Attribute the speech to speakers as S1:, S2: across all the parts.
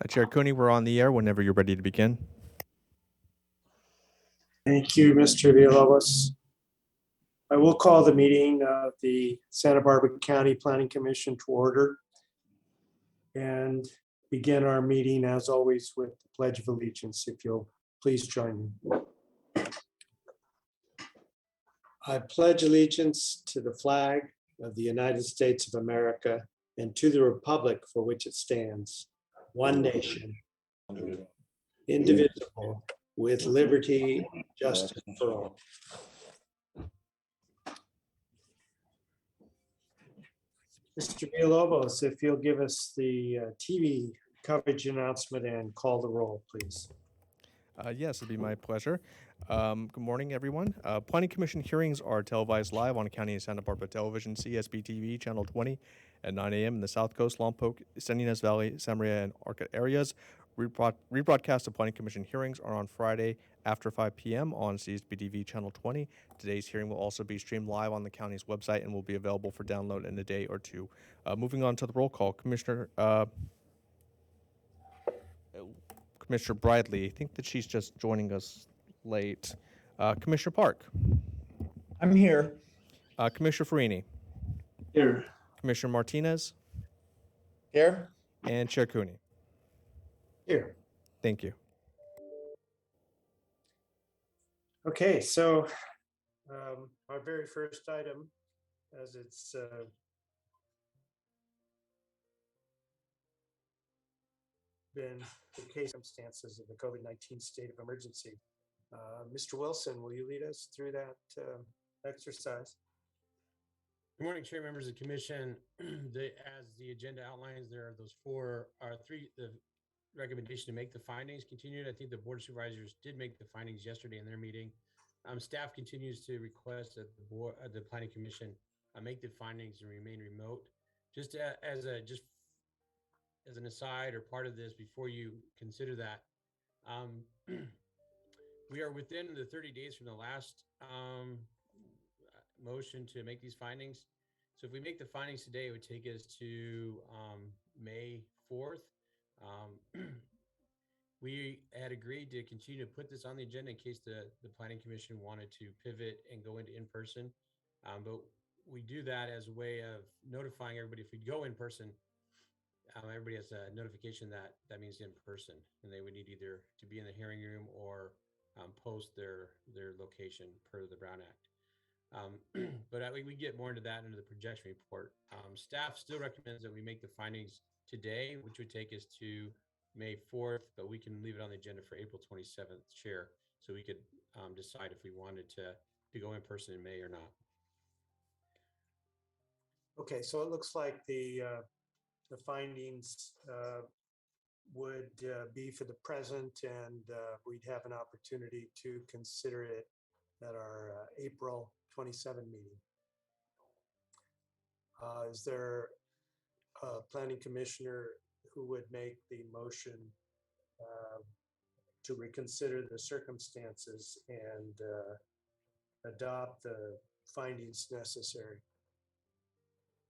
S1: Chair Cooney, we're on the air whenever you're ready to begin.
S2: Thank you, Mr. Villalobos. I will call the meeting of the Santa Barbara County Planning Commission to order and begin our meeting as always with the Pledge of Allegiance. If you'll please join me. I pledge allegiance to the flag of the United States of America and to the republic for which it stands, one nation, indivisible, with liberty and justice for all. Mr. Villalobos, if you'll give us the TV coverage announcement and call the roll, please.
S1: Yes, it'd be my pleasure. Good morning, everyone. Planning Commission hearings are televised live on County of Santa Barbara Television, CSB TV, Channel 20 at 9 a.m. in the South Coast, Lompoc, San Ynez Valley, San Maria, and Arcot areas. Rebroadcast of Planning Commission hearings are on Friday after 5 p.m. on CSB TV, Channel 20. Today's hearing will also be streamed live on the county's website and will be available for download in a day or two. Moving on to the roll call, Commissioner Bradley, I think that she's just joining us late. Commissioner Park.
S3: I'm here.
S1: Commissioner Farini.
S2: Here.
S1: Commissioner Martinez.
S3: Here.
S1: And Chair Cooney.
S2: Here.
S1: Thank you.
S2: Okay, so our very first item, as it's been the case circumstances of the COVID-19 state of emergency. Mr. Wilson, will you lead us through that exercise?
S4: Good morning, Chair, members of the Commission. As the agenda outlines, there are those three the recommendation to make the findings continued. I think the Board of Supervisors did make the findings yesterday in their meeting. Staff continues to request that the Planning Commission make the findings and remain remote. Just as an aside or part of this, before you consider that, we are within the 30 days from the last motion to make these findings. So if we make the findings today, it would take us to May 4th. We had agreed to continue to put this on the agenda in case the Planning Commission wanted to pivot and go into in-person. But we do that as a way of notifying everybody. If we go in person, everybody has a notification that means in person, and they would need either to be in the hearing room or post their location per the Brown Act. But we get more into that under the projection report. Staff still recommends that we make the findings today, which would take us to May 4th, but we can leave it on the agenda for April 27th, Chair, so we could decide if we wanted to go in person in May or not.
S2: Okay, so it looks like the findings would be for the present, and we'd have an opportunity to consider it at our April 27 meeting. Is there a planning commissioner who would make the motion to reconsider the circumstances and adopt the findings necessary?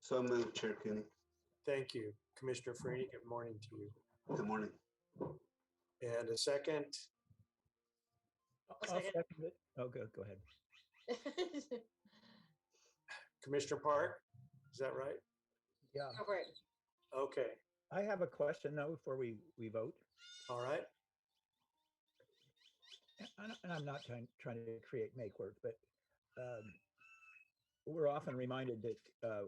S5: So moved, Chair Cooney.
S2: Thank you. Commissioner Farini, good morning to you.
S5: Good morning.
S2: And a second?
S3: I'll second it. Oh, go ahead.
S2: Commissioner Park, is that right?
S3: Yeah.
S6: Oh, right.
S2: Okay,
S3: I have a question though before we vote.
S2: all right.
S3: And I'm not trying to create make work, but we're often reminded that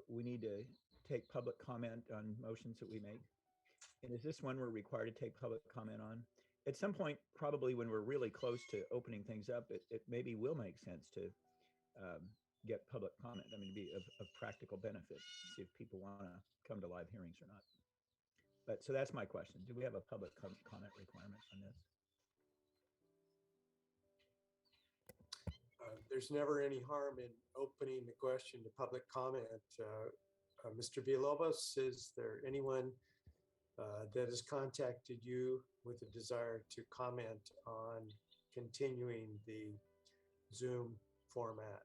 S3: we need to take public comment on motions that we make. And is this one we're required to take public comment on? At some point, probably when we're really close to opening things up, it maybe will make sense to get public comment. I mean, be of practical benefit, see if people want to come to live hearings or not. But so that's my question. Do we have a public comment requirement on this?
S2: There's never any harm in opening the question to public comment. Mr. Villalobos, is there anyone that has contacted you with a desire to comment on continuing the Zoom format?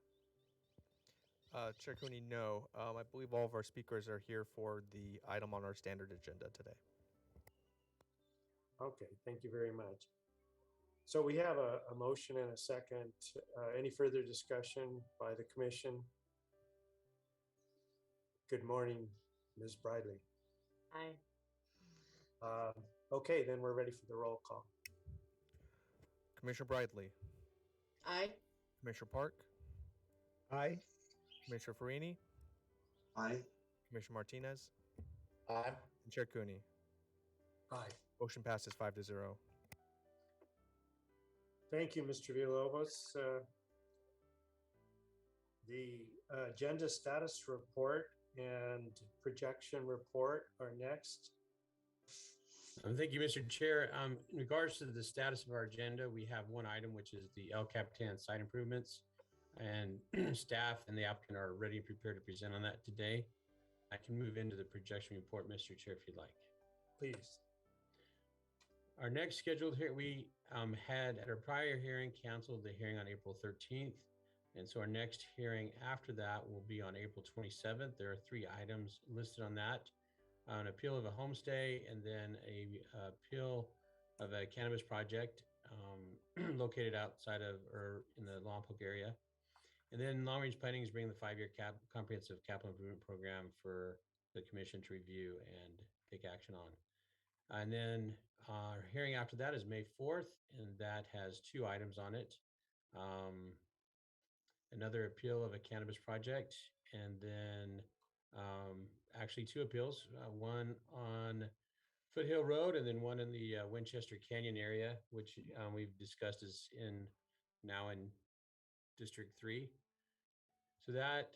S1: Chair Cooney, no. I believe all of our speakers are here for the item on our standard agenda today.
S2: Okay, thank you very much. So we have a motion and a second. Any further discussion by the commission? Good morning, Ms. Bridley.
S6: Aye.
S2: Okay, then we're ready for the roll call.
S1: Commissioner Bridley,
S6: Aye.
S1: Commissioner Park,
S3: Aye.
S1: Commissioner Farini,
S5: Aye.
S1: Commissioner Martinez,
S7: Aye.
S1: and Chair Cooney.
S2: Aye.
S1: Motion passes 5-0.
S2: Thank you, Mr. Villalobos. The agenda status report and projection report are next.
S4: Thank you, Mr. Chair. In regards to the status of our agenda, we have one item, which is the El Capitan site improvements. And staff and the applicant are ready and prepared to present on that today. I can move into the projection report, Mr. Chair, if you'd like.
S2: Please.
S4: Our next scheduled here, we had at our prior hearing canceled the hearing on April 13th. And so our next hearing after that will be on April 27th. There are 3 items listed on that. An appeal of a homestay, and then a appeal of a cannabis project located outside of or in the Lompoc area. And then long range planning is bringing the 5-year comprehensive capital improvement program for the commission to review and take action on. And then our hearing after that is May 4th, and that has 2 items on it. Another appeal of a cannabis project, and then actually 2 appeals, one on Foothill Road and then one in the Winchester Canyon area, which we've discussed is now in District 3. So that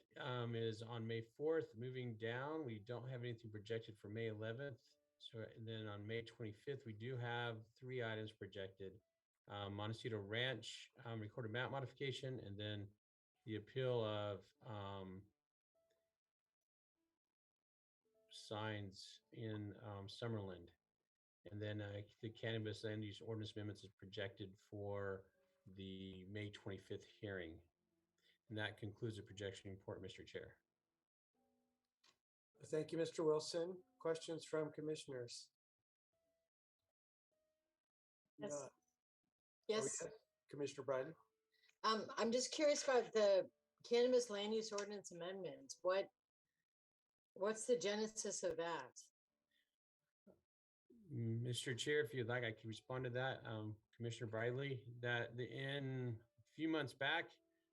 S4: is on May 4th. Moving down, we don't have anything projected for May 11th. So and then on May 25th, we do have 3 items projected. Montecito Ranch recorded map modification, and then the appeal of signs in Summerland. And then the cannabis land use ordinance amendments is projected for the May 25th hearing. And that concludes the projection report, Mr. Chair.
S2: Thank you, Mr. Wilson. Questions from commissioners?
S6: Yes.
S2: Not-
S6: Yes.
S2: Commissioner Biden?
S6: I'm just curious about the cannabis land use ordinance amendments. What's the genesis of that?
S4: Mr. Chair, if you'd like, I can respond to that. Commissioner Briley, in a few months back,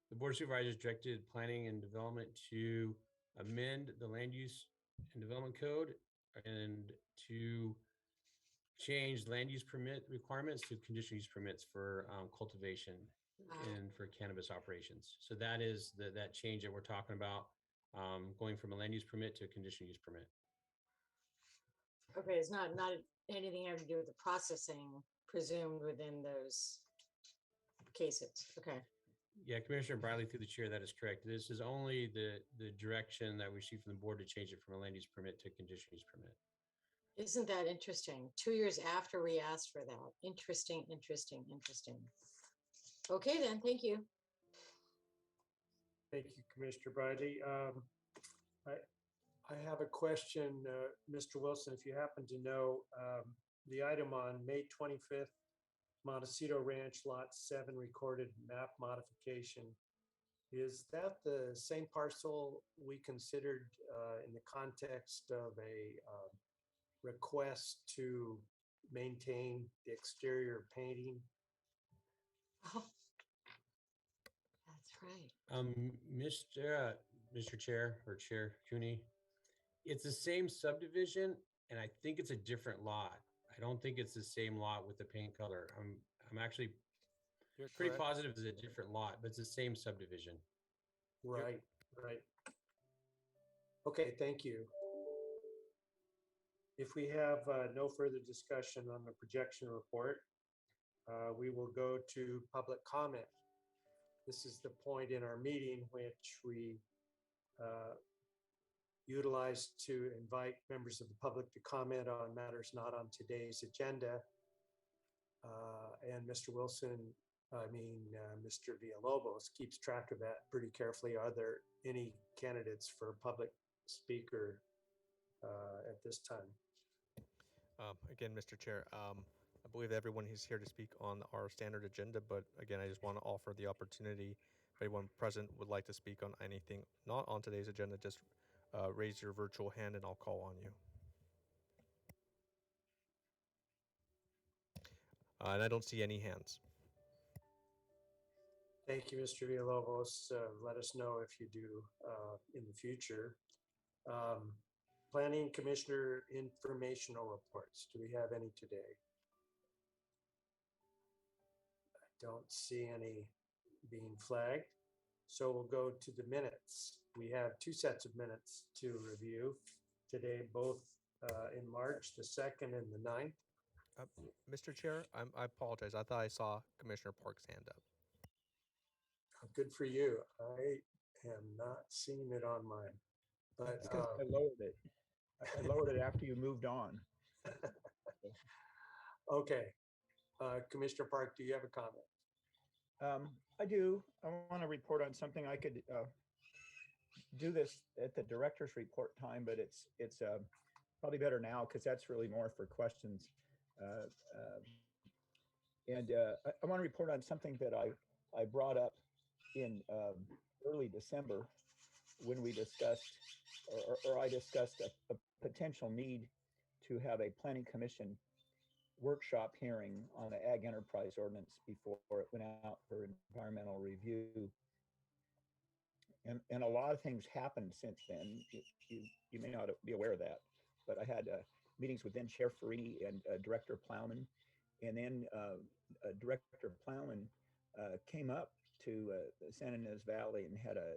S4: the Board of Supervisors directed Planning and Development to amend the Land Use and Development Code and to change land use permit requirements to conditional use permits for cultivation and for cannabis operations. So that is that change that we're talking about, going from a land use permit to a conditional use permit.
S6: Okay, it's not anything having to do with the processing presumed within those cases. Okay.
S4: Yeah, Commissioner Briley, through the chair, that is correct. This is only the direction that we see from the board to change it from a land use permit to a conditional use permit.
S6: Isn't that interesting? 2 years after we asked for that. Interesting, interesting, interesting. Okay, then, thank you.
S2: Thank you, Commissioner Bridley. I have a question, Mr. Wilson, if you happen to know, the item on May 25th, Montecito Ranch Lot 7 recorded map modification. Is that the same parcel we considered in the context of a request to maintain the exterior painting?
S6: Oh, that's right.
S4: Mr. Chair or Chair Cooney, it's the same subdivision, and I think it's a different lot. I don't think it's the same lot with the paint color. I'm actually pretty positive it's a different lot, but it's the same subdivision.
S2: Right, right. Okay, thank you. If we have no further discussion on the projection report, we will go to public comment. This is the point in our meeting which we utilize to invite members of the public to comment on matters not on today's agenda. And Mr. Wilson, Mr. Villalobos keeps track of that pretty carefully. Are there any candidates for public speaker at this time?
S1: Again, Mr. Chair, I believe everyone is here to speak on our standard agenda, but again, I just want to offer the opportunity if anyone present would like to speak on anything not on today's agenda, just raise your virtual hand and I'll call on you. And I don't see any hands.
S2: Thank you, Mr. Villalobos. Let us know if you do in the future. Planning Commissioner informational reports. Do we have any today? I don't see any being flagged. So we'll go to the minutes. We have two sets of minutes to review today, both in March, the 2nd and the 9th.
S1: Mr. Chair, I apologize. I thought I saw Commissioner Park's hand up.
S2: Good for you. I am not seeing it on mine, but
S3: That's 'cause I lowered it. I lowered it after you moved on.
S2: okay. Commissioner Park, do you have a comment?
S3: I do. I want to report on something. I could do this at the director's report time, but it's probably better now because that's really more for questions. I want to report on something that I brought up in early December when we discussed, or I discussed a potential need to have a planning commission workshop hearing on the Ag Enterprise Ordinance before it went out for environmental review. And a lot of things happened since then. You may not be aware of that, but I had meetings with then Chair Farini and Director Plowman. And then Director Plowman came up to San Ynez Valley and had a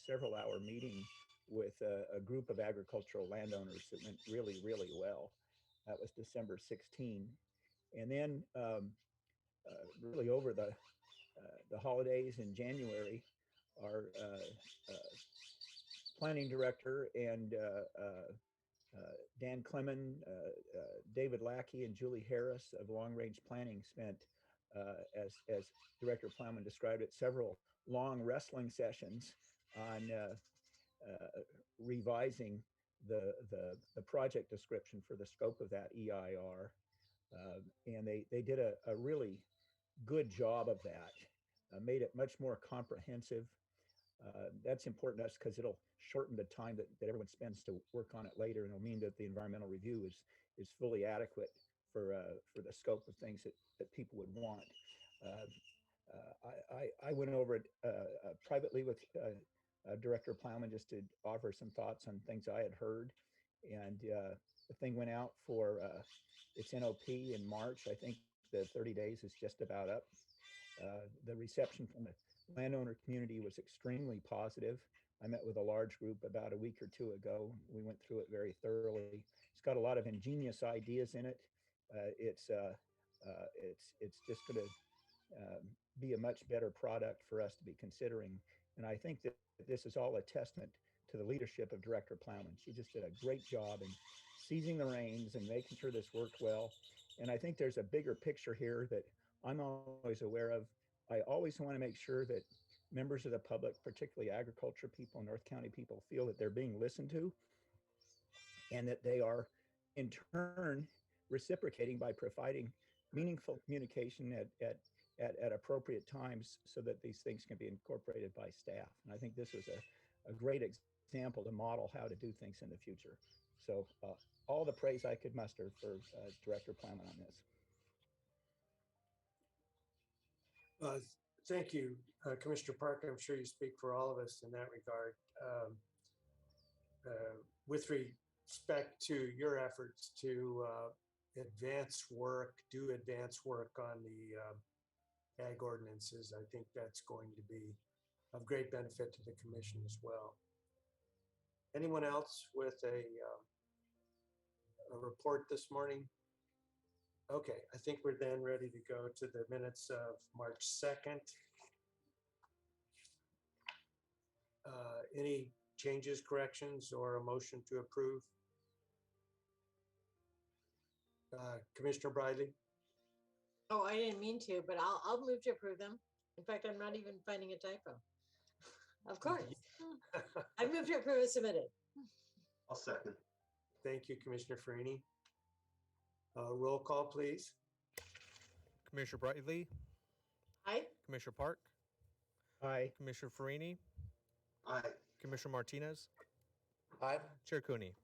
S3: several-hour meeting with a group of agricultural landowners that went really, really well. That was December 16. And then really over the holidays in January, our planning director and Dan Clemon, David Lackey, and Julie Harris of Long Range Planning spent, as Director Plowman described it, several long wrestling sessions on revising the project description for the scope of that EIR. And they did a really good job of that, made it much more comprehensive. That's important to us because it'll shorten the time that everyone spends to work on it later, and it'll mean that the environmental review is fully adequate for the scope of things that people would want. I went over it privately with Director Plowman just to offer some thoughts on things I had heard, and the thing went out for its NOP in March. I think the 30 days is just about up. The reception from the landowner community was extremely positive. I met with a large group about a week or two ago. We went through it very thoroughly. It's got a lot of ingenious ideas in it. It's just going to be a much better product for us to be considering. And I think that this is all a testament to the leadership of Director Plowman. She just did a great job in seizing the reins and making sure this worked well. And I think there's a bigger picture here that I'm always aware of. I always want to make sure that members of the public, particularly agriculture people, North County people, feel that they're being listened to and that they are in turn reciprocating by providing meaningful communication at appropriate times so that these things can be incorporated by staff. And I think this is a great example to model how to do things in the future. So all the praise I could muster for Director Plowman on this.
S2: Thank you, Commissioner Park. I'm sure you speak for all of us in that regard. With respect to your efforts to do advance work on the ag ordinances, I think that's going to be of great benefit to the commission as well. Anyone else with a report this morning? Okay, I think we're then ready to go to the minutes of March 2nd. Any changes, corrections, or a motion to approve? Commissioner Briley?
S6: Oh, I didn't mean to, but I'll move to approve them. In fact, I'm not even finding a typo. Of course. I move to approve as submitted.
S5: I'll second.
S2: Thank you, Commissioner Farini. Roll call, please.
S1: Commissioner Brightly,
S6: Aye.
S1: Commissioner Park,
S3: Aye.
S1: Commissioner Farini,
S5: Aye.
S1: Commissioner Martinez,
S7: Aye.
S1: Chair Cooney.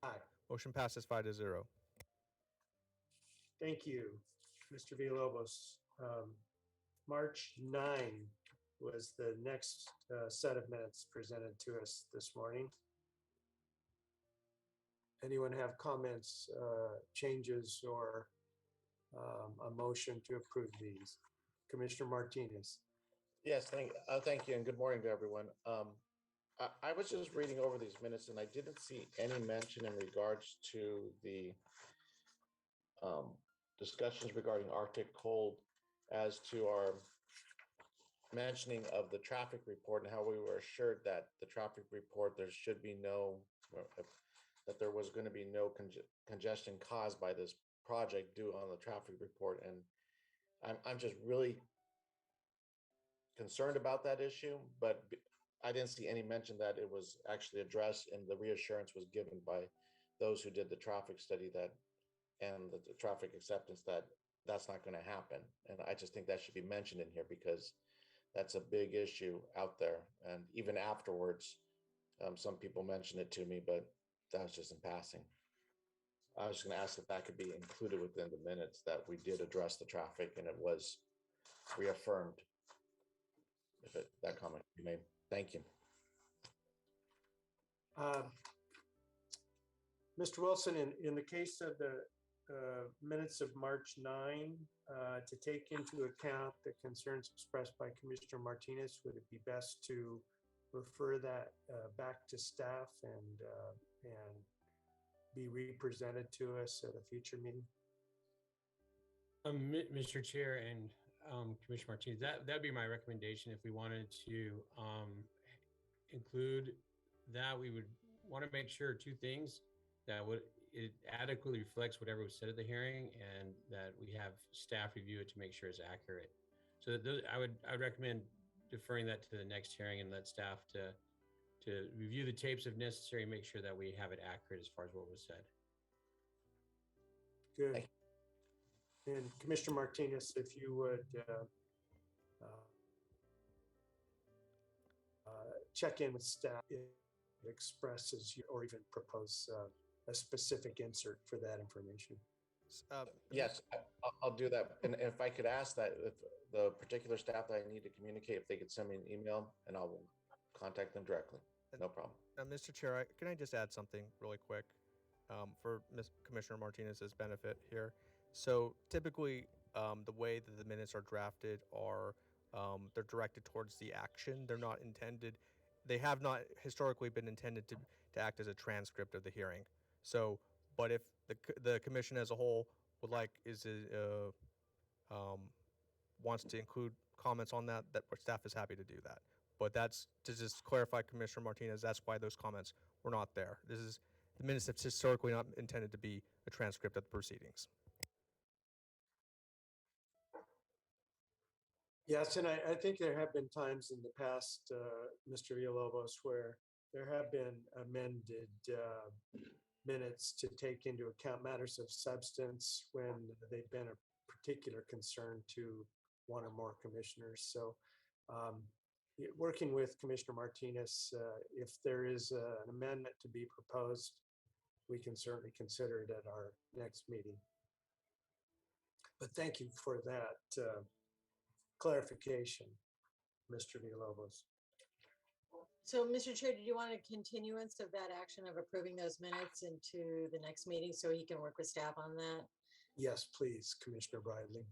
S2: Aye.
S1: Motion passes 5-0.
S2: Thank you, Mr. Villalobos. March 9 was the next set of minutes presented to us this morning. Anyone have comments, changes, or a motion to approve these? Commissioner Martinez.
S7: Yes, thank you, and good morning to everyone. I was just reading over these minutes, and I didn't see any mention in regards to the discussions regarding Arctic cold as to our mentioning of the traffic report and how we were assured that the traffic report, there should be no, that there was going to be no congestion caused by this project due on the traffic report. And I'm just really concerned about that issue, but I didn't see any mention that it was actually addressed, and the reassurance was given by those who did the traffic study and the traffic acceptance that that's not going to happen. And I just think that should be mentioned in here because that's a big issue out there. And even afterwards, some people mentioned it to me, but that was just in passing. I was going to ask if that could be included within the minutes that we did address the traffic and it was reaffirmed. If that comment be made. Thank you.
S2: Mr. Wilson, in the case of the minutes of March 9, to take into account the concerns expressed by Commissioner Martinez, would it be best to refer that back to staff and be represented to us at a future meeting?
S4: Mr. Chair and Commissioner Martinez, that'd be my recommendation. If we wanted to include that, we would want to make sure two things: that it adequately reflects whatever was said at the hearing, and that we have staff review it to make sure it's accurate. So that I would recommend deferring that to the next hearing and let staff to review the tapes if necessary and make sure that we have it accurate as far as what was said.
S2: Good. And Commissioner Martinez, if you would check in with staff, if it expresses or even propose a specific insert for that information.
S7: Yes, I'll do that. And if I could ask that if the particular staff that I need to communicate, if they could send me an email and I'll contact them directly. No problem.
S1: Mr. Chair, can I just add something really quick for Commissioner Martinez's benefit here? So typically, the way that the minutes are drafted are they're directed towards the action. They're not intended. They have not historically been intended to act as a transcript of the hearing. So, but if the commission as a whole would like wants to include comments on that staff is happy to do that. But that's to just clarify, Commissioner Martinez. That's why those comments were not there. This is the minutes that's historically not intended to be a transcript of the proceedings.
S2: Yes, and I think there have been times in the past, Mr. Villalobos, where there have been amended minutes to take into account matters of substance when they've been a particular concern to one or more commissioners. So working with Commissioner Martinez, if there is an amendment to be proposed, we can certainly consider it at our next meeting. But thank you for that clarification, Mr. Villalobos.
S6: So, Mr. Chair, did you want a continuance of that action of approving those minutes into the next meeting so he can work with staff on that?
S2: Yes, please, Commissioner Bridley.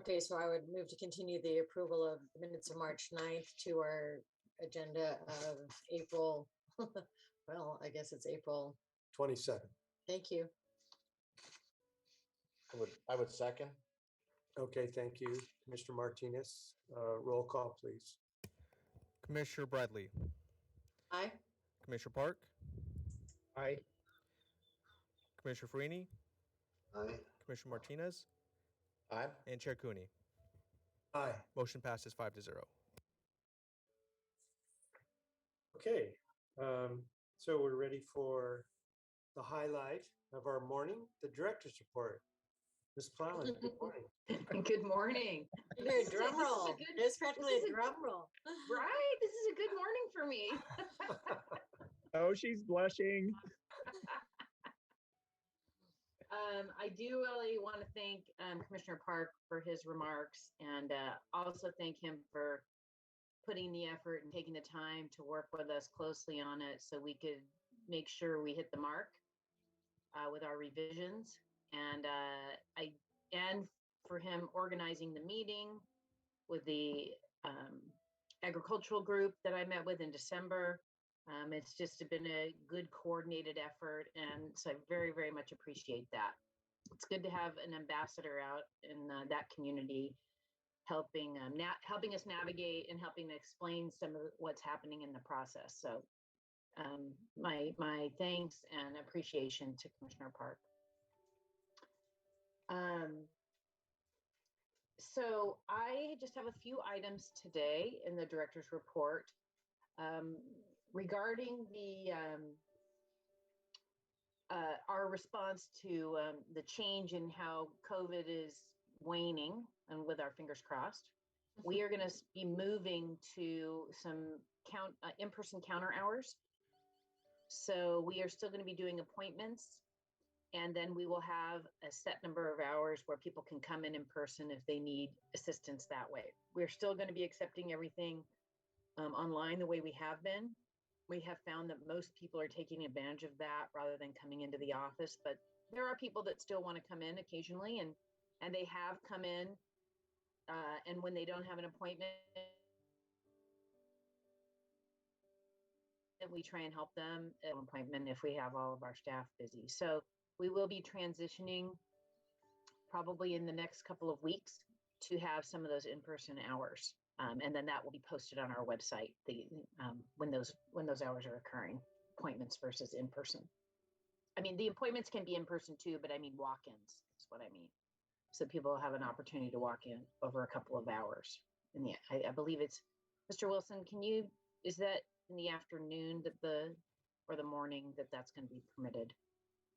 S6: Okay, so I would move to continue the approval of the minutes of March 9th to our agenda of April, well, I guess it's April.
S2: 27.
S6: Thank you.
S7: I would second.
S2: Okay, thank you, Commissioner Martinez. Roll call, please.
S1: Commissioner Bradley,
S6: Aye.
S1: Commissioner Park,
S3: Aye.
S1: Commissioner Farini,
S5: Aye.
S1: Commissioner Martinez,
S7: Aye.
S1: and Chair Cooney.
S2: Aye.
S1: Motion passes 5-0.
S2: Okay, so we're ready for the highlight of our morning, the director's report. Ms. Plowman, good morning.
S8: Good morning.
S6: Your
S8: This is
S6: drum
S8: a
S6: roll.
S8: good-
S6: It's practically
S8: this is
S6: a drum roll.
S8: Right? This is a good morning for me.
S3: Oh, she's blushing.
S8: I do really want to thank Commissioner Park for his remarks and also thank him for putting the effort and taking the time to work with us closely on it so we could make sure we hit the mark with our revisions. And and for him organizing the meeting with the agricultural group that I met with in December. It's just been a good coordinated effort, and so I very, very much appreciate that. It's good to have an ambassador out in that community, helping helping us navigate and helping to explain some of what's happening in the process. So, my thanks and appreciation to Commissioner Park. So I just have a few items today in the director's report. Regarding the our response to the change in how COVID is waning, and with our fingers crossed, we are going to be moving to some in-person counter hours. So we are still going to be doing appointments, and then we will have a set number of hours where people can come in person if they need assistance that way. We're still going to be accepting everything online the way we have been. We have found that most people are taking advantage of that rather than coming into the office, but there are people that still want to come in occasionally, and they have come in, and when they don't have an appointment, we try and help them at an appointment if we have all of our staff busy. So we will be transitioning probably in the next couple of weeks to have some of those in-person hours. And then that will be posted on our website, when those hours are occurring, appointments versus in-person. I mean, the appointments can be in person too, but I mean walk-ins is what I mean. So people have an opportunity to walk in over a couple of hours. And I believe it's, Mr. Wilson, is that in the afternoon or the morning that's going to be permitted?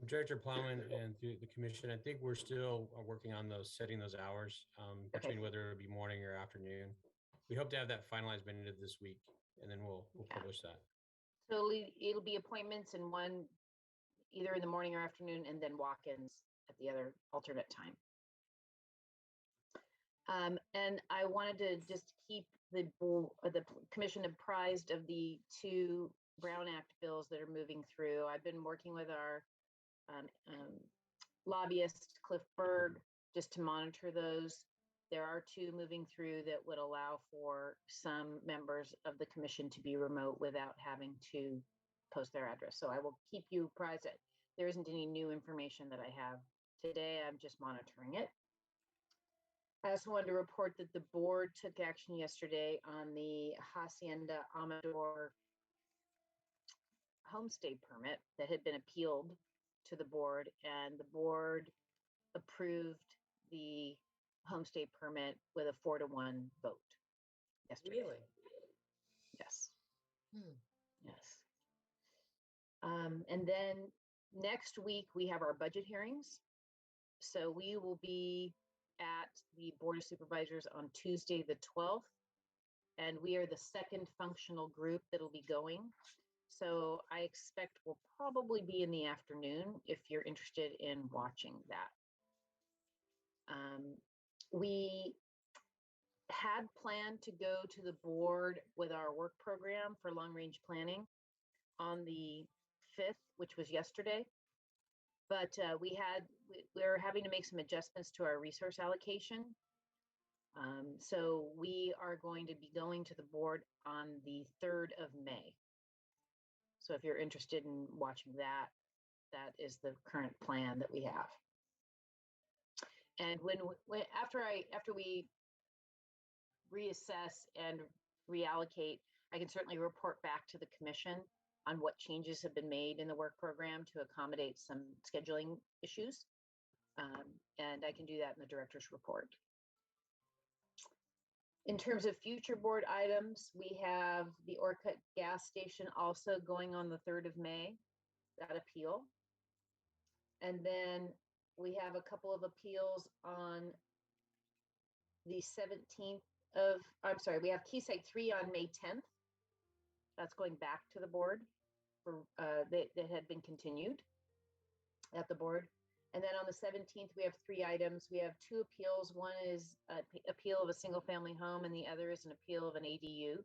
S4: Director Plowman and through the commission, I think we're still working on setting those hours between whether it be morning or afternoon. We hope to have that finalized by the end of this week, and then we'll publish that.
S8: So it'll be appointments in one, either in the morning or afternoon, and then walk-ins at the other alternate time. And I wanted to just keep the commission apprised of the 2 Brown Act bills that are moving through. I've been working with our lobbyist, Cliff Berg, just to monitor those. There are 2 moving through that would allow for some members of the commission to be remote without having to post their address. So I will keep you apprised that there isn't any new information that I have today. I'm just monitoring it. I also wanted to report that the board took action yesterday on the Hacienda Amador homestay permit that had been appealed to the board, and the board approved the homestay permit with a 4-to-1 vote yesterday.
S6: Really?
S8: Yes.
S6: Hmm.
S8: Yes. And then next week we have our budget hearings. So we will be at the Board of Supervisors on Tuesday, the 12th, and we are the second functional group that'll be going. So I expect we'll probably be in the afternoon if you're interested in watching that. We had planned to go to the board with our work program for long-range planning on the 5th, which was yesterday. But we're having to make some adjustments to our resource allocation. So we are going to be going to the board on the 3rd of May. So if you're interested in watching that, that is the current plan that we have. And after we reassess and reallocate, I can certainly report back to the commission on what changes have been made in the work program to accommodate some scheduling issues. And I can do that in the director's report. In terms of future board items, we have the Orcutt gas station also going on the 3rd of May, that appeal. And then We have a couple of appeals on the 17th of, I'm sorry, we have Key Site 3 on May 10th. That's going back to the board for, that had been continued at the board. And then on the 17th, we have 3 items. We have 2 appeals. One is an appeal of a single family home and the other is an appeal of an ADU.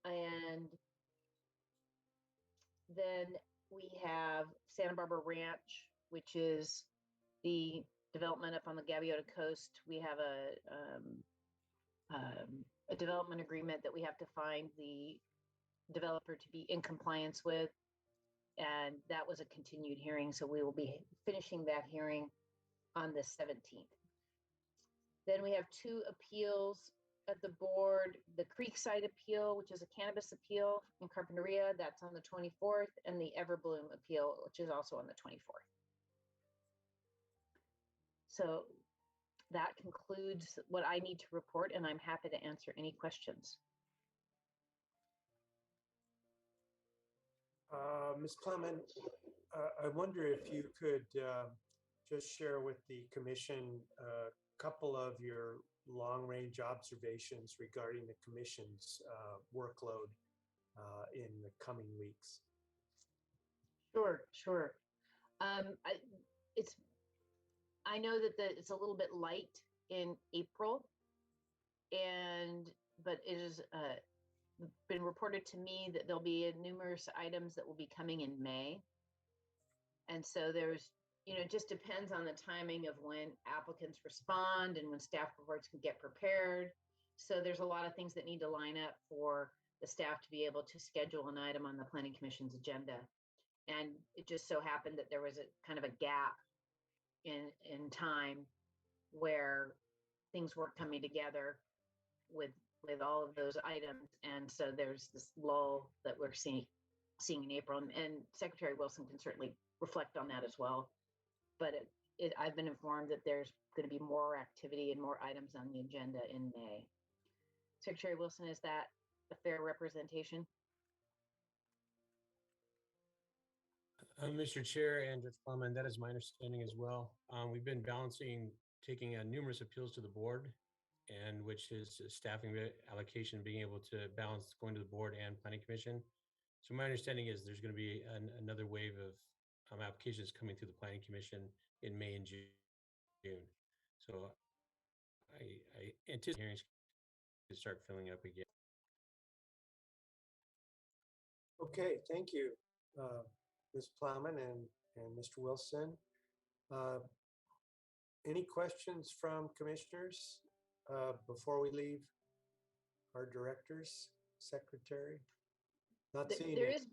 S8: And then we have Santa Barbara Ranch, which is the development up on the Gaviota coast. We have a development agreement that we have to find the developer to be in compliance with. And that was a continued hearing. So we will be finishing that hearing on the 17th. Then we have 2 appeals at the board, the Creekside appeal, which is a cannabis appeal in Carpinteria, that's on the 24th, and the Everbloom appeal, which is also on the 24th. So that concludes what I need to report, and I'm happy to answer any questions.
S2: Ms. Plowman, I wonder if you could just share with the commission a couple of your long-range observations regarding the commission's workload in the coming weeks.
S8: Sure. I know that it's a little bit light in April, but it is been reported to me that there'll be numerous items that will be coming in May. And so there's, it just depends on the timing of when applicants respond and when staff reports can get prepared. So there's a lot of things that need to line up for the staff to be able to schedule an item on the Planning Commission's agenda. And it just so happened that there was a kind of a gap in time where things weren't coming together with all of those items. And so there's this lull that we're seeing in April, and Secretary Wilson can certainly reflect on that as well. But I've been informed that there's going to be more activity and more items on the agenda in May. Secretary Wilson, is that a fair representation?
S4: Mr. Chair and Judge Plowman, that is my understanding as well. We've been balancing taking numerous appeals to the board, and which is staffing allocation, being able to balance going to the board and Planning Commission. So my understanding is there's going to be another wave of applications coming through the Planning Commission in May and June. So I anticipate hearings to start filling up again.
S2: Okay, thank you, Ms. Plowman and Mr. Wilson. Any questions from commissioners before we leave our directors, secretary? Not seeing it.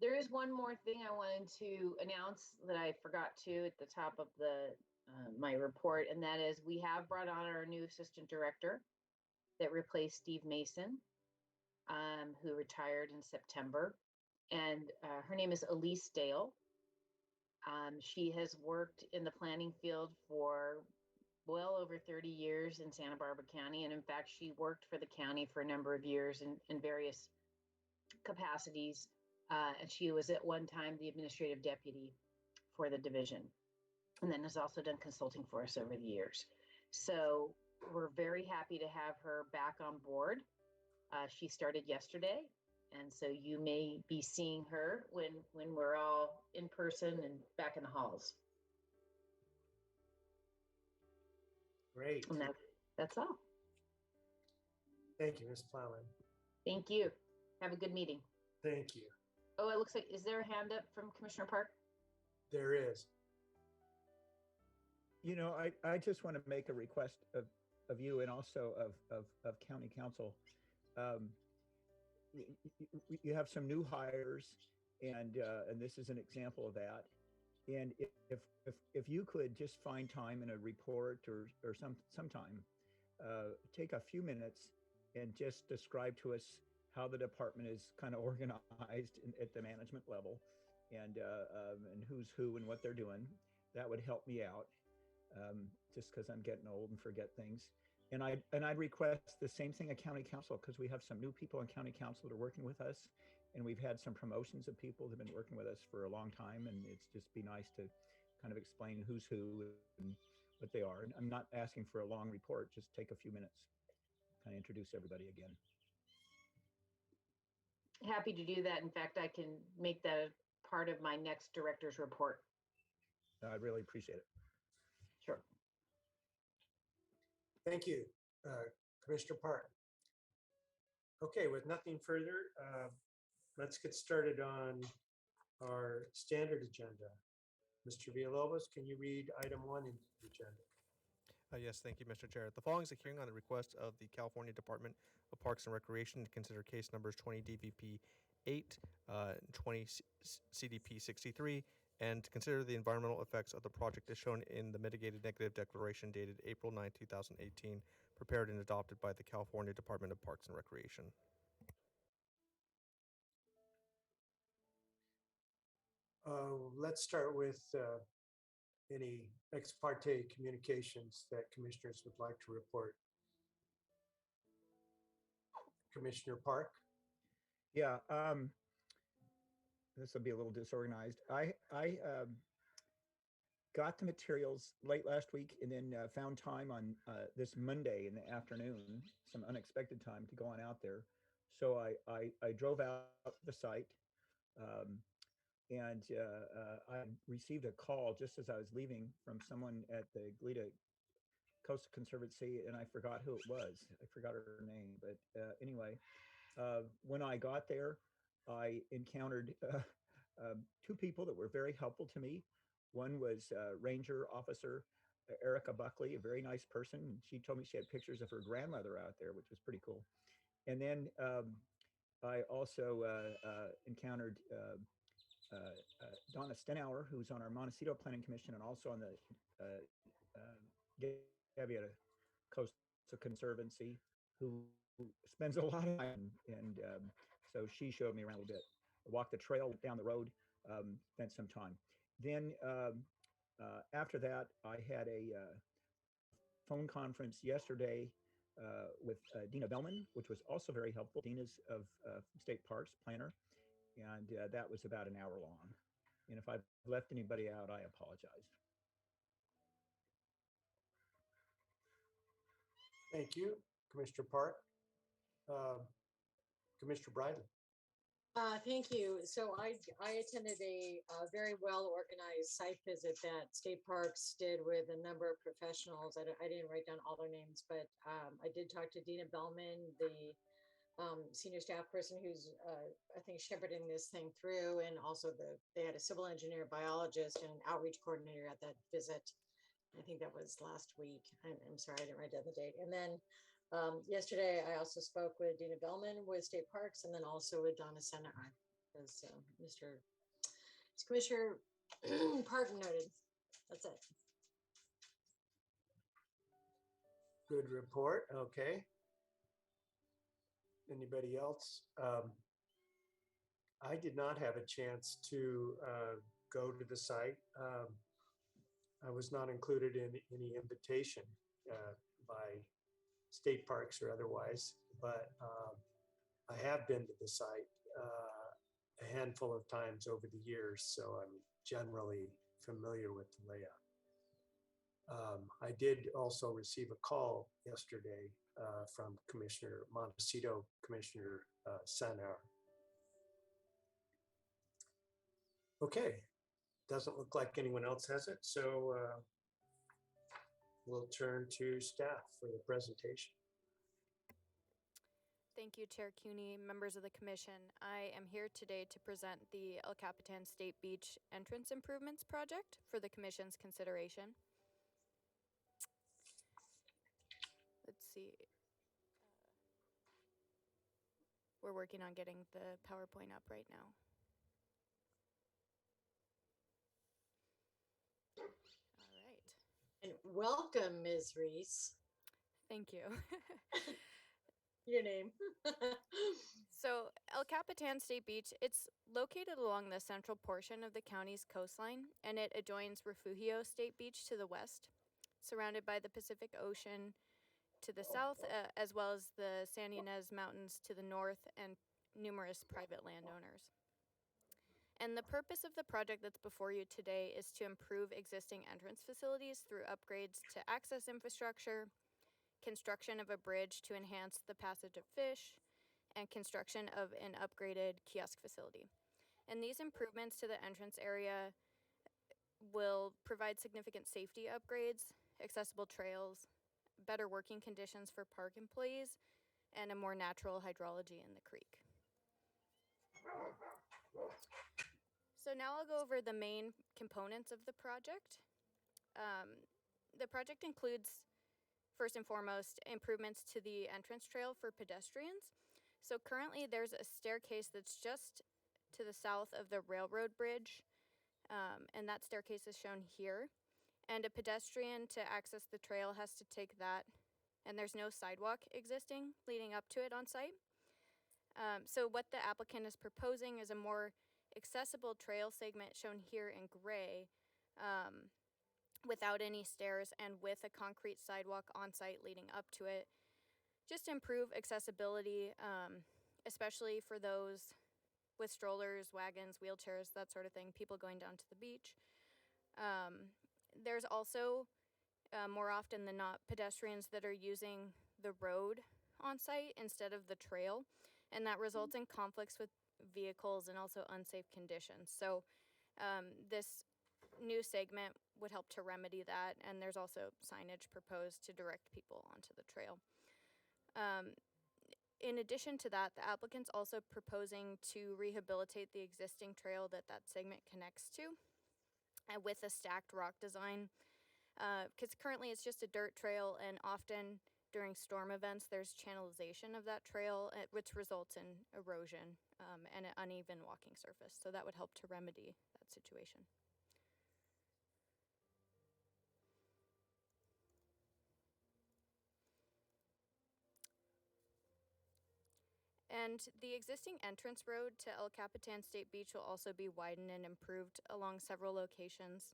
S8: There is one more thing I wanted to announce that I forgot to at the top of my report, and that is we have brought on our new assistant director that replaced Steve Mason, who retired in September, and her name is Elise Dale. She has worked in the planning field for well over 30 years in Santa Barbara County, and in fact, she worked for the county for a number of years in various capacities. And she was at one time the administrative deputy for the division, and then has also done consulting for us over the years. So we're very happy to have her back on board. She started yesterday, and so you may be seeing her when we're all in person and back in the halls.
S2: Great.
S8: And that's all.
S2: Thank you, Ms. Plowman.
S8: Thank you. Have a good meeting.
S2: Thank you.
S8: Oh, it looks like, is there a hand up from Commissioner Park?
S2: There is.
S3: I just want to make a request of you and also of County Council. You have some new hires, and this is an example of that. And if you could just find time in a report or sometime, take a few minutes and just describe to us how the department is kind of organized at the management level, and who's who and what they're doing. That would help me out, just because I'm getting old and forget things. And I'd request the same thing at County Council, because we have some new people in County Council that are working with us, and we've had some promotions of people that have been working with us for a long time, and it's just be nice to kind of explain who's who and what they are. And I'm not asking for a long report, just take a few minutes, kind of introduce everybody again.
S8: Happy to do that. In fact, I can make that a part of my next director's report.
S3: I really appreciate it.
S8: Sure.
S2: Thank you, Commissioner Park. Okay, with nothing further, let's get started on our standard agenda. Mr. Villalobos, can you read item 1 in the agenda?
S1: Yes, thank you, Mr. Chair. The following is a hearing on the request of the California Department of Parks and Recreation to consider case numbers 20 DVP 8, 20 CDP 63, and to consider the environmental effects of the project as shown in the mitigated negative declaration dated April 9, 2018, prepared and adopted by the California Department of Parks and Recreation.
S2: Let's start with any ex parte communications that commissioners would like to report. Commissioner Park?
S3: Yeah, this will be a little disorganized. I got the materials late last week and then found time on this Monday in the afternoon, some unexpected time to go on out there. So I drove out to the site and I received a call just as I was leaving from someone at the Gaviota Coastal Conservancy, and I forgot who it was. I forgot her name, but anyway, when I got there, I encountered two people that were very helpful to me. One was Ranger Officer Erica Buckley, a very nice person. She told me she had pictures of her grandmother out there, which was pretty cool. And then I also encountered Donna Stenauer, who's on our Montecito Planning Commission and also on the Gaviota Coastal Conservancy, who spends a lot of time. And so she showed me around a little bit. I walked the trail down the road, spent some time. Then after that, I had a phone conference yesterday with Dina Bellman, which was also very helpful. Dina's of State Parks planner, and that was about an hour long. And if I've left anybody out, I apologize.
S2: Thank you, Commissioner Park. Commissioner Bridley.
S6: Thank you. So I attended a very well organized site visit that State Parks did with a number of professionals. I didn't write down all their names, but I did talk to Dina Bellman, the senior staff person who's I think shepherding this thing through, and also they had a civil engineer, biologist, and an outreach coordinator at that visit. I think that was last week. I'm sorry, I didn't write down the date. And then yesterday, I also spoke with Dina Bellman with State Parks, and then also with Donna Stenauer, as Commissioner Park noted. That's it.
S2: Good report. Okay. Anybody else? I did not have a chance to go to the site. I was not included in any invitation by State Parks or otherwise, but I have been to the site a handful of times over the years, so I'm generally familiar with the layout. I did also receive a call yesterday from Commissioner Montecito, Commissioner Stenauer. Okay, doesn't look like anyone else has it, so we'll turn to staff for the presentation.
S9: Thank you, Chair Cuny, members of the Commission. I am here today to present the El Capitan State Beach Entrance Improvements Project for the Commission's consideration. Let's see. We're working on getting the PowerPoint up right now. All right.
S6: And welcome, Ms. Reese.
S9: Thank you.
S6: Your name.
S9: So El Capitan State Beach, it's located along the central portion of the county's coastline, and it adjoins Refugio State Beach to the west, surrounded by the Pacific Ocean to the south, as well as the San Ynez Mountains to the north and numerous private landowners. And the purpose of the project that's before you today is to improve existing entrance facilities through upgrades to access infrastructure, construction of a bridge to enhance the passage of fish, and construction of an upgraded kiosk facility. And these improvements to the entrance area will provide significant safety upgrades, accessible trails, better working conditions for park employees, and a more natural hydrology in the creek. So now I'll go over the main components of the project. The project includes, first and foremost, improvements to the entrance trail for pedestrians. So currently there's a staircase that's just to the south of the railroad bridge, and that staircase is shown here. And a pedestrian to access the trail has to take that, and there's no sidewalk existing leading up to it on site. So what the applicant is proposing is a more accessible trail segment shown here in gray, without any stairs and with a concrete sidewalk on site leading up to it, just to improve accessibility, especially for those with strollers, wagons, wheelchairs, that sort of thing, people going down to the beach. There's also, more often than not, pedestrians that are using the road on site instead of the trail, and that results in conflicts with vehicles and also unsafe conditions. So this new segment would help to remedy that, and there's also signage proposed to direct people onto the trail. In addition to that, the applicant's also proposing to rehabilitate the existing trail that segment connects to, with a stacked rock design, because currently it's just a dirt trail, and often during storm events there's channelization of that trail, which results in erosion and an uneven walking surface. So that would help to remedy that situation. And the existing entrance road to El Capitan State Beach will also be widened and improved along several locations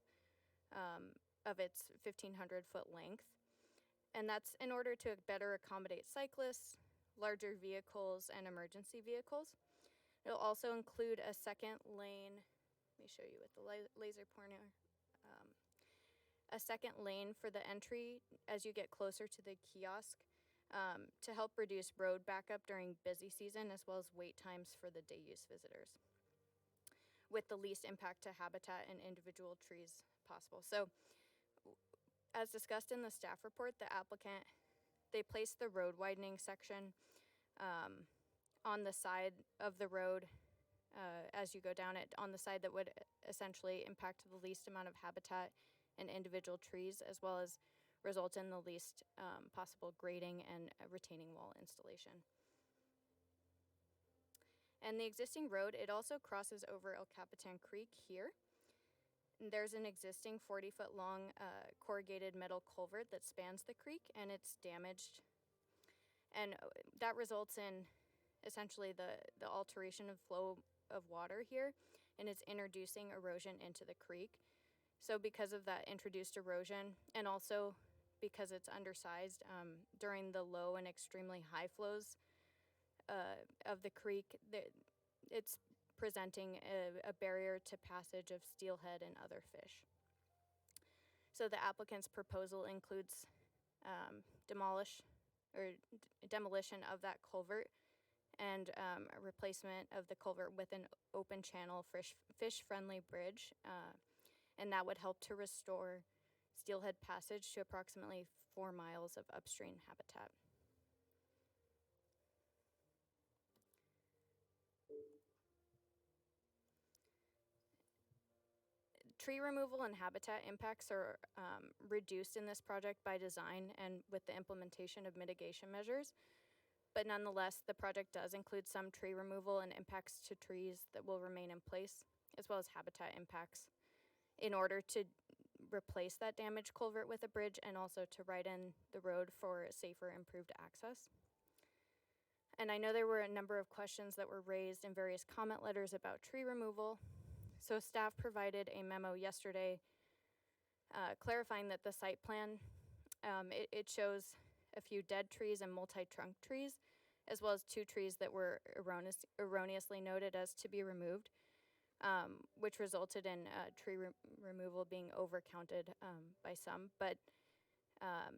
S9: of its 1,500-foot length. And that's in order to better accommodate cyclists, larger vehicles, and emergency vehicles. It'll also include a second lane. Let me show you with the laser pointer. A second lane for the entry as you get closer to the kiosk, to help reduce road backup during busy season, as well as wait times for the day use visitors, with the least impact to habitat and individual trees possible. So as discussed in the staff report, the applicant, they placed the road widening section on the side of the road as you go down it, on the side that would essentially impact the least amount of habitat and individual trees, as well as result in the least possible grading and retaining wall installation. And the existing road, it also crosses over El Capitan Creek here. And there's an existing 40-foot long corrugated metal culvert that spans the creek, and it's damaged. And that results in essentially the alteration of flow of water here, and it's introducing erosion into the creek. So because of that introduced erosion, and also because it's undersized during the low and extremely high flows of the creek, it's presenting a barrier to passage of steelhead and other fish. So the applicant's proposal includes demolition of that culvert and a replacement of the culvert with an open channel fish-friendly bridge, and that would help to restore steelhead passage to approximately 4 miles of upstream habitat. Tree removal and habitat impacts are reduced in this project by design and with the implementation of mitigation measures. But nonetheless, the project does include some tree removal and impacts to trees that will remain in place, as well as habitat impacts, in order to replace that damaged culvert with a bridge and also to widen the road for safer, improved access. And I know there were a number of questions that were raised in various comment letters about tree removal. So staff provided a memo yesterday clarifying that the site plan, it shows a few dead trees and multi-trunk trees, as well as 2 trees that were erroneously noted as to be removed. which resulted in tree removal being overcounted by some. But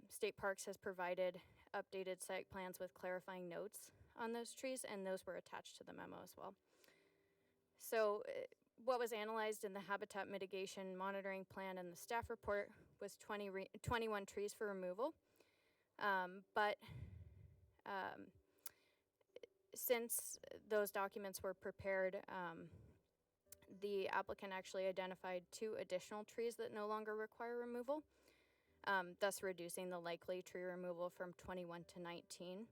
S9: State Parks has provided updated site plans with clarifying notes on those trees, and those were attached to the memo as well. So what was analyzed in the habitat mitigation monitoring plan and the staff report was 21 trees for removal. But since those documents were prepared, the applicant actually identified 2 additional trees that no longer require removal, thus reducing the likely tree removal from 21 to 19.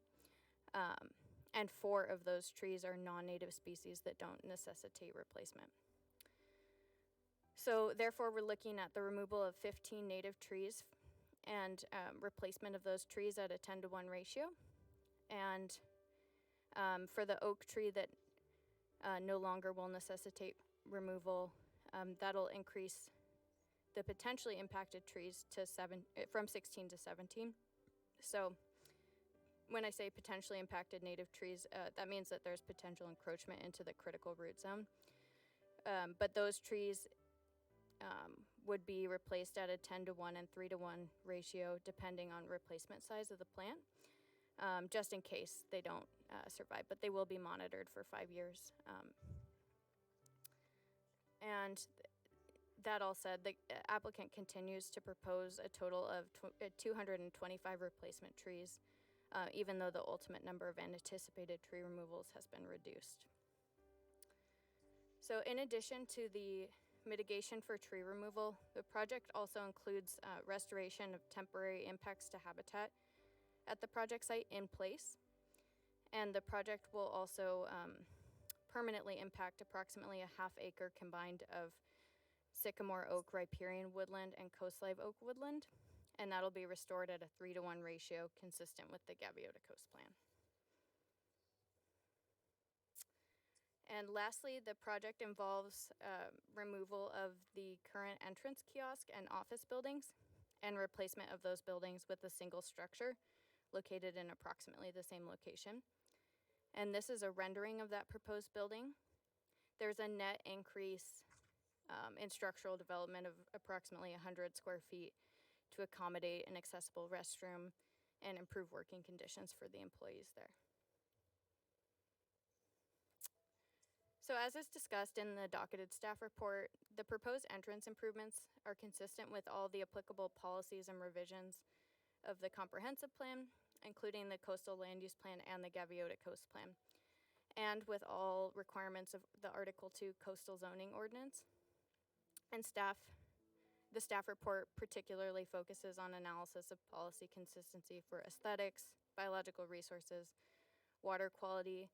S9: And 4 of those trees are non-native species that don't necessitate replacement. So therefore, we're looking at the removal of 15 native trees and replacement of those trees at a 10-to-1 ratio. And for the oak tree that no longer will necessitate removal, that'll increase the potentially impacted trees to from 16 to 17. So when I say potentially impacted native trees, that means that there's potential encroachment into the critical root zone. But those trees would be replaced at a 10-to-1 and 3-to-1 ratio, depending on replacement size of the plant, just in case they don't survive. But they will be monitored for 5 years. And that all said, the applicant continues to propose a total of 225 replacement trees, even though the ultimate number of anticipated tree removals has been reduced. So in addition to the mitigation for tree removal, the project also includes restoration of temporary impacts to habitat at the project site in place. And the project will also permanently impact approximately a half-acre combined of sycamore oak riparian woodland and coast live oak woodland, and that'll be restored at a 3-to-1 ratio consistent with the Gaviota Coast Plan. And lastly, the project involves removal of the current entrance kiosk and office buildings and replacement of those buildings with a single structure located in approximately the same location. And this is a rendering of that proposed building. There's a net increase in structural development of approximately 100 square feet to accommodate an accessible restroom and improve working conditions for the employees there. So as is discussed in the docketed staff report, the proposed entrance improvements are consistent with all the applicable policies and revisions of the comprehensive plan, including the coastal land use plan and the Gaviota Coast Plan, and with all requirements of the Article 2 coastal zoning ordinance. And the staff report particularly focuses on analysis of policy consistency for aesthetics, biological resources, water quality,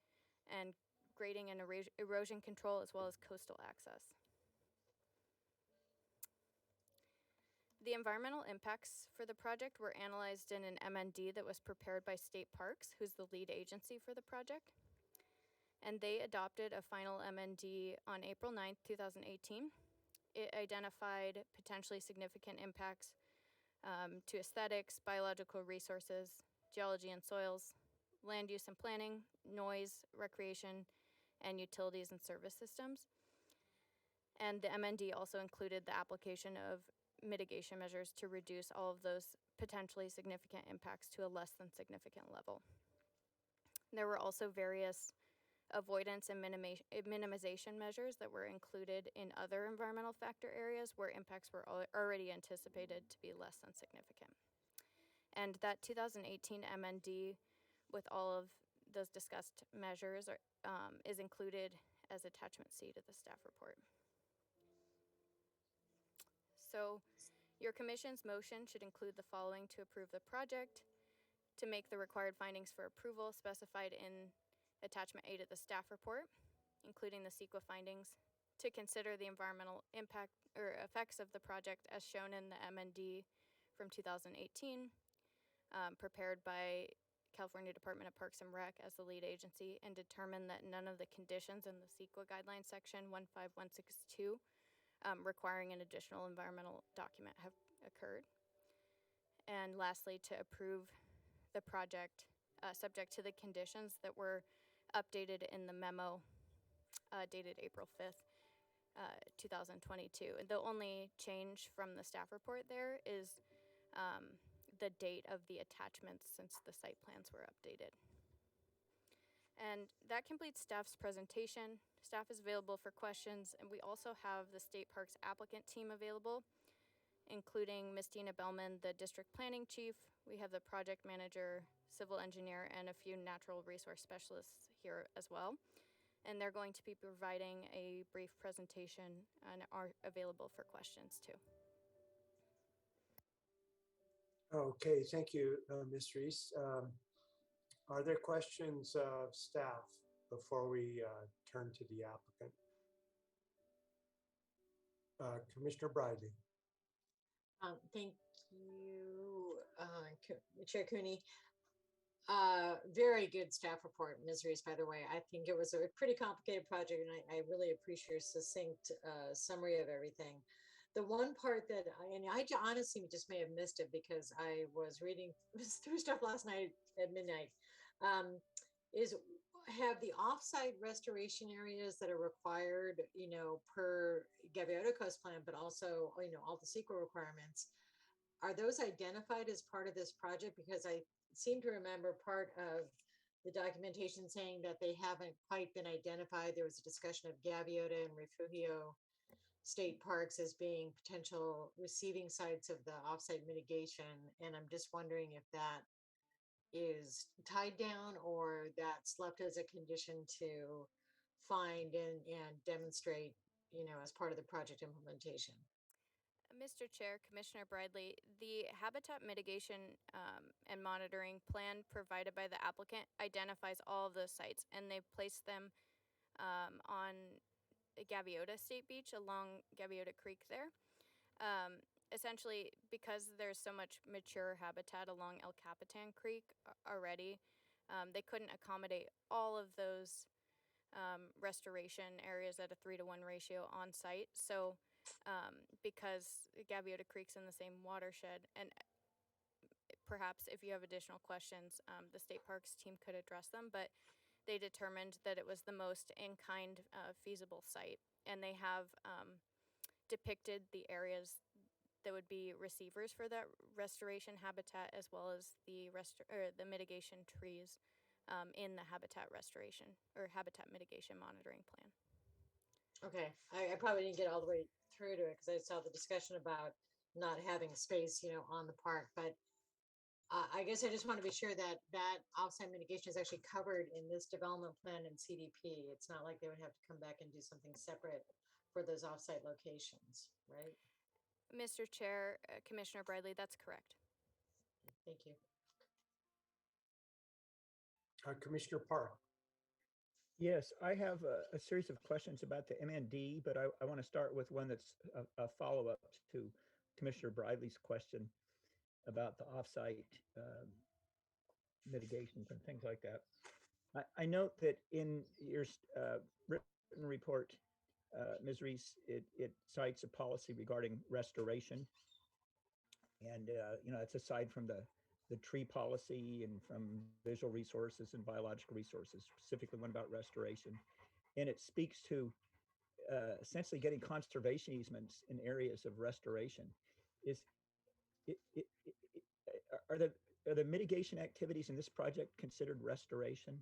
S9: and grading and erosion control, as well as coastal access. The environmental impacts for the project were analyzed in an MND that was prepared by State Parks, who's the lead agency for the project. And they adopted a final MND on April 9th, 2018. It identified potentially significant impacts to aesthetics, biological resources, geology and soils, land use and planning, noise, recreation, and utilities and service systems. And the MND also included the application of mitigation measures to reduce all of those potentially significant impacts to a less than significant level. There were also various avoidance and minimization measures that were included in other environmental factor areas where impacts were already anticipated to be less than significant. And that 2018 MND with all of those discussed measures is included as attachment C to the staff report. So your commission's motion should include the following to approve the project, to make the required findings for approval specified in attachment A to the staff report, including the CEQA findings, to consider the environmental impact or effects of the project as shown in the MND from 2018, prepared by California Department of Parks and Rec as the lead agency, and determine that none of the conditions in the CEQA guidelines section 15162 requiring an additional environmental document have occurred. And lastly, to approve the project subject to the conditions that were updated in the memo dated April 5th 2022. The only change from the staff report there is the date of the attachments since the site plans were updated. And that completes staff's presentation. Staff is available for questions, and we also have the State Parks applicant team available, including Ms. Dina Bellman, the district planning chief. We have the project manager, civil engineer, and a few natural resource specialists here as well. And they're going to be providing a brief presentation and are available for questions too.
S2: Okay, thank you, Ms. Reese. Are there questions of staff before we turn to the applicant? Commissioner Bridley.
S6: Thank you, Chair Cooney. Very good staff report, Ms. Reese, by the way. I think it was a pretty complicated project, and I really appreciate your succinct summary of everything. The one part that I honestly just may have missed it because I was reading through stuff last night at midnight, is have the offsite restoration areas that are required, per Gaviota Coast Plan, but also, all the CEQA requirements. Are those identified as part of this project? Because I seem to remember part of the documentation saying that they haven't quite been identified. There was a discussion of Gaviota and Refugio state parks as being potential receiving sites of the offsite mitigation. And I'm just wondering if that is tied down or that's left as a condition to find and demonstrate, as part of the project implementation.
S9: Mr. Chair, Commissioner Bridley, the habitat mitigation and monitoring plan provided by the applicant identifies all of those sites, and they place them on Gaviota State Beach along Gaviota Creek there. Essentially, because there's so much mature habitat along El Capitan Creek already, they couldn't accommodate all of those restoration areas at a 3-to-1 ratio on site. So because Gaviota Creek's in the same watershed, and perhaps if you have additional questions, the state parks team could address them, but they determined that it was the most in-kind feasible site, and they have depicted the areas that would be receivers for that restoration habitat, as well as the mitigation trees in the habitat restoration or habitat mitigation monitoring plan.
S6: Okay, I probably didn't get all the way through to it because I saw the discussion about not having space, on the park. But I guess I just want to be sure that that offsite mitigation is actually covered in this development plan and CDP. It's not like they would have to come back and do something separate for those offsite locations, right?
S9: Mr. Chair, Commissioner Bridley, that's correct.
S6: Thank you.
S2: Commissioner Park.
S3: Yes, I have a series of questions about the MND, but I want to start with one that's a follow-up to Commissioner Bridley's question about the offsite mitigations and things like that. I note that in your written report, Ms. Reese, it cites a policy regarding restoration. And, it's aside from the tree policy and from visual resources and biological resources, specifically one about restoration. And it speaks to essentially getting conservation easements in areas of restoration. Are the mitigation activities in this project considered restoration?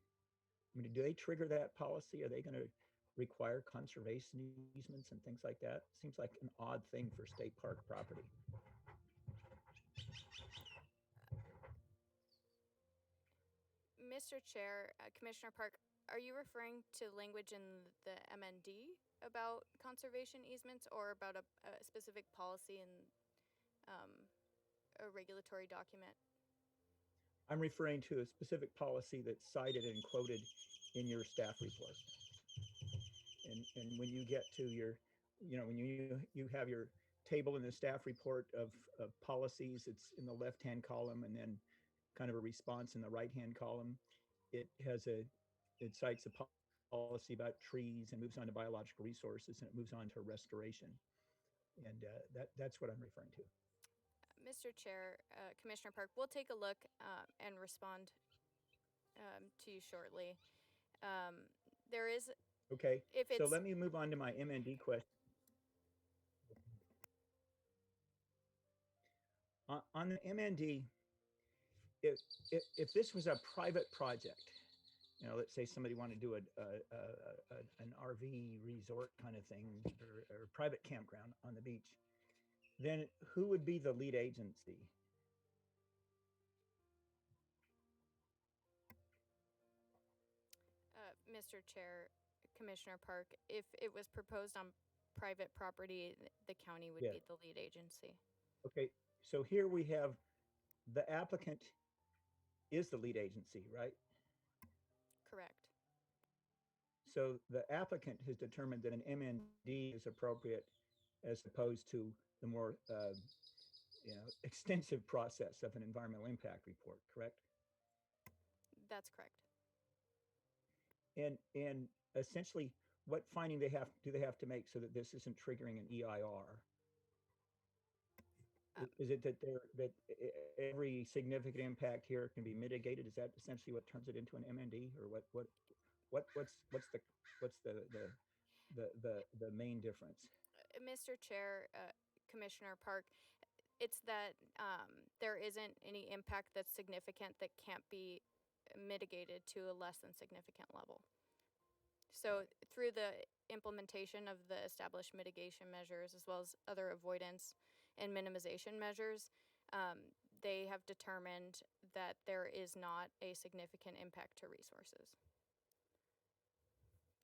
S3: I mean, do they trigger that policy? Are they going to require conservation easements and things like that? Seems like an odd thing for state park property.
S9: Mr. Chair, Commissioner Park, are you referring to language in the MND about conservation easements or about a specific policy in a regulatory document?
S3: I'm referring to a specific policy that's cited and quoted in your staff report. And when you get to your, when you have your table in the staff report of policies, it's in the left-hand column, and then kind of a response in the right-hand column. It cites a policy about trees and moves on to biological resources, and it moves on to restoration. And that's what I'm referring to.
S9: Mr. Chair, Commissioner Park, we'll take a look and respond to you shortly. There is.
S3: Okay,
S9: If
S3: so
S9: it's,
S3: let me move on to my MND question. On the MND, if, if this was a private project, you know, let's say somebody wanted to do an RV resort kind of thing, or private campground on the beach, then who would be the lead agency?
S9: Mr. Chair, Commissioner Park, if it was proposed on private property, the county would
S3: Yeah.
S9: be the lead agency.
S3: Okay, so here we have the applicant is the lead agency, right?
S9: Correct.
S3: So the applicant has determined that an MND is appropriate as opposed to the more you know, extensive process of an environmental impact report, correct?
S9: That's correct.
S3: And essentially, what finding do they have to make so that this isn't triggering an EIR? Is it that every significant impact here can be mitigated? Is that essentially what turns it into an MND, or what's the main difference?
S9: Mr. Chair, Commissioner Park, it's that there isn't any impact that's significant that can't be mitigated to a less than significant level. So through the implementation of the established mitigation measures, as well as other avoidance and minimization measures, they have determined that there is not a significant impact to resources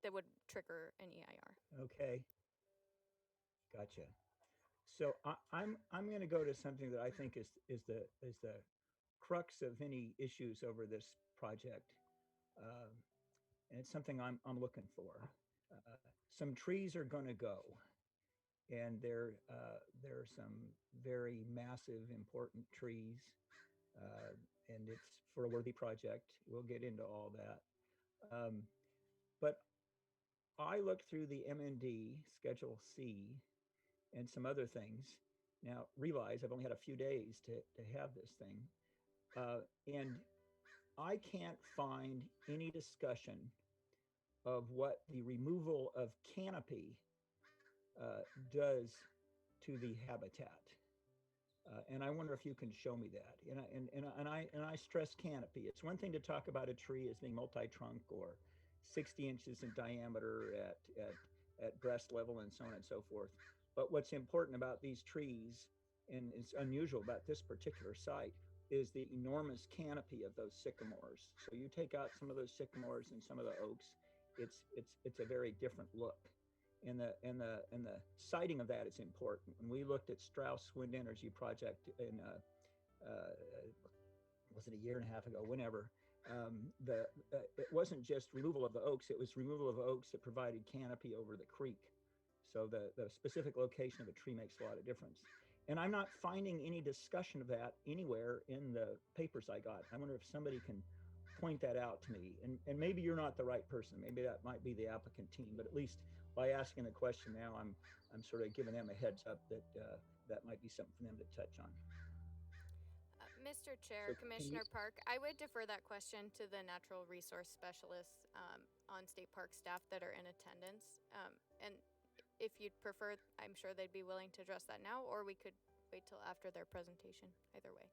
S9: that would trigger an EIR.
S3: Okay, gotcha. So I'm going to go to something that I think is the crux of any issues over this project, and it's something I'm looking for. Some trees are going to go, and there are some very massive, important trees, and it's for a worthy project. We'll get into all that, but I looked through the MND Schedule C and some other things. Now, realize I've only had a few days to have this thing, and I can't find any discussion of what the removal of canopy does to the habitat. And I wonder if you can show me that. And I stress canopy. It's one thing to talk about a tree as being multi-trunk or 60 inches in diameter at breast level and so on and so forth. But what's important about these trees, and it's unusual about this particular site, is the enormous canopy of those sycamores. So you take out some of those sycamores and some of the oaks, it's a very different look. And the siting of that is important. When we looked at Strauss Wind Energy Project in was it a year and a half ago, whenever, it wasn't just removal of the oaks, it was removal of oaks that provided canopy over the creek. So the specific location of a tree makes a lot of difference. And I'm not finding any discussion of that anywhere in the papers I got. I wonder if somebody can point that out to me. And maybe you're not the right person. Maybe that might be the applicant team, but at least by asking the question now, I'm sort of giving them a heads up that that might be something for them to touch on.
S9: Mr. Chair,
S3: So
S9: Commissioner Park, I would defer that question to the natural resource specialists on state park staff that are in attendance. And if you'd prefer, I'm sure they'd be willing to address that now, or we could wait till after their presentation, either way.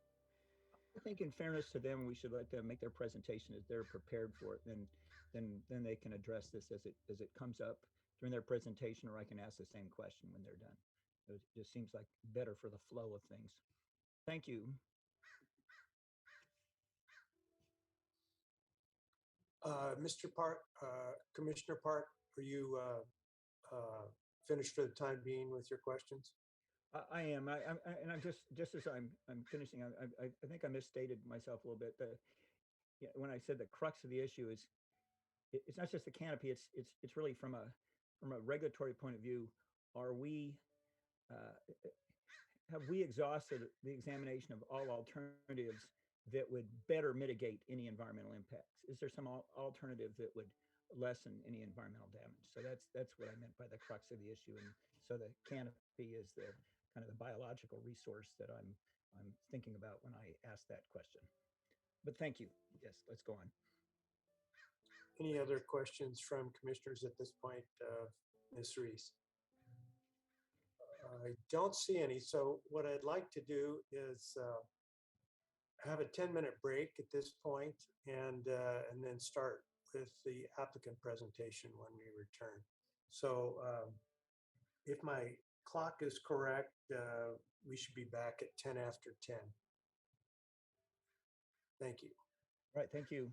S3: I think in fairness to them, we should let them make their presentation as they're prepared for it. Then they can address this as it comes up during their presentation, or I can ask the same question when they're done. It just seems like better for the flow of things. Thank you.
S2: Mr. Park, Commissioner Park, are you finished for the time being with your questions?
S3: I am. And I'm just as I'm finishing. I think I misstated myself a little bit. When I said the crux of the issue is, it's not just the canopy. It's really from a regulatory point of view. Are we have we exhausted the examination of all alternatives that would better mitigate any environmental impacts? Is there some alternative that would lessen any environmental damage? So that's what I meant by the crux of the issue. And so the canopy is the kind of the biological resource that I'm thinking about when I ask that question. But thank you. Yes, let's go on.
S2: Any other questions from commissioners at this point, Ms. Reese? I don't see any. So what I'd like to do is have a 10-minute break at this point and then start with the applicant presentation when we return. So if my clock is correct, we should be back at 10 after 10. Thank you.
S3: All right, thank you.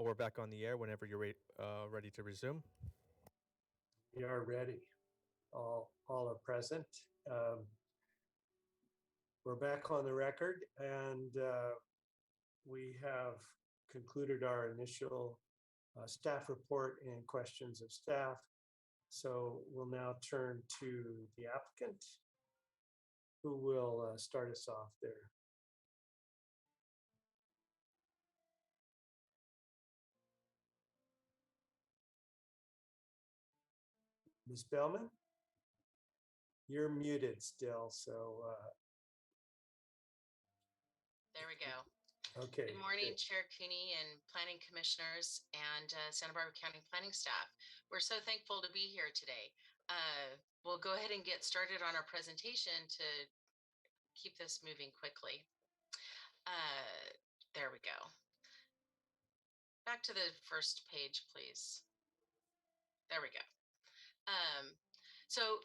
S1: Well, we're back on the air whenever you're ready to resume.
S2: We are ready. All are present. We're back on the record, and we have concluded our initial staff report and questions of staff. So we'll now turn to the applicant, who will start us off there. Ms. Bellman, you're muted still, so
S10: There we go.
S2: okay.
S10: Good morning,
S2: good.
S10: Chair Cooney and planning commissioners and Santa Barbara County planning staff. We're so thankful to be here today. We'll go ahead and get started on our presentation to keep this moving quickly. There we go. Back to the first page, please. There we go. So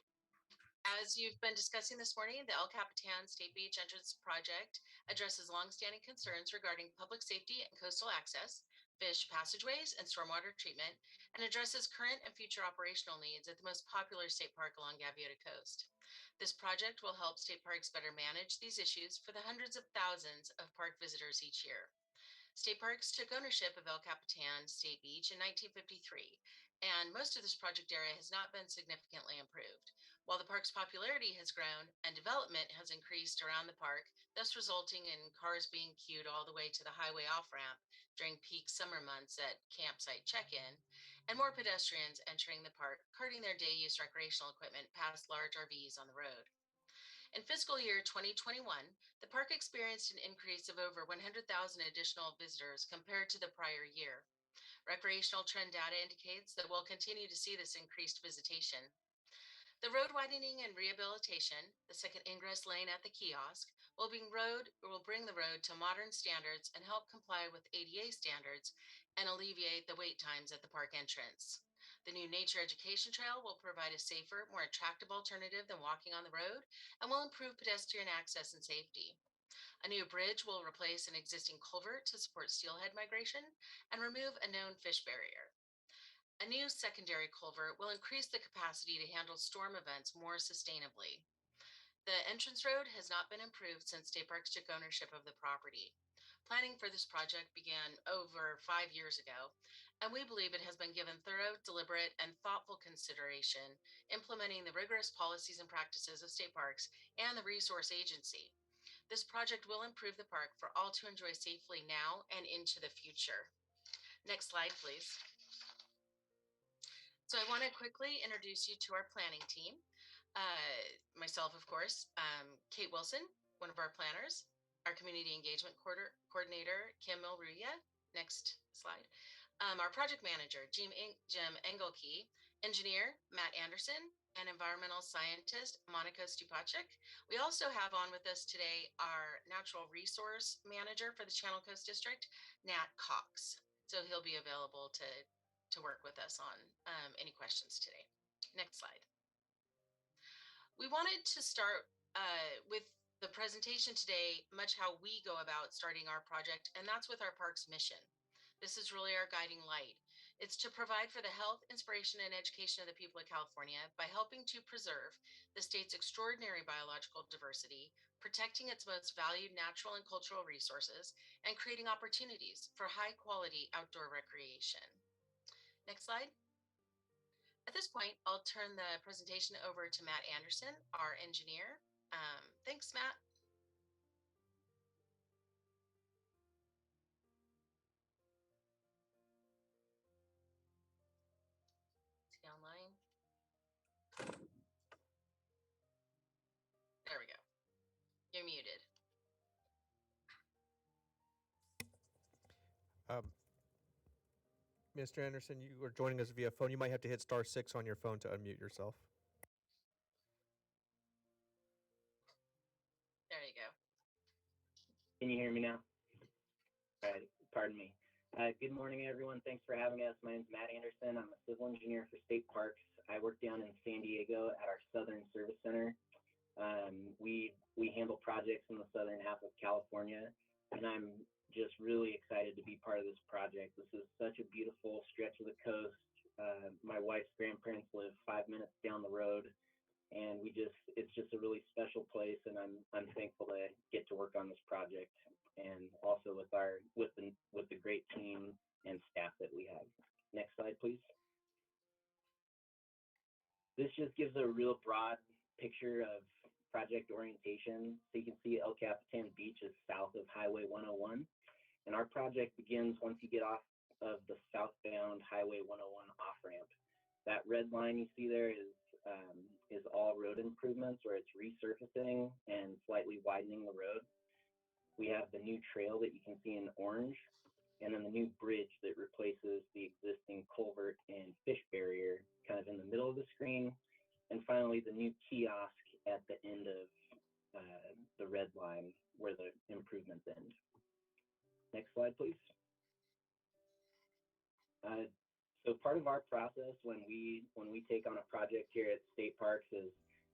S10: as you've been discussing this morning, the El Capitan State Beach Entrance Project addresses longstanding concerns regarding public safety and coastal access, fish passageways, and stormwater treatment, and addresses current and future operational needs at the most popular state park along Gaviota Coast. This project will help state parks better manage these issues for the hundreds of thousands of park visitors each year. State parks took ownership of El Capitan State Beach in 1953, and most of this project area has not been significantly improved. While the park's popularity has grown and development has increased around the park, thus resulting in cars being queued all the way to the highway off-ramp during peak summer months at campsite check-in, and more pedestrians entering the park, carting their day-use recreational equipment past large RVs on the road. In fiscal year 2021, the park experienced an increase of over 100,000 additional visitors compared to the prior year. Recreational trend data indicates that we'll continue to see this increased visitation. The road widening and rehabilitation, the second ingress lane at the kiosk, will bring the road to modern standards and help comply with ADA standards and alleviate the wait times at the park entrance. The new nature education trail will provide a safer, more attractive alternative than walking on the road and will improve pedestrian access and safety. A new bridge will replace an existing culvert to support steelhead migration and remove a known fish barrier. A new secondary culvert will increase the capacity to handle storm events more sustainably. The entrance road has not been improved since State Parks took ownership of the property. Planning for this project began over 5 years ago, and we believe it has been given thorough, deliberate, and thoughtful consideration, implementing the rigorous policies and practices of state parks and the resource agency. This project will improve the park for all to enjoy safely now and into the future. Next slide, please. So I want to quickly introduce you to our planning team. Myself, of course, Kate Wilson, one of our planners, our community engagement coordinator, Kim Milruya. Next slide. Our project manager, Jim Engelke, engineer, Matt Anderson, and environmental scientist, Monica Stupacek. We also have on with us today our natural resource manager for the Channel Coast District, Nat Cox. So he'll be available to work with us on any questions today. Next slide. We wanted to start with the presentation today, much how we go about starting our project, and that's with our park's mission. This is really our guiding light. It's to provide for the health, inspiration, and education of the people of California by helping to preserve the state's extraordinary biological diversity, protecting its most valued natural and cultural resources, and creating opportunities for high-quality outdoor recreation. Next slide. At this point, I'll turn the presentation over to Matt Anderson, our engineer. Thanks, Matt. Is he online? There we go. You're muted.
S1: Mr. Anderson, you are joining us via phone. You might have to hit *6 on your phone to unmute yourself.
S10: There you go.
S11: Can you hear me now? All right, pardon me. Good morning, everyone. Thanks for having us. My name is Matt Anderson. I'm a civil engineer for State Parks. I work down in San Diego at our Southern Service Center. We handle projects in the southern half of California, and I'm just really excited to be part of this project. This is such a beautiful stretch of the coast. My wife's grandparents live 5 minutes down the road, and it's just a really special place, and I'm thankful to get to work on this project, and also with the great team and staff that we have. Next slide, please. This just gives a real broad picture of project orientation. So you can see El Capitan Beach is south of Highway 101, and our project begins once you get off of the southbound Highway 101 off-ramp. That red line you see there is all road improvements, where it's resurfacing and slightly widening the road. We have the new trail that you can see in orange, and then the new bridge that replaces the existing culvert and fish barrier kind of in the middle of the screen. And finally, the new kiosk at the end of the red line where the improvements end. Next slide, please. So part of our process when we take on a project here at State Parks is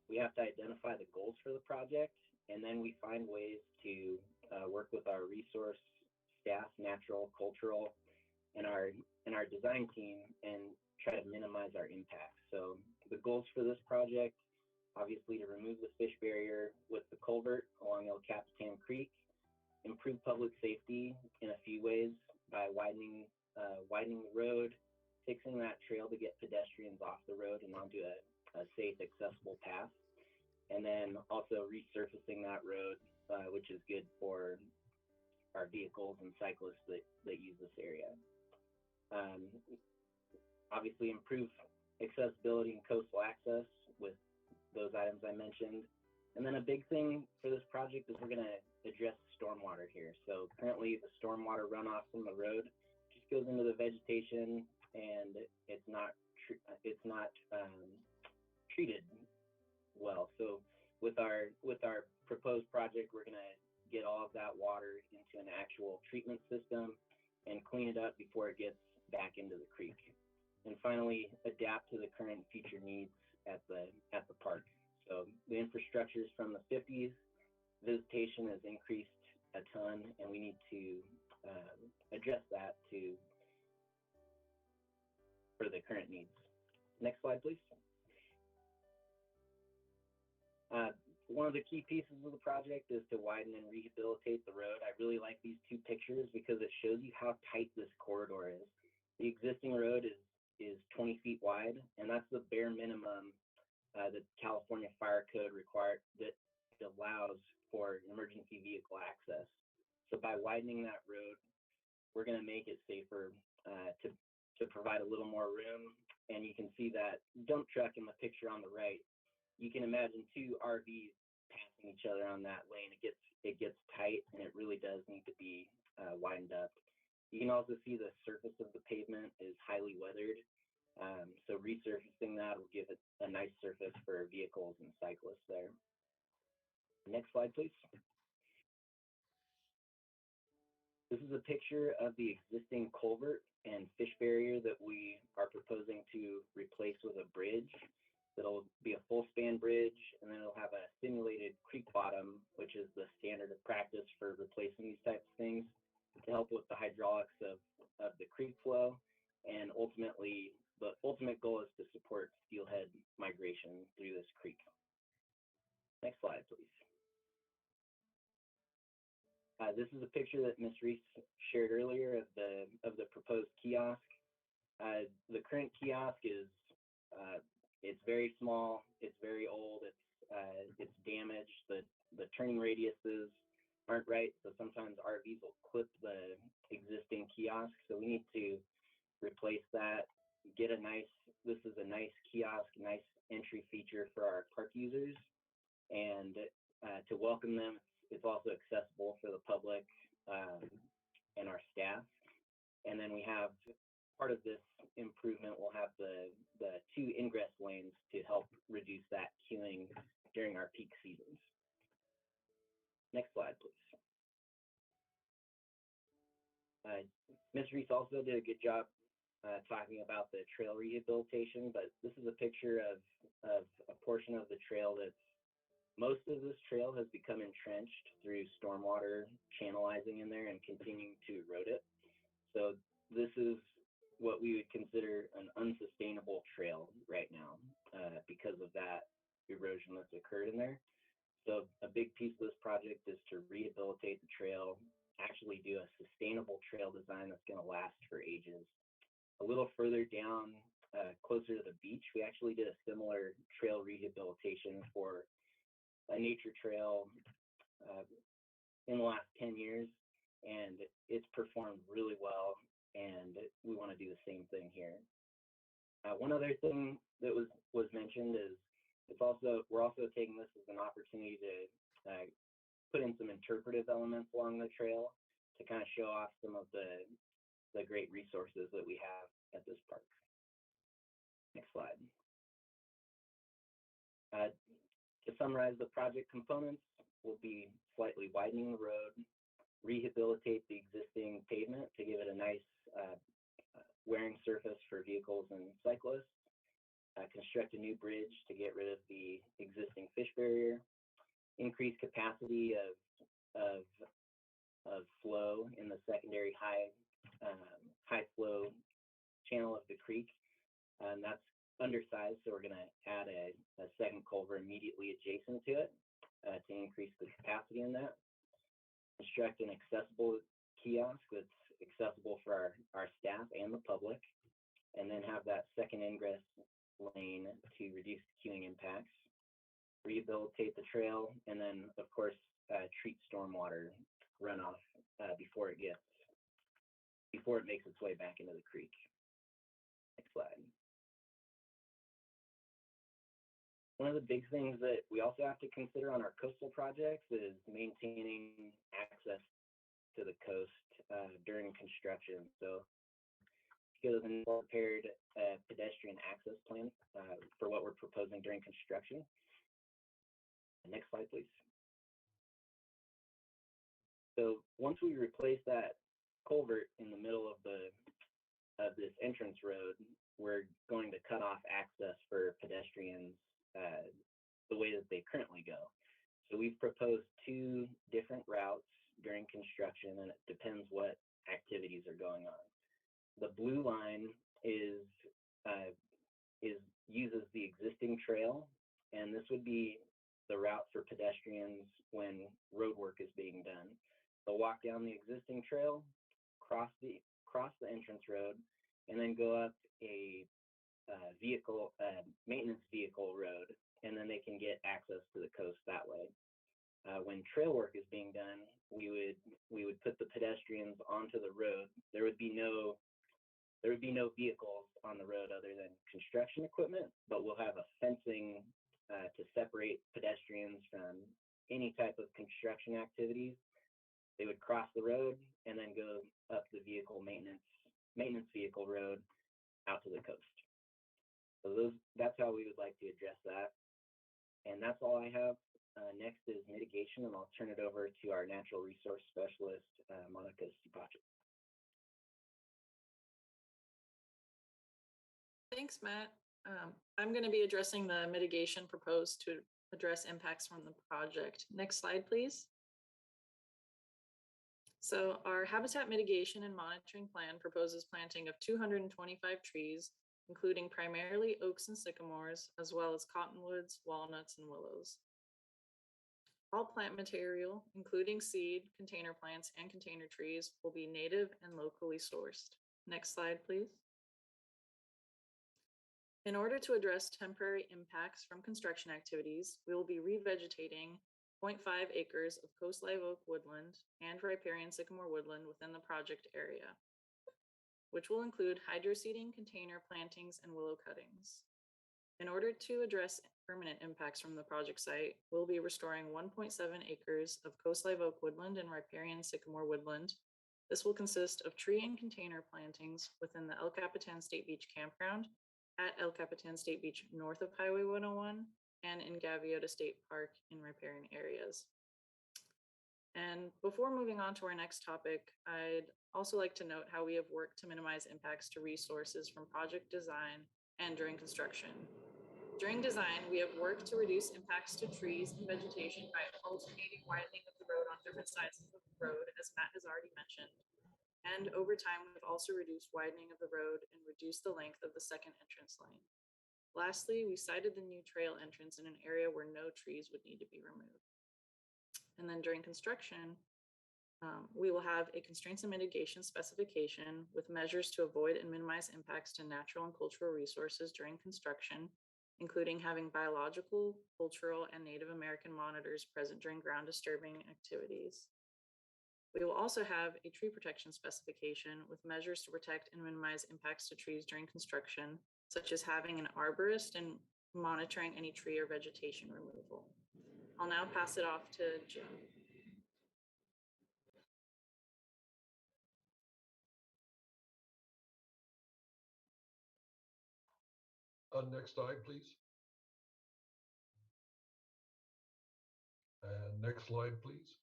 S11: we have to identify the goals for the project, and then we find ways to work with our resource staff, natural, cultural, and our design team, and try to minimize our impact. So the goals for this project, obviously, to remove the fish barrier with the culvert along El Capitan Creek, improve public safety in a few ways by widening the road, fixing that trail to get pedestrians off the road and onto a safe, accessible path, and then also resurfacing that road, which is good for our vehicles and cyclists that use this area. Obviously, improve accessibility and coastal access with those items I mentioned. And then a big thing for this project is we're going to address stormwater here. So currently the stormwater runoff from the road just goes into the vegetation, and it's not treated well. So with our proposed project, we're going to get all of that water into an actual treatment system and clean it up before it gets back into the creek. And finally, adapt to the current and future needs at the park. So the infrastructure is from the 50s. Visitation has increased a ton, and we need to address that for the current needs. Next slide, please. One of the key pieces of the project is to widen and rehabilitate the road. I really like these two pictures because it shows you how tight this corridor is. The existing road is 20 feet wide, and that's the bare minimum that California Fire Code that allows for emergency vehicle access. So by widening that road, we're going to make it safer to provide a little more room. And you can see that dump truck in the picture on the right. You can imagine two RVs passing each other on that lane. It gets tight, and it really does need to be widened up. You can also see the surface of the pavement is highly weathered. So resurfacing that will give it a nice surface for vehicles and cyclists there. Next slide, please. This is a picture of the existing culvert and fish barrier that we are proposing to replace with a bridge. It'll be a full span bridge, and then it'll have a simulated creek bottom, which is the standard of practice for replacing these types of things, to help with the hydraulics of the creek flow. And ultimately, the ultimate goal is to support steelhead migration through this creek. Next slide, please. This is a picture that Ms. Reese shared earlier of the proposed kiosk. The current kiosk is it's very small, it's very old, it's damaged. The turning radiuses aren't right, so sometimes RVs will clip the existing kiosk. So we need to replace that. This is a nice kiosk, nice entry feature for our park users, and to welcome them. It's also accessible for the public and our staff. And then we have part of this improvement will have the two ingress lanes to help reduce that queuing during our peak seasons. Next slide, please. Ms. Reese also did a good job talking about the trail rehabilitation, but this is a picture of a portion of the trail that's Most of this trail has become entrenched through stormwater channelizing in there and continuing to erode it. So this is what we would consider an unsustainable trail right now because of that erosion that's occurred in there. So a big piece of this project is to rehabilitate the trail, actually do a sustainable trail design that's going to last for ages. A little further down, closer to the beach, we actually did a similar trail rehabilitation for a nature trail in the last 10 years, and it's performed really well, and we want to do the same thing here. One other thing that was mentioned is we're also taking this as an opportunity to put in some interpretive elements along the trail to kind of show off some of the great resources that we have at this park. Next slide. To summarize the project components, we'll be slightly widening the road, rehabilitate the existing pavement to give it a nice wearing surface for vehicles and cyclists, construct a new bridge to get rid of the existing fish barrier, increase capacity of flow in the secondary high flow channel of the creek, and that's undersized, so we're going to add a second culvert immediately adjacent to it to increase the capacity in that. Construct an accessible kiosk that's accessible for our staff and the public, and then have that second ingress lane to reduce queuing impacts. Rehabilitate the trail, and then of course treat stormwater runoff before it makes its way back into the creek. Next slide. One of the big things that we also have to consider on our coastal projects is maintaining access to the coast during construction. So because we prepared a pedestrian access plan for what we're proposing during construction. Next slide, please. So once we replace that culvert in the middle of this entrance road, we're going to cut off access for pedestrians the way that they currently go. So we've proposed two different routes during construction, and it depends what activities are going on. The blue line uses the existing trail, and this would be the route for pedestrians when road work is being done. They'll walk down the existing trail, cross the entrance road, and then go up a maintenance vehicle road, and then they can get access to the coast that way. When trail work is being done, we would put the pedestrians onto the road. There would be no vehicles on the road other than construction equipment, but we'll have a fencing to separate pedestrians from any type of construction activities. They would cross the road and then go up the vehicle maintenance vehicle road out to the coast. So that's how we would like to address that. And that's all I have. Next is mitigation, and I'll turn it over to our natural resource specialist, Monica Stipacha.
S12: Thanks, Matt. I'm going to be addressing the mitigation proposed to address impacts from the project. Next slide, please. So our habitat mitigation and monitoring plan proposes planting of 225 trees, including primarily oaks and sycamores, as well as cottonwoods, walnuts, and willows. All plant material, including seed, container plants, and container trees, will be native and locally sourced. Next slide, please. In order to address temporary impacts from construction activities, we will be revegetating 0.5 acres of coast live oak woodland and riparian sycamore woodland within the project area, which will include hydroseeding, container plantings, and willow cuttings. In order to address permanent impacts from the project site, we'll be restoring 1.7 acres of coast live oak woodland and riparian sycamore woodland. This will consist of tree and container plantings within the El Capitan State Beach Campground, at El Capitan State Beach north of Highway 101, and in Gaviota State Park in riparian areas. And before moving on to our next topic, I'd also like to note how we have worked to minimize impacts to resources from project design and during construction. During design, we have worked to reduce impacts to trees and vegetation by alternating widening of the road on different sides of the road, as Matt has already mentioned. And over time, we've also reduced widening of the road and reduced the length of the second entrance lane. Lastly, we sited the new trail entrance in an area where no trees would need to be removed. And then during construction, we will have a constraints and mitigation specification with measures to avoid and minimize impacts to natural and cultural resources during construction, including having biological, cultural, and Native American monitors present during ground disturbing activities. We will also have a tree protection specification with measures to protect and minimize impacts to trees during construction, such as having an arborist and monitoring any tree or vegetation removal. I'll now pass it off to Jim.
S13: Next slide, please. And next slide, please.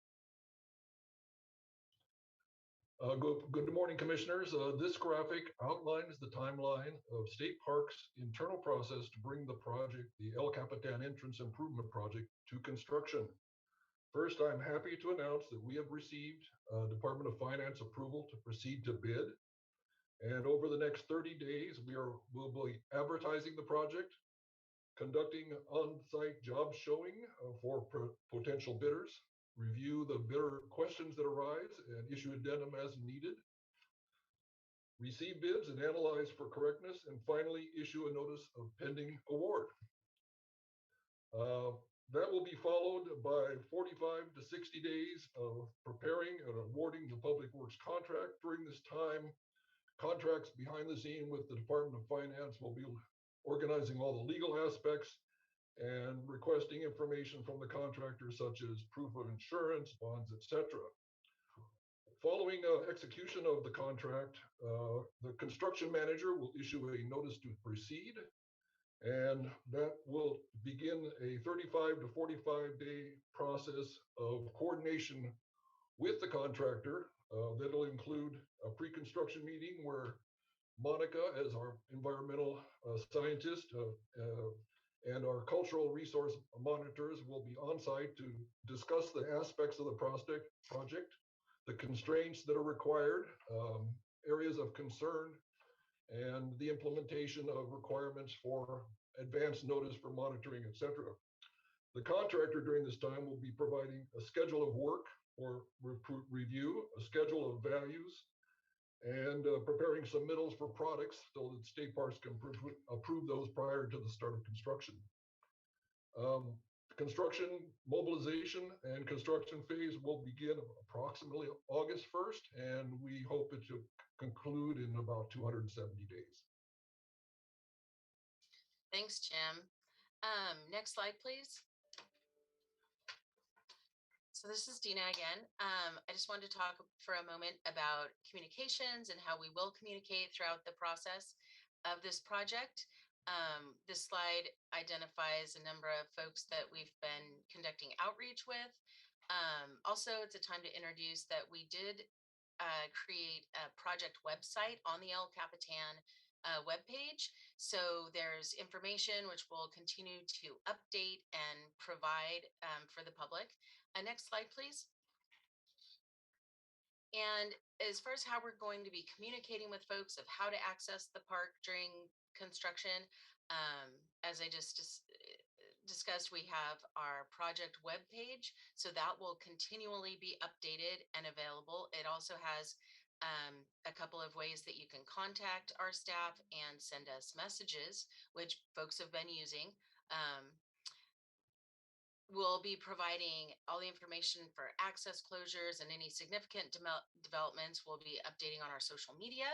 S13: Good morning, commissioners. This graphic outlines the timeline of State Parks' internal process to bring the project, the El Capitan Entrance Improvement Project, to construction. First, I'm happy to announce that we have received Department of Finance approval to proceed to bid. And over the next 30 days, we'll be advertising the project, conducting on-site job showing for potential bidders, review the bidder questions that arise and issue addendum as needed, receive bids and analyze for correctness, and finally issue a notice of pending award. That will be followed by 45 to 60 days of preparing and awarding the Public Works contract. During this time, contracts behind the scene with the Department of Finance will be organizing all the legal aspects and requesting information from the contractor, such as proof of insurance, bonds, etc. Following execution of the contract, the construction manager will issue a notice to proceed, and that will begin a 35 to 45-day process of coordination with the contractor. That'll include a pre-construction meeting where Monica, as our environmental scientist, and our cultural resource monitors will be on site to discuss the aspects of the project, the constraints that are required, areas of concern, and the implementation of requirements for advance notice for monitoring, etc. The contractor during this time will be providing a schedule of work for review, a schedule of values, and preparing submittals for products so that state parks can approve those prior to the start of construction. Construction mobilization and construction phase will begin approximately August 1st, and we hope it to conclude in about 270 days.
S10: Thanks, Jim. Next slide, please. So this is Dina again. I just wanted to talk for a moment about communications and how we will communicate throughout the process of this project. This slide identifies a number of folks that we've been conducting outreach with. Also, it's a time to introduce that we did create a project website on the El Capitan webpage. So there's information which we'll continue to update and provide for the public. Next slide, please. And as far as how we're going to be communicating with folks of how to access the park during construction, as I just discussed, we have our project webpage, so that will continually be updated and available. It also has a couple of ways that you can contact our staff and send us messages, which folks have been using. We'll be providing all the information for access closures and any significant developments. We'll be updating on our social media.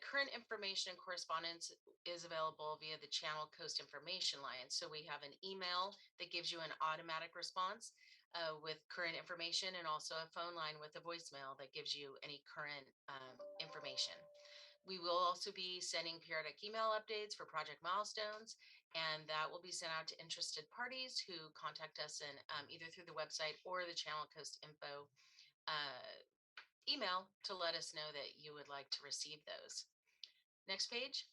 S10: Current information and correspondence is available via the Channel Coast information line. So we have an email that gives you an automatic response with current information, and also a phone line with a voicemail that gives you any current information. We will also be sending periodic email updates for project milestones, and that will be sent out to interested parties who contact us in either through the website or the Channel Coast info email to let us know that you would like to receive those. Next page.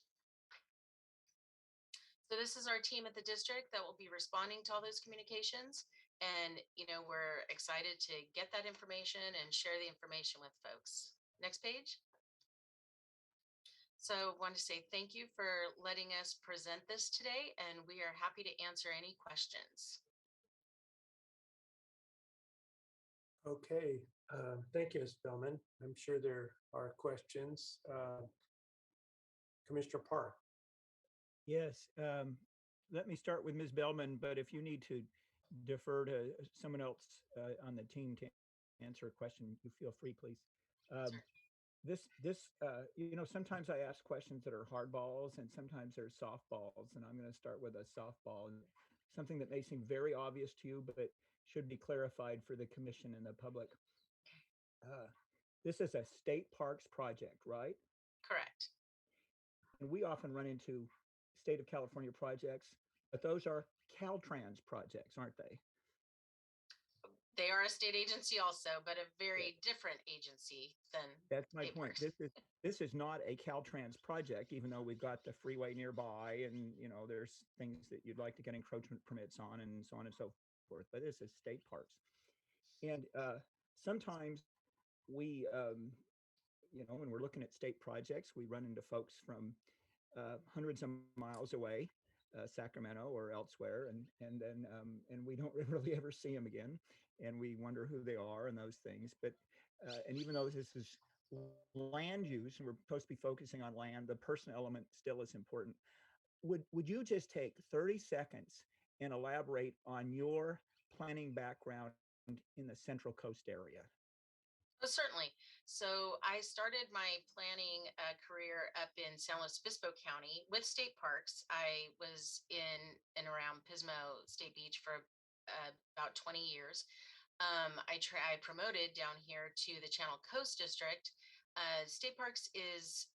S10: So this is our team at the district that will be responding to all those communications. And, we're excited to get that information and share the information with folks. Next page. So want to say thank you for letting us present this today, and we are happy to answer any questions.
S2: Okay, thank you, Ms. Bellman. I'm sure there are questions. Commissioner Park.
S3: Yes, let me start with Ms. Bellman, but if you need to defer to someone else on the team to answer a question, you feel free, please. Sometimes I ask questions that are hardballs and sometimes they're softballs, and I'm going to start with a softball, and something that may seem very obvious to you, but should be clarified for the commission and the public. This is a state parks project, right?
S10: Correct.
S3: And we often run into state of California projects, but those are Caltrans projects, aren't they?
S10: They are a state agency also, but a very different agency than.
S3: That's my point. This is not a Caltrans project, even though we've got the freeway nearby and, there's things that you'd like to get encroachment permits on and so on and so forth, but this is state parks. And sometimes we, when we're looking at state projects, we run into folks from hundreds of miles away, Sacramento or elsewhere, and we don't really ever see them again, and we wonder who they are and those things. But and even though this is land use and we're supposed to be focusing on land, the person element still is important. Would you just take 30 seconds and elaborate on your planning background in the Central Coast area?
S10: Oh, certainly. So I started my planning career up in San Luis Obispo County with state parks. I was in and around Pismo State Beach for about 20 years. I promoted down here to the Channel Coast District. State Parks is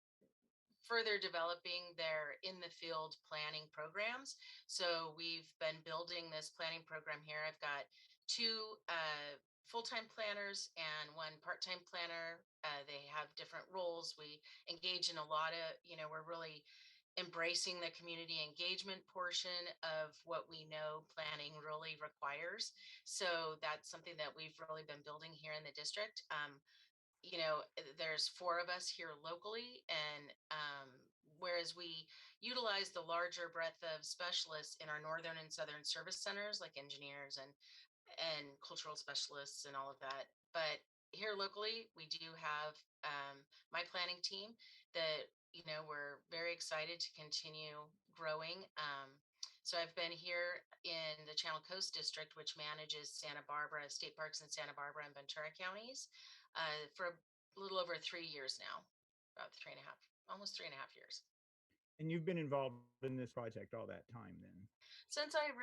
S10: further developing their in the field planning programs. So we've been building this planning program here. I've got two full-time planners and one part-time planner. They have different roles. We engage in a lot of, we're really embracing the community engagement portion of what we know planning really requires. So that's something that we've really been building here in the district. There's 4 of us here locally, and whereas we utilize the larger breadth of specialists in our northern and southern service centers, like engineers and cultural specialists and all of that. But here locally, we do have my planning team that, we're very excited to continue growing. So I've been here in the Channel Coast District, which manages Santa Barbara, state parks in Santa Barbara and Ventura counties, for a little over 3 years now, about 3.5, almost 3.5 years.
S3: And you've been involved in this project all that time then?
S10: Since I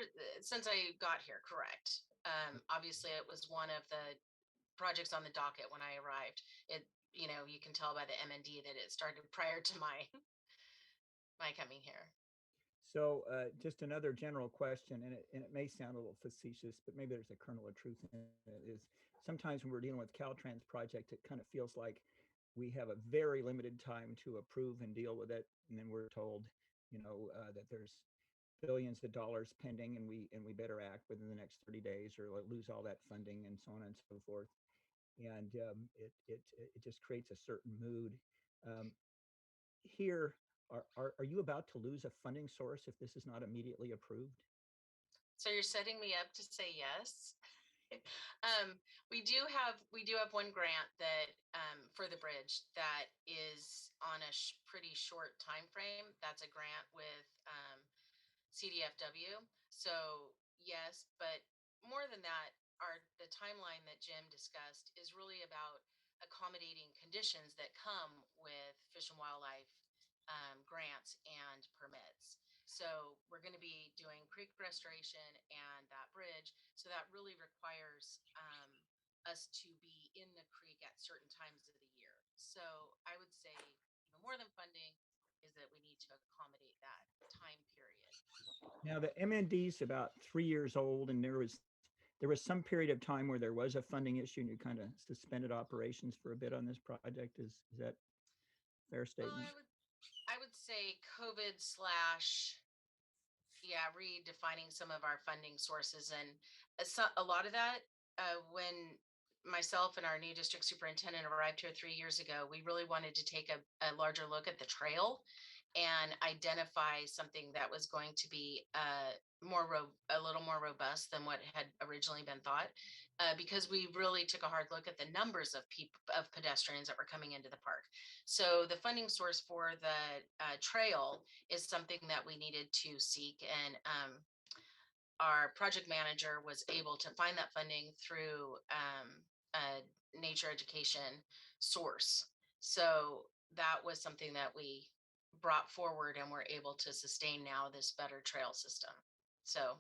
S10: got here, correct. Obviously, it was one of the projects on the docket when I arrived. You can tell by the MND that it started prior to my coming here.
S3: So just another general question, and it may sound a little facetious, but maybe there's a kernel of truth in it, is sometimes when we're dealing with Caltrans project, it kind of feels like we have a very limited time to approve and deal with it. And then we're told, that there's billions of dollars pending and we better act within the next 30 days or lose all that funding and so on and so forth. And it just creates a certain mood. Here, are you about to lose a funding source if this is not immediately approved?
S10: So you're setting me up to say yes. We do have one grant that for the bridge that is on a pretty short time frame. That's a grant with CDFW. So yes, but more than that, the timeline that Jim discussed is really about accommodating conditions that come with Fish and Wildlife grants and permits. So we're going to be doing creek restoration and that bridge. So that really requires us to be in the creek at certain times of the year. So I would say more than funding is that we need to accommodate that time period.
S3: Now the MND is about 3 years old, and there was some period of time where there was a funding issue and you kind of suspended operations for a bit on this project. Is that fair statement?
S10: Well, I would say COVID / yeah, redefining some of our funding sources, and a lot of that, when myself and our new district superintendent arrived here 3 years ago, we really wanted to take a larger look at the trail and identify something that was going to be a little more robust than what had originally been thought, because we really took a hard look at the numbers of people of pedestrians that were coming into the park. So the funding source for the trail is something that we needed to seek, and our project manager was able to find that funding through a nature education source. So that was something that we brought forward and we're able to sustain now this better trail system. So,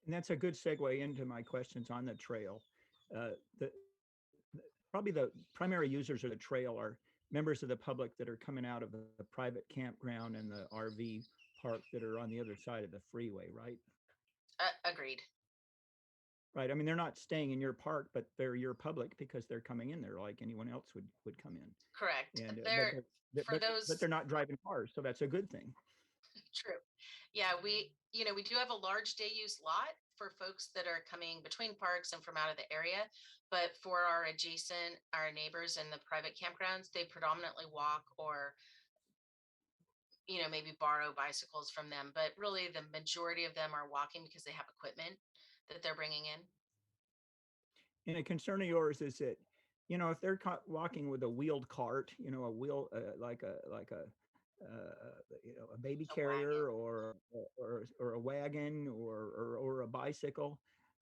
S3: And that's a good segue into my questions on the trail. Uh, the, Probably the primary users of the trail are members of the public that are coming out of the private campground and the RV park that are on the other side of the freeway, right?
S10: agreed.
S3: Right. I mean, they're not staying in your park, but they're your public because they're coming in there like anyone else would come in.
S10: Correct.
S3: And
S10: There, for
S3: but
S10: those,
S3: they're not driving cars, so that's a good thing.
S10: true. Yeah, we do have a large day use lot for folks that are coming between parks and from out of the area. But for our neighbors in the private campgrounds, they predominantly walk or, maybe borrow bicycles from them. But really, the majority of them are walking because they have equipment that they're bringing in.
S3: And a concern of yours is that, if they're walking with a wheeled cart, a wheel a baby
S10: A
S3: carrier
S10: wagon.
S3: or a wagon or a bicycle,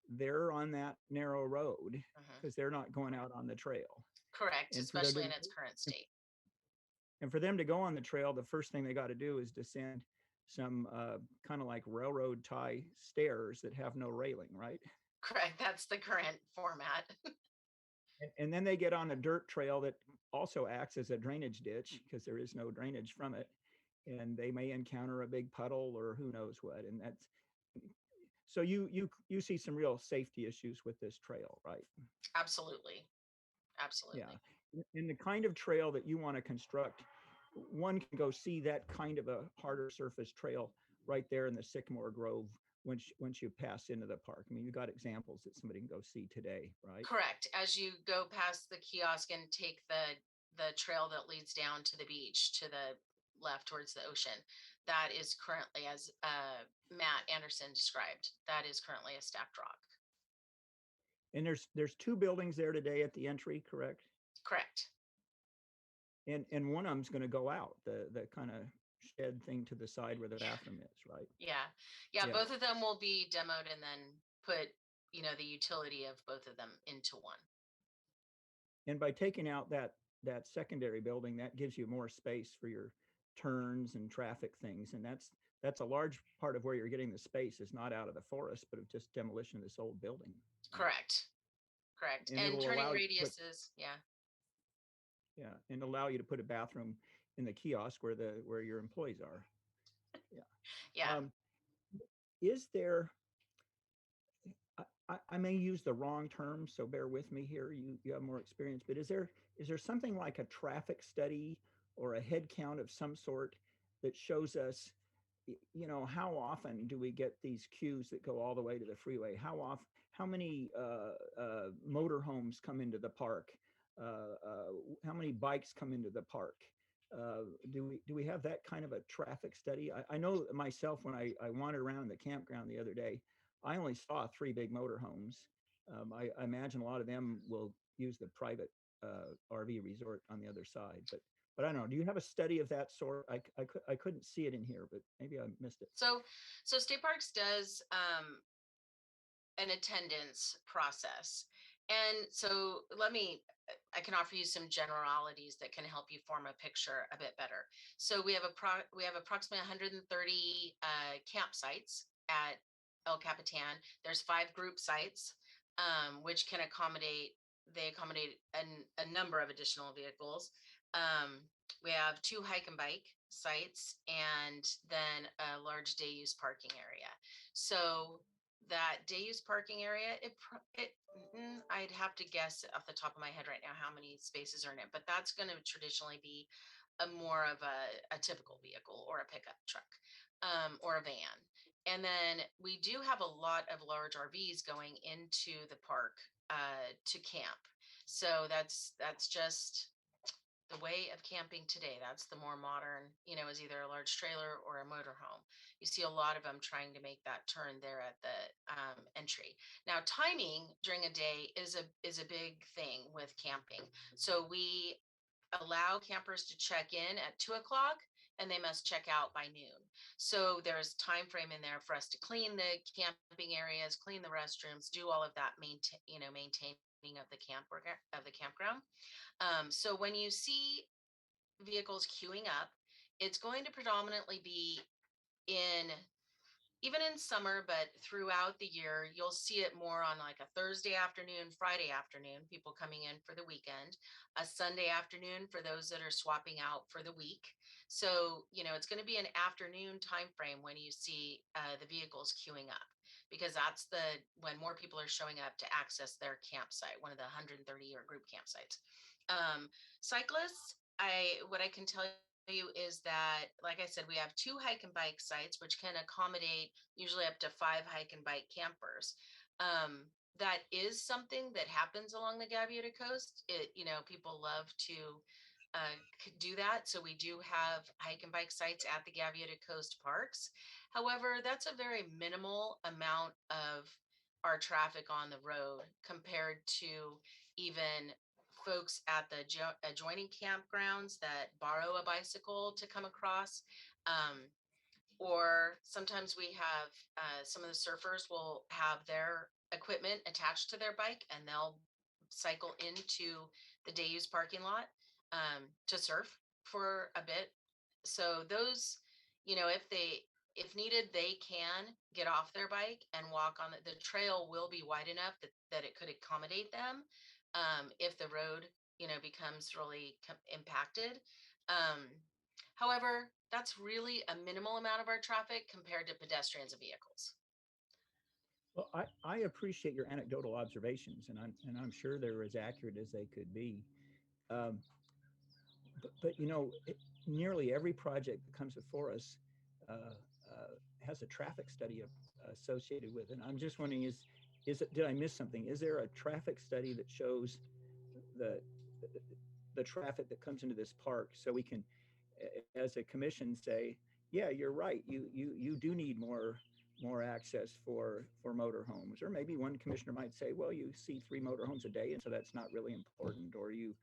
S3: they're on that narrow road
S10: Mhm.
S3: because they're not going out on the trail.
S10: Correct,
S3: And for them
S10: especially
S3: to
S10: in its current state.
S3: and for them to go on the trail, the first thing they got to do is descend some kind of like railroad tie stairs that have no railing, right?
S10: Correct. That's the current format.
S3: And then they get on a dirt trail that also acts as a drainage ditch because there is no drainage from it. And they may encounter a big puddle or who knows what. And that's so you see some real safety issues with this trail, right?
S10: Absolutely.
S3: Yeah.
S10: Absolutely.
S3: And the kind of trail that you want to construct, one can go see that kind of a harder surface trail right there in the Sycamore Grove once you pass into the park. I mean, you got examples that somebody can go see today, right?
S10: Correct. As you go past the kiosk and take the trail that leads down to the beach to the left towards the ocean, that is currently, as Matt Anderson described, that is currently a stacked rock.
S3: And there's two buildings there today at the entry, correct?
S10: Correct.
S3: And one of them's going to go out, the kind of shed thing to the side where the bathroom is, right?
S10: Yeah. Yeah.
S3: Yeah.
S10: Both of them will be demoed and then put, the utility of both of them into one.
S3: And by taking out that secondary building, that gives you more space for your turns and traffic things. And that's a large part of where you're getting the space is not out of the forest, but of just demolition of this old building.
S10: Correct. Correct.
S3: And
S10: And
S3: it'll
S10: turning
S3: allow you to put,
S10: radiuses. Yeah.
S3: yeah, and allow you to put a bathroom in the kiosk where your employees are. Yeah.
S10: Yeah.
S3: Is there I may use the wrong term, so bear with me here. You have more experience, but is there something like a traffic study or a head count of some sort that shows us, how often do we get these queues that go all the way to the freeway? How many motorhomes come into the park? How many bikes come into the park? Do we have that kind of a traffic study? I know myself when I wandered around the campground the other day, I only saw 3 big motorhomes. I imagine a lot of them will use the private RV resort on the other side, but I don't know. Do you have a study of that sort? I couldn't see it in here, but maybe I missed it.
S10: So State Parks does an attendance process. And so I can offer you some generalities that can help you form a picture a bit better. So we have approximately 130 campsites at El Capitan. There's 5 group sites, which can accommodate a number of additional vehicles. We have 2 hike and bike sites and then a large day use parking area. So that day use parking area, I'd have to guess off the top of my head right now how many spaces are in it, but that's going to traditionally be more of a typical vehicle or a pickup truck or a van. And then we do have a lot of large RVs going into the park to camp. So that's just the way of camping today. That's the more modern, is either a large trailer or a motorhome. You see a lot of them trying to make that turn there at the entry. Now, timing during a day is a big thing with camping. So we allow campers to check in at 2 o'clock and they must check out by noon. So there's time frame in there for us to clean the camping areas, clean the restrooms, do all of that maintaining of the campground. So when you see vehicles queuing up, it's going to predominantly be in even in summer, but throughout the year, you'll see it more on like a Thursday afternoon, Friday afternoon, people coming in for the weekend, a Sunday afternoon for those that are swapping out for the week. So, it's going to be an afternoon time frame when you see the vehicles queuing up, because that's when more people are showing up to access their campsite, one of the 130 or group campsites. Cyclists, what I can tell you is that, like I said, we have 2 hike and bike sites, which can accommodate usually up to 5 hike and bike campers. That is something that happens along the Gaviota coast. People love to do that. So we do have hike and bike sites at the Gaviota Coast parks. However, that's a very minimal amount of our traffic on the road compared to even folks at the adjoining campgrounds that borrow a bicycle to come across. Or sometimes we have some of the surfers will have their equipment attached to their bike and they'll cycle into the day use parking lot to surf for a bit. So those, if needed, they can get off their bike and walk on the trail will be wide enough that it could accommodate them if the road, becomes really impacted. Um, However, that's really a minimal amount of our traffic compared to pedestrians and vehicles.
S3: Well, I appreciate your anecdotal observations, and I'm sure they're as accurate as they could be. Um, but nearly every project that comes before us has a traffic study associated with it. And I'm just wondering, did I miss something? Is there a traffic study that shows the the traffic that comes into this park, so we can, as a commission, say, yeah, you're right. You do need more access for motorhomes. Or maybe one commissioner might say, well, you see 3 motorhomes a day, and so that's not really important. Or you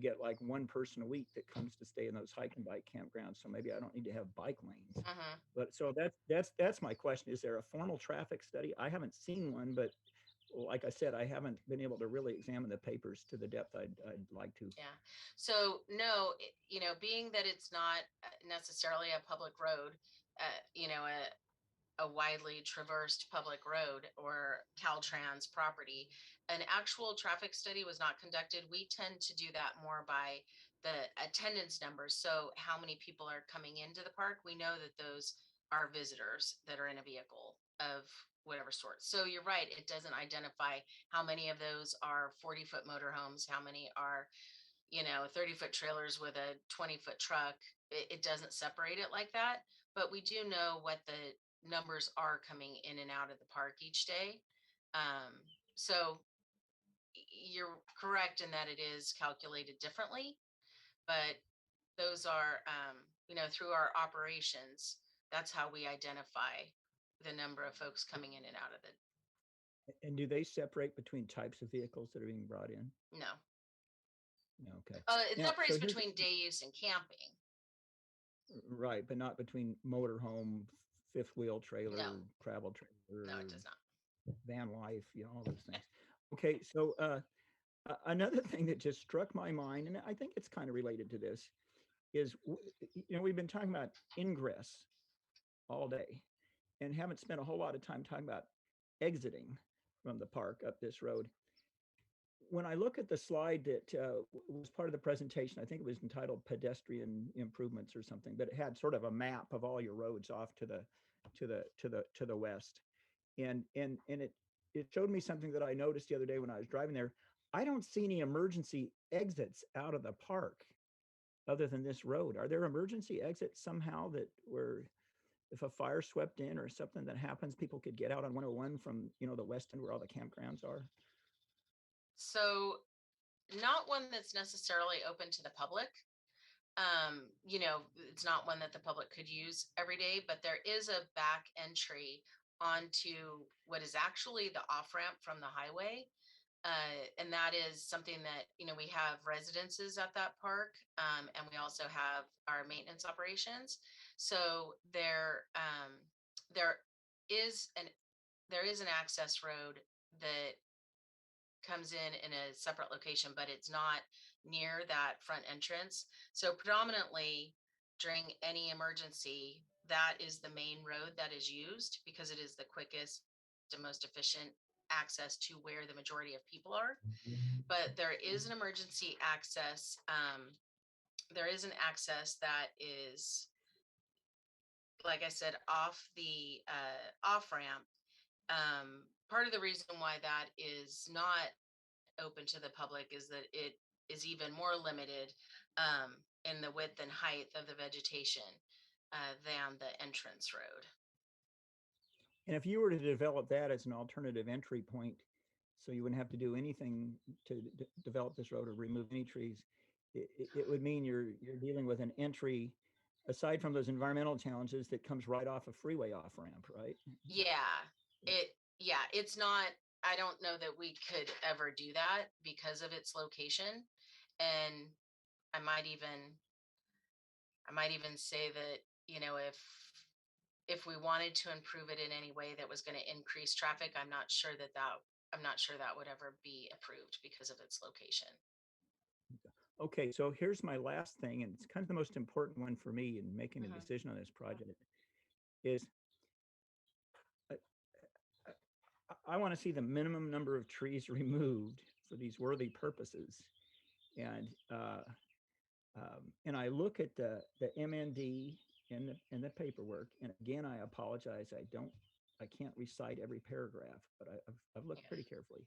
S3: get like 1 person a week that comes to stay in those hike and bike campgrounds, so maybe I don't need to have bike lanes. But so that's my question. Is there a formal traffic study? I haven't seen one, but like I said, I haven't been able to really examine the papers to the depth I'd like to.
S10: Yeah. So no, being that it's not necessarily a public road, a widely traversed public road or Caltrans property, an actual traffic study was not conducted. We tend to do that more by the attendance numbers. So how many people are coming into the park? We know that those are visitors that are in a vehicle of whatever sort. So you're right, it doesn't identify how many of those are 40-foot motorhomes, how many are 30-foot trailers with a 20-foot truck. It doesn't separate it like that, but we do know what the numbers are coming in and out of the park each day. So you're correct in that it is calculated differently, but those are, through our operations, that's how we identify the number of folks coming in and out of it.
S3: And do they separate between types of vehicles that are being brought in?
S10: No.
S3: No, okay.
S10: It
S3: Now,
S10: separates
S3: so here's-
S10: between day use and camping.
S3: Right, but not between motorhome, fifth wheel trailer,
S10: No.
S3: travel trailer,
S10: No, it does not.
S3: van life, all those things. Okay, so another thing that just struck my mind, and I think it's kind of related to this, is we've been talking about ingress all day, and haven't spent a whole lot of time talking about exiting from the park up this road. When I look at the slide that was part of the presentation, I think it was entitled Pedestrian Improvements or something, but it had sort of a map of all your roads off to the west, and it showed me something that I noticed the other day when I was driving there. I don't see any emergency exits out of the park other than this road. Are there emergency exits somehow that were if a fire swept in or something that happens, people could get out on 101 from, the west end where all the campgrounds are?
S10: So not one that's necessarily open to the public. It's not one that the public could use every day, but there is a back entry onto what is actually the off ramp from the highway. And that is something that, we have residences at that park, and we also have our maintenance operations. So there is an access road that comes in a separate location, but it's not near that front entrance. So predominantly during any emergency, that is the main road that is used because it is the quickest and most efficient access to where the majority of people are. But there is an emergency access. There is an access that is, like I said, off the off ramp. Part of the reason why that is not open to the public is that it is even more limited in the width and height of the vegetation than the entrance road.
S3: And if you were to develop that as an alternative entry point, so you wouldn't have to do anything to develop this road or remove any trees, it would mean you're dealing with an entry, aside from those environmental challenges, that comes right off a freeway off ramp, right?
S10: It's not, I don't know that we could ever do that because of its location. And I might even say that, if we wanted to improve it in any way that was going to increase traffic, I'm not sure that would ever be approved because of its location.
S3: Okay, so here's my last thing, and it's kind of the most important one for me in making a decision on this project, is I want to see the minimum number of trees removed for these worthy purposes. And I look at the MND in the paperwork, and again, I apologize, I can't recite every paragraph, but I've looked pretty carefully.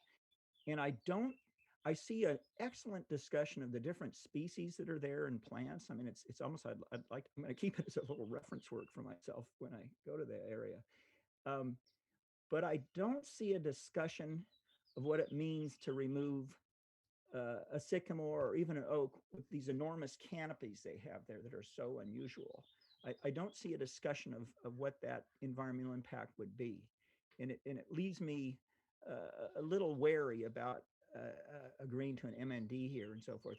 S3: And I see an excellent discussion of the different species that are there and plants. I mean, it's almost, I'm going to keep it as a little reference work for myself when I go to the area. But I don't see a discussion of what it means to remove a sycamore or even an oak with these enormous canopies they have there that are so unusual. I don't see a discussion of what that environmental impact would be. And it leaves me a little wary about agreeing to an MND here and so forth.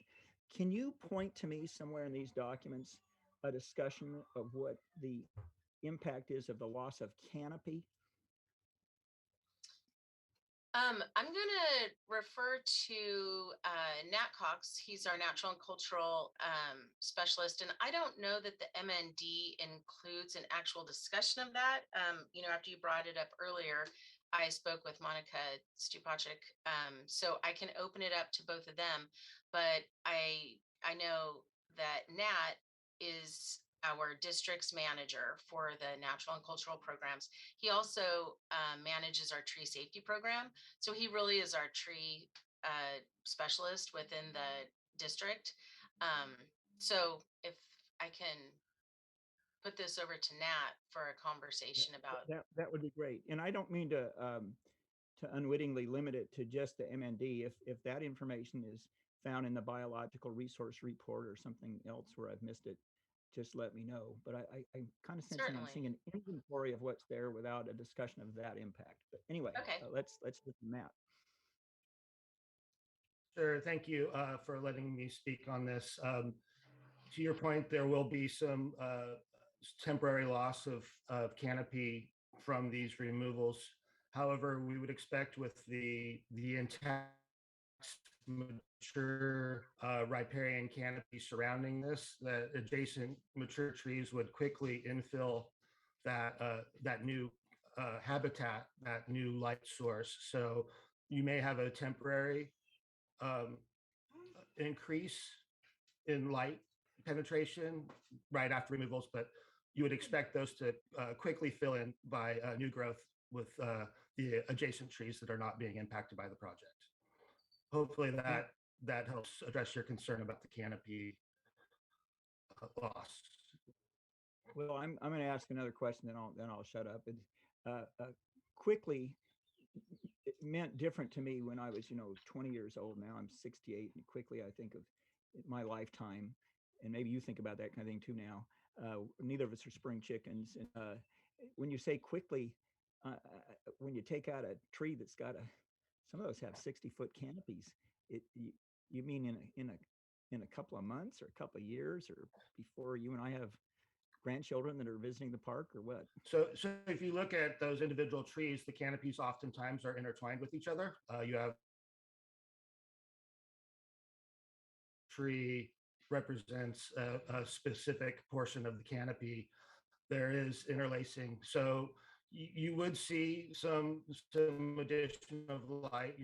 S3: Can you point to me somewhere in these documents a discussion of what the impact is of the loss of canopy?
S10: I'm going to refer to Nat Cox. He's our natural and cultural specialist. And I don't know that the MND includes an actual discussion of that. After you brought it up earlier, I spoke with Monica Stupacek. So I can open it up to both of them. But I know that Nat is our district's manager for the natural and cultural programs. He also manages our tree safety program. So he really is our tree specialist within the district. So if I can put this over to Nat for a conversation about
S3: that would be great. And I don't mean to unwittingly limit it to just the MND. If that information is found in the biological resource report or something else where I've missed it, just let me know. But I'm kind of sensing I'm seeing an inventory of what's there without a discussion of that impact. But anyway, let's listen to Matt.
S14: Sure. Thank you for letting me speak on this. To your point, there will be some temporary loss of canopy from these removals. However, we would expect with the intact mature riparian canopy surrounding this, that adjacent mature trees would quickly infill that new habitat, that new light source. So you may have a temporary increase in light penetration right after removals, but you would expect those to quickly fill in by new growth with the adjacent trees that are not being impacted by the project. Hopefully that helps address your concern about the canopy loss.
S3: Well, I'm going to ask another question, then I'll shut up. Quickly, it meant different to me when I was 20 years old. Now I'm 68, and quickly I think of my lifetime, and maybe you think about that kind of thing too now. Neither of us are spring chickens. And when you say quickly, when you take out a tree that's got some of those have 60-foot canopies. You mean in a couple of months or a couple of years, or before you and I have grandchildren that are visiting the park, or what?
S14: So if you look at those individual trees, the canopies oftentimes are intertwined with each other. You have tree represents a specific portion of the canopy. There is interlacing. So you would see some addition of light.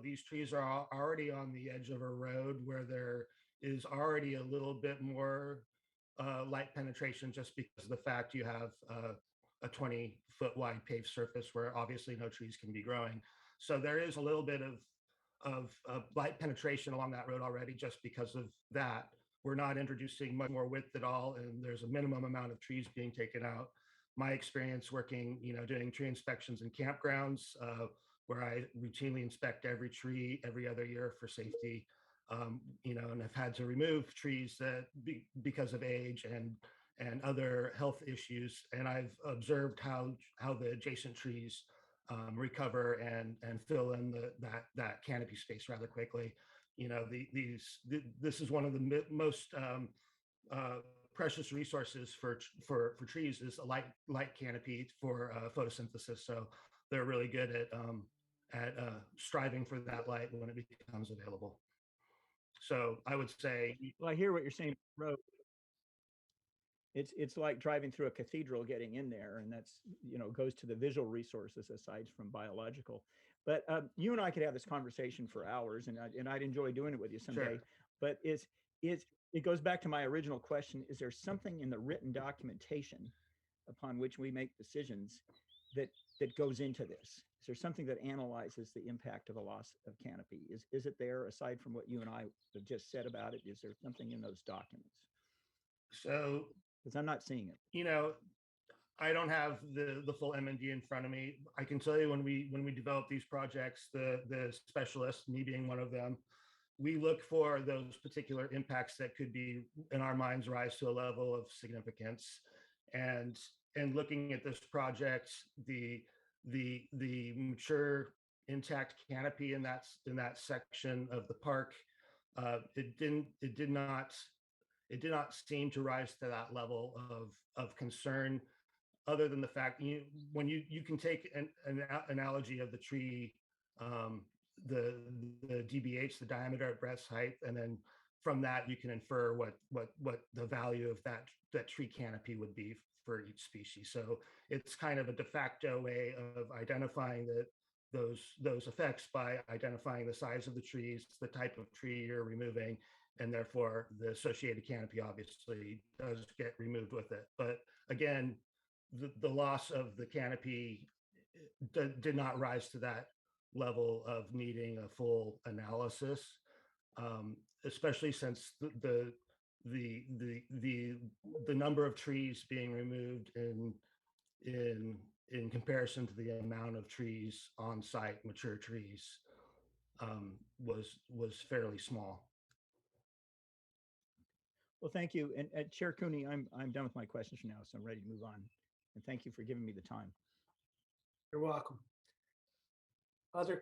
S14: These trees are already on the edge of a road where there is already a little bit more light penetration, just because of the fact you have a 20-foot wide paved surface where obviously no trees can be growing. So there is a little bit of light penetration along that road already, just because of that. We're not introducing much more width at all, and there's a minimum amount of trees being taken out. My experience working, doing tree inspections in campgrounds, where I routinely inspect every tree every other year for safety, and I've had to remove trees that because of age and other health issues, and I've observed how the adjacent trees recover and fill in that canopy space rather quickly. This is one of the most precious resources for trees, is a light canopy for photosynthesis. So they're really good at striving for that light when it becomes available. So I would say,
S3: well, I hear what you're saying. Road. It's like driving through a cathedral, getting in there, and that's goes to the visual resources aside from biological. But you and I could have this conversation for hours, and I'd enjoy doing it with you someday.
S14: Sure.
S3: But it goes back to my original question: is there something in the written documentation upon which we make decisions that goes into this? Is there something that analyzes the impact of the loss of canopy? Is it there, aside from what you and I have just said about it? Is there something in those documents?
S14: So,
S3: because I'm not seeing it.
S14: I don't have the full M&D in front of me. I can tell you when we develop these projects, the specialists, me being one of them, we look for those particular impacts that could be, in our minds, rise to a level of significance. And looking at this project, the mature intact canopy in that section of the park, it did not seem to rise to that level of concern, other than the fact when you can take an analogy of the tree, the DBH, the diameter at breast height, and then from that you can infer what the value of that tree canopy would be for each species. So it's kind of a de facto way of identifying those effects by identifying the size of the trees, the type of tree you're removing, and therefore the associated canopy obviously does get removed with it. But again, the loss of the canopy did not rise to that level of needing a full analysis, especially since the number of trees being removed in comparison to the amount of trees on site, mature trees, was fairly small.
S3: Well, thank you. And Chair Cooney, I'm done with my questions for now, so I'm ready to move on. And thank you for giving me the time.
S2: You're welcome. Other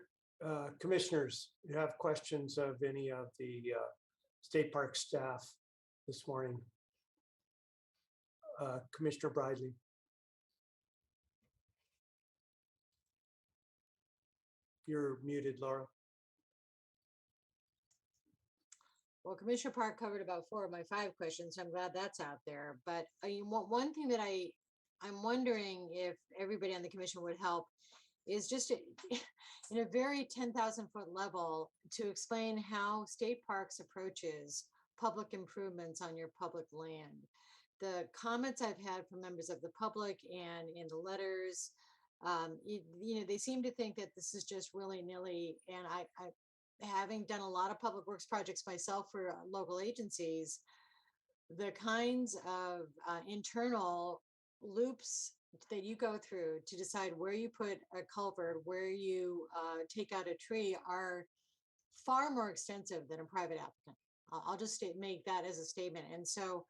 S2: commissioners, you have questions of any of the state park staff this morning? Commissioner Bridley. You're muted, Laura.
S6: Well, Commissioner Park covered about 4 of my 5 questions, so I'm glad that's out there. But one thing that I'm wondering if everybody on the commission would help is just in a very 10,000-foot level to explain how state parks approaches public improvements on your public land. The comments I've had from members of the public and in the letters, they seem to think that this is just willy-nilly. And I having done a lot of public works projects myself for local agencies, the kinds of internal loops that you go through to decide where you put a culvert, where you take out a tree are far more extensive than a private applicant. I'll just make that as a statement. And so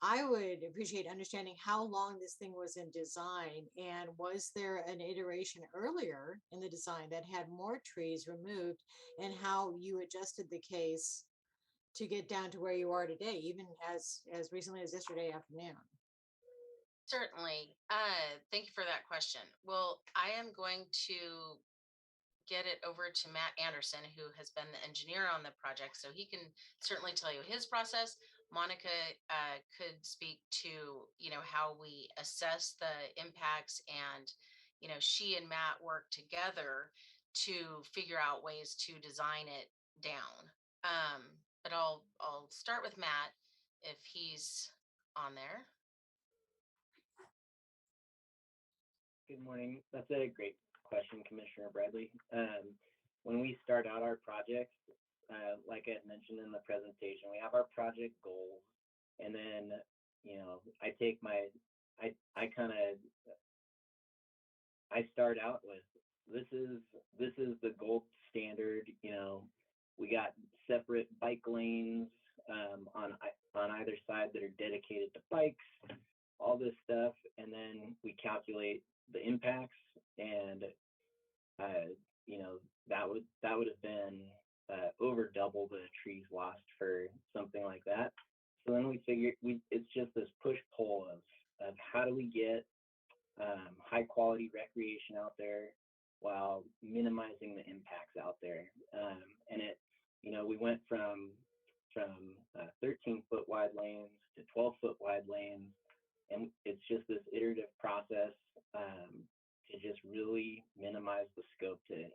S6: I would appreciate understanding how long this thing was in design, and was there an iteration earlier in the design that had more trees removed, and how you adjusted the case to get down to where you are today, even as recently as yesterday afternoon.
S10: Certainly. Thank you for that question. Well, I am going to get it over to Matt Anderson, who has been the engineer on the project, so he can certainly tell you his process. Monica could speak to, how we assess the impacts, and, she and Matt work together to figure out ways to design it down. But I'll start with Matt if he's on there.
S11: Good morning. That's a great question, Commissioner Bradley. When we start out our projects, like I had mentioned in the presentation, we have our project goals, and then, I take I start out with, this is the gold standard. We got separate bike lanes on either side that are dedicated to bikes, all this stuff, and then we calculate the impacts, and that would have been over double the trees lost for something like that. So then we figured it's just this push pull of how do we get high quality recreation out there while minimizing the impacts out there. And we went from 13-foot wide lanes to 12-foot wide lanes, and it's just this iterative process to just really minimize the scope to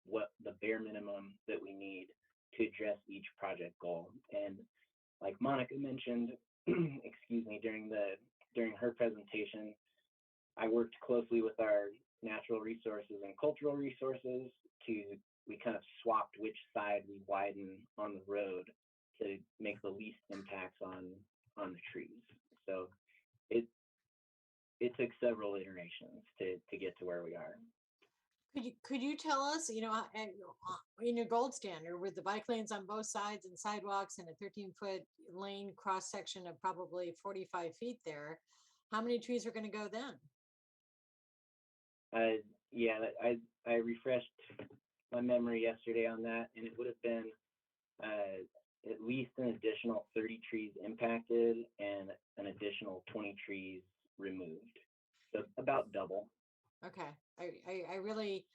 S11: what the bare minimum that we need to address each project goal. And like Monica mentioned, excuse me, during her presentation, I worked closely with our natural resources and cultural resources we kind of swapped which side we widen on the road to make the least impacts on the trees. So it took several iterations to get to where we are.
S6: Could you tell us, in your gold standard with the bike lanes on both sides and sidewalks and a 13-foot lane cross section of probably 45 feet there, how many trees are going to go then?
S11: Yeah, I refreshed my memory yesterday on that, and it would have been at least an additional 30 trees impacted and an additional 20 trees removed. So about double.
S6: Okay, I really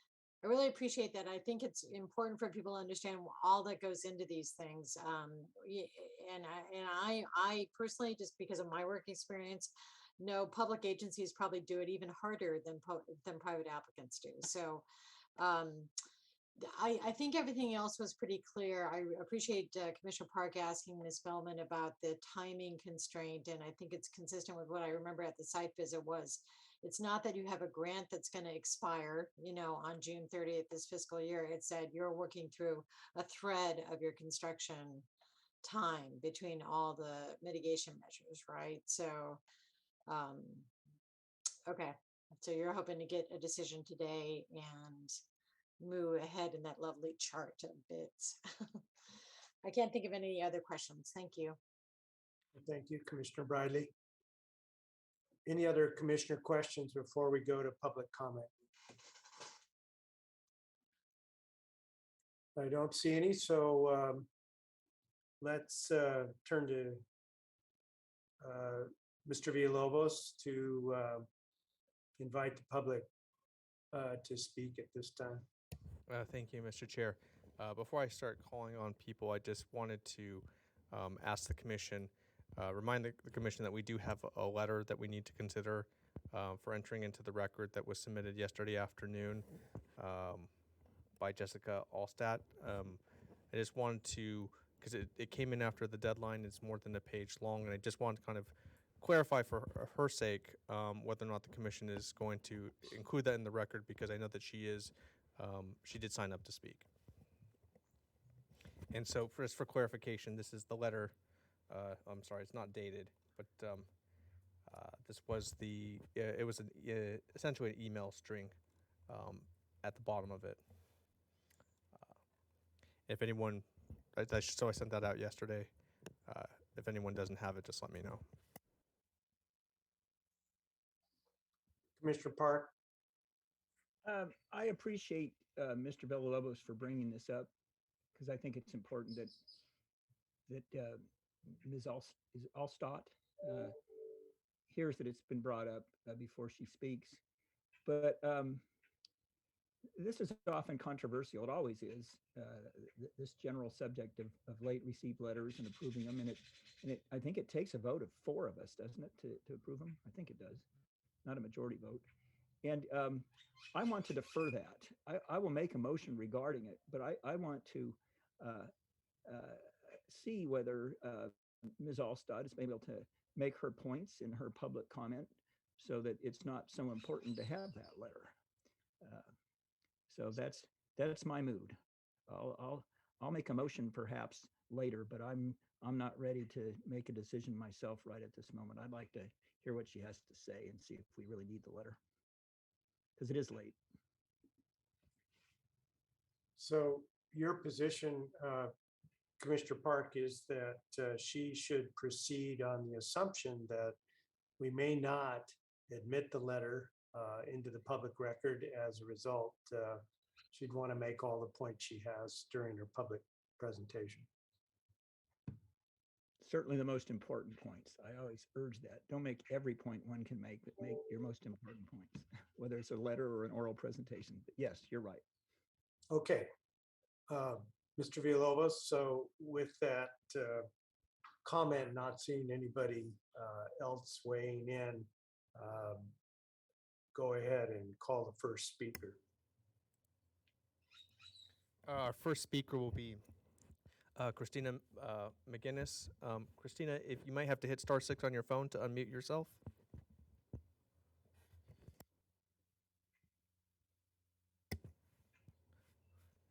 S6: appreciate that. I think it's important for people to understand all that goes into these things. And I personally, just because of my work experience, know public agencies probably do it even harder than private applicants do. So I think everything else was pretty clear. I appreciate Commissioner Park asking Ms. Bellman about the timing constraint, and I think it's consistent with what I remember at the site visit was. It's not that you have a grant that's going to expire, on June 30th this fiscal year. It's that you're working through a thread of your construction time between all the mitigation measures, right? So, okay. So you're hoping to get a decision today and move ahead in that lovely chart of bits. I can't think of any other questions. Thank you.
S2: Thank you, Commissioner Bradley. Any other commissioner questions before we go to public comment? I don't see any, so let's turn to Mr. Villalobos to invite the public to speak at this time.
S1: Thank you, Mr. Chair. Before I start calling on people, I just wanted to ask the commission, remind the commission that we do have a letter that we need to consider for entering into the record that was submitted yesterday afternoon by Jessica Allstat. I just wanted to, because it came in after the deadline, it's more than a page long, and I just wanted to kind of clarify for her sake whether or not the commission is going to include that in the record, because I know that she did sign up to speak. And so, for clarification, this is the letter I'm sorry, it's not dated, but this was it was essentially an email string at the bottom of it. If anyone, so I sent that out yesterday. If anyone doesn't have it, just let me know.
S2: Commissioner Park,
S3: I appreciate Mr. Villalobos for bringing this up because I think it's important that Ms. Allstott hears that it's been brought up before she speaks. But this is often controversial. It always is. This general subject of late received letters and approving them, I think it takes a vote of 4 of us, doesn't it, to approve them? I think it does, not a majority vote. And I want to defer that. I will make a motion regarding it, but I want to see whether Ms. Allstott is able to make her points in her public comment so that it's not so important to have that letter. So that's my mood. I'll make a motion perhaps later, but I'm not ready to make a decision myself right at this moment. I'd like to hear what she has to say and see if we really need the letter, because it is late.
S2: so your position, Commissioner Park, is that she should proceed on the assumption that we may not admit the letter into the public record. As a result, she'd want to make all the points she has during her public presentation.
S3: Certainly the most important points. I always urge that. Don't make every point one can make, but make your most important points, whether it's a letter or an oral presentation. But yes, you're right.
S2: Okay. Mr. Villalobos, so with that comment, not seeing anybody else weighing in, go ahead and call the first speaker.
S1: Our first speaker will be Christina Mcginnis. Christina, if you might have to hit *6 on your phone to unmute yourself.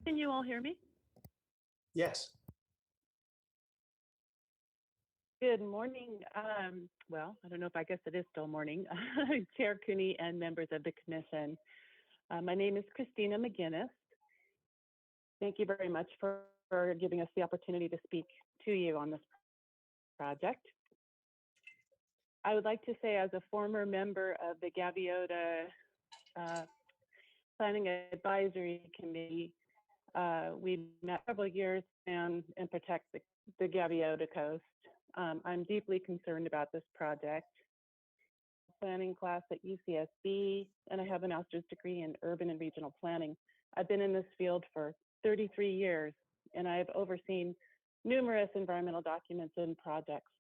S15: Can you all hear me?
S2: Yes.
S15: Good morning. Well, I don't know if I guess it is still morning. Chair Cooney and members of the commission. My name is Christina Mcginnis. Thank you very much for giving us the opportunity to speak to you on this project. I would like to say, as a former member of the Gaviota Planning Advisory Committee, we met several years and protect the Gaviota coast. I'm deeply concerned about this project. Planning class at UCSB, and I have a master's degree in urban and regional planning. I've been in this field for 33 years, and I've overseen numerous environmental documents and projects.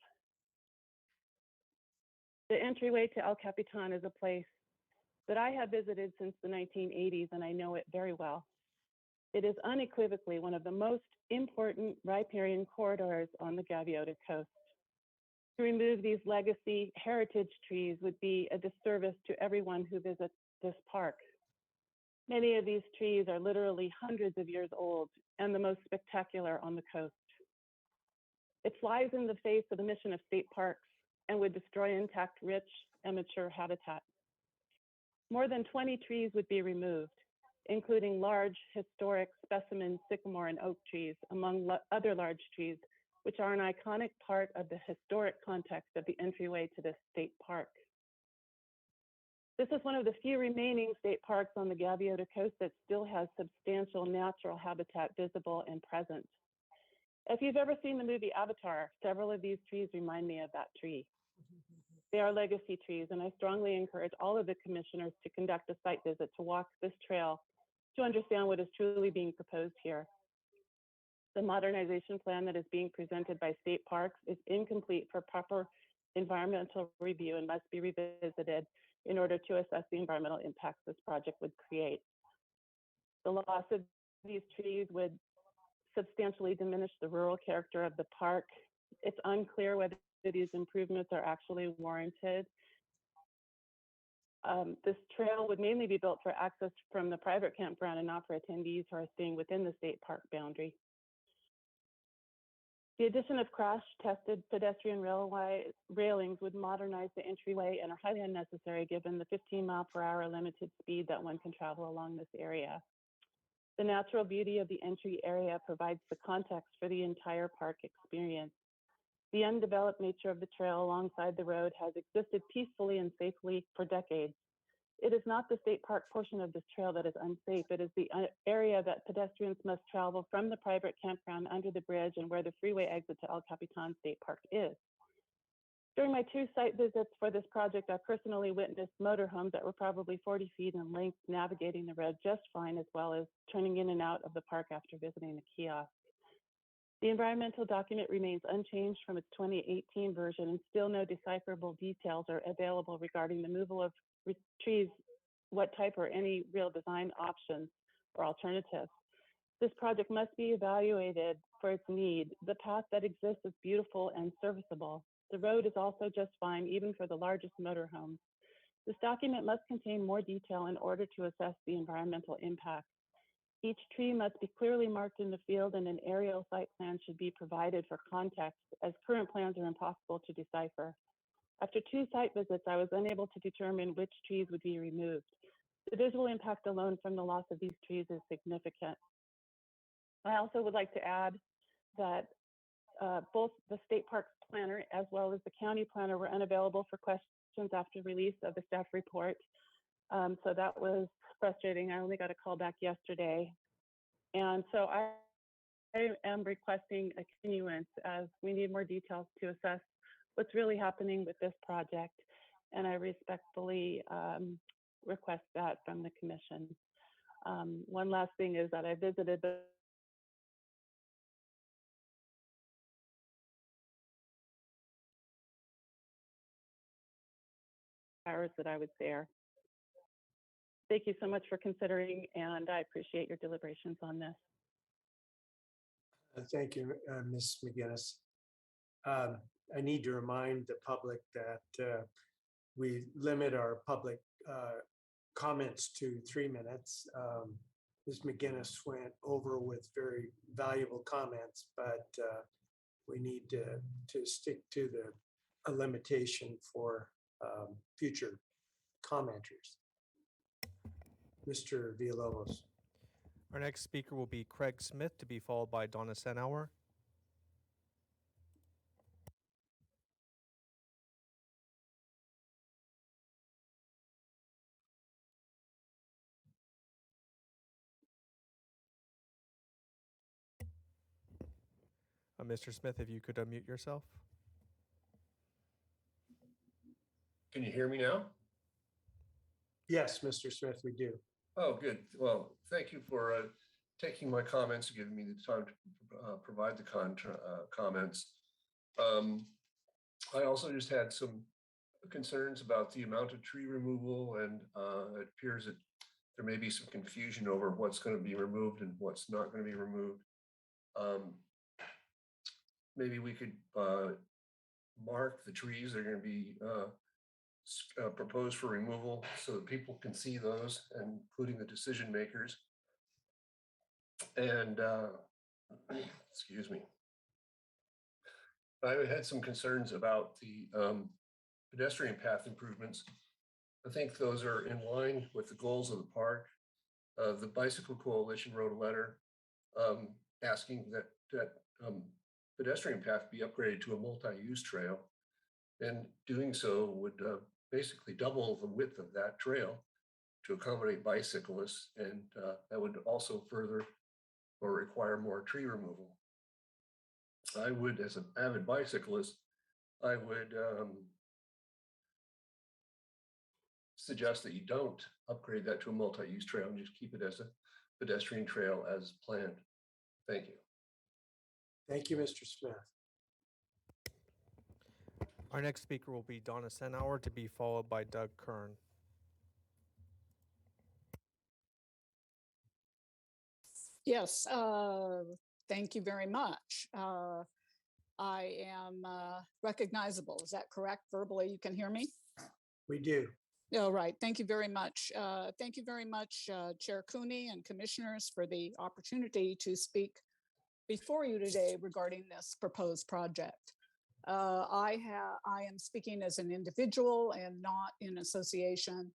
S15: The entryway to El Capitan is a place that I have visited since the 1980s, and I know it very well. It is unequivocally one of the most important riparian corridors on the Gaviota coast. To remove these legacy heritage trees would be a disservice to everyone who visits this park. Many of these trees are literally hundreds of years old and the most spectacular on the coast. It flies in the face of the mission of state parks and would destroy intact, rich, and mature habitat. More than 20 trees would be removed, including large historic specimen sycamore and oak trees, among other large trees, which are an iconic part of the historic context of the entryway to this state park. This is one of the few remaining state parks on the Gaviota coast that still has substantial natural habitat visible and present. If you've ever seen the movie Avatar, several of these trees remind me of that tree. They are legacy trees, and I strongly encourage all of the commissioners to conduct a site visit to walk this trail to understand what is truly being proposed here. The modernization plan that is being presented by state parks is incomplete for proper environmental review and must be revisited in order to assess the environmental impacts this project would create. The loss of these trees would substantially diminish the rural character of the park. It's unclear whether these improvements are actually warranted. This trail would mainly be built for access from the private campground and not for attendees who are staying within the state park boundary. The addition of crash-tested pedestrian railings would modernize the entryway and are highly unnecessary given the 15-mile-per-hour limited speed that one can travel along this area. The natural beauty of the entry area provides the context for the entire park experience. The undeveloped nature of the trail alongside the road has existed peacefully and safely for decades. It is not the state park portion of this trail that is unsafe. It is the area that pedestrians must travel from the private campground under the bridge and where the freeway exit to El Capitan State Park is. During my 2 site visits for this project, I personally witnessed motorhomes that were probably 40 feet in length navigating the road just fine, as well as turning in and out of the park after visiting the kiosk. The environmental document remains unchanged from its 2018 version, and still no decipherable details are available regarding the removal of trees, what type, or any real design options or alternatives. This project must be evaluated for its need. The path that exists is beautiful and serviceable. The road is also just fine, even for the largest motorhomes. This document must contain more detail in order to assess the environmental impact. Each tree must be clearly marked in the field, and an aerial site plan should be provided for context, as current plans are impossible to decipher. After 2 site visits, I was unable to determine which trees would be removed. The visual impact alone from the loss of these trees is significant. I also would like to add that both the state parks planner as well as the county planner were unavailable for questions after release of the staff report. So that was frustrating. I only got a call back yesterday. And so I am requesting a continuance as we need more details to assess what's really happening with this project. And I respectfully request that from the commission. One last thing is that I visited the hours that I was there. Thank you so much for considering, and I appreciate your deliberations on this.
S2: Thank you, Ms. Mcginnis. I need to remind the public that we limit our public comments to 3 minutes. Ms. Mcginnis went over with very valuable comments, but we need to stick to a limitation for future commenters. Mr. Villalobos.
S1: Our next speaker will be Craig Smith, to be followed by Donna Senauer. Mr. Smith, if you could unmute yourself.
S16: Can you hear me now?
S2: Yes, Mr. Smith, we do.
S16: Oh, good. Well, thank you for taking my comments and giving me the time to provide the comments. I also just had some concerns about the amount of tree removal, and it appears that there may be some confusion over what's going to be removed and what's not going to be removed. Maybe we could mark the trees that are going to be proposed for removal so that people can see those, including the decision makers. And excuse me. I had some concerns about the pedestrian path improvements. I think those are in line with the goals of the park. The Bicycle Coalition wrote a letter asking that pedestrian path be upgraded to a multi-use trail, and doing so would basically double the width of that trail to accommodate bicyclists, and that would also further or require more tree removal. I would, as an avid bicyclist, I would suggest that you don't upgrade that to a multi-use trail and just keep it as a pedestrian trail as planned. Thank you.
S2: Thank you, Mr. Smith.
S1: Our next speaker will be Donna Senauer, to be followed by Doug Kern.
S17: Yes, thank you very much. I am recognizable. Is that correct? Verbally, you can hear me?
S2: We do.
S17: All right. Thank you very much. Thank you very much, Chair Cooney and commissioners, for the opportunity to speak before you today regarding this proposed project. I am speaking as an individual and not in association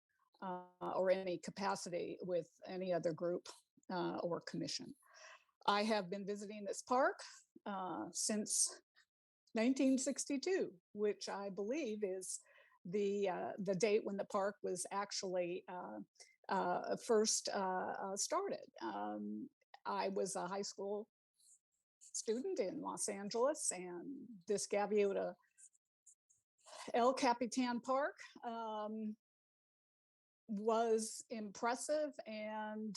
S17: or any capacity with any other group or commission. I have been visiting this park since 1962, which I believe is the date when the park was actually first started. I was a high school student in Los Angeles, and this Gaviota El Capitan Park was impressive and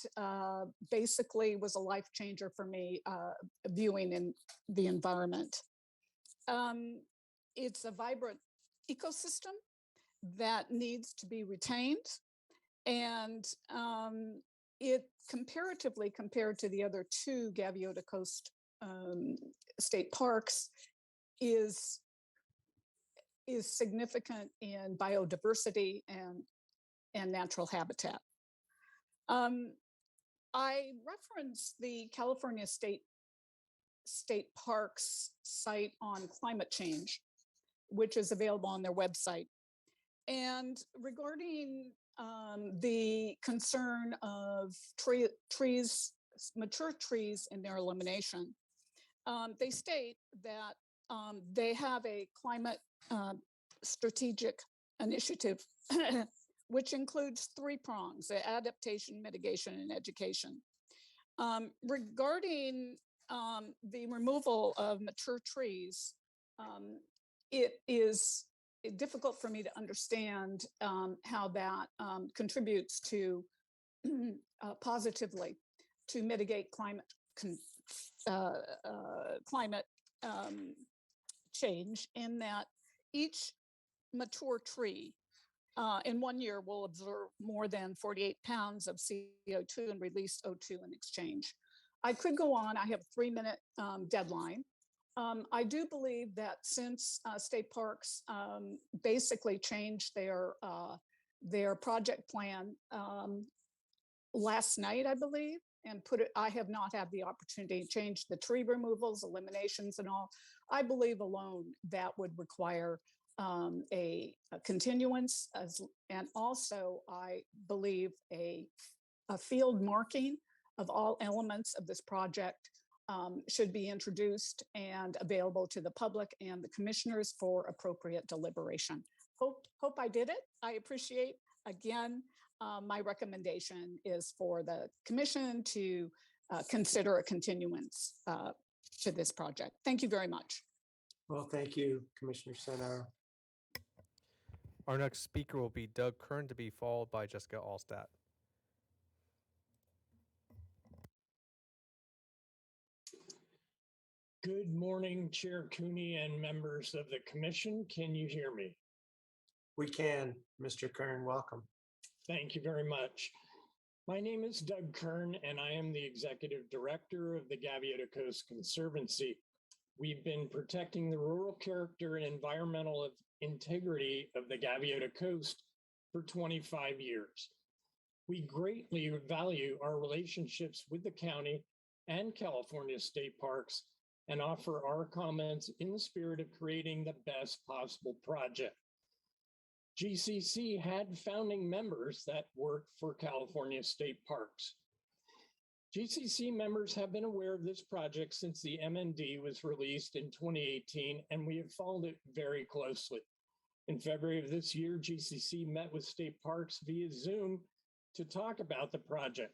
S17: basically was a life changer for me viewing in the environment. It's a vibrant ecosystem that needs to be retained, and it comparatively compared to the other two Gaviota Coast state parks is significant in biodiversity and natural habitat. I reference the California State Parks site on climate change, which is available on their website. And regarding the concern of mature trees and their elimination, they state that they have a climate strategic initiative, which includes 3 prongs: adaptation, mitigation, and education. Regarding the removal of mature trees, it is difficult for me to understand how that contributes to positively to mitigate climate change, in that each mature tree in 1 year will absorb more than 48 pounds of CO2 and release O2 in exchange. I could go on. I have a 3-minute deadline. I do believe that since state parks basically changed their project plan last night, I believe, and I have not had the opportunity to change the tree removals, eliminations, and all. I believe alone that would require a continuance, and also I believe a field marking of all elements of this project should be introduced and available to the public and the commissioners for appropriate deliberation. Hope I did it. I appreciate, again, my recommendation is for the commission to consider a continuance to this project. Thank you very much.
S2: Well, thank you, Commissioner Sennar.
S1: Our next speaker will be Doug Kern, to be followed by Jessica Allstat.
S18: Good morning, Chair Cooney and members of the commission. Can you hear me?
S2: We can, Mr. Kern, welcome.
S18: Thank you very much. My name is Doug Kern, and I am the Executive Director of the Gaviota Coast Conservancy. We've been protecting the rural character and environmental integrity of the Gaviota Coast for 25 years. We greatly value our relationships with the county and California State Parks and offer our comments in the spirit of creating the best possible project. GCC had founding members that worked for California State Parks. GCC members have been aware of this project since the MND was released in 2018, and we have followed it very closely. In February of this year, GCC met with State Parks via Zoom to talk about the project.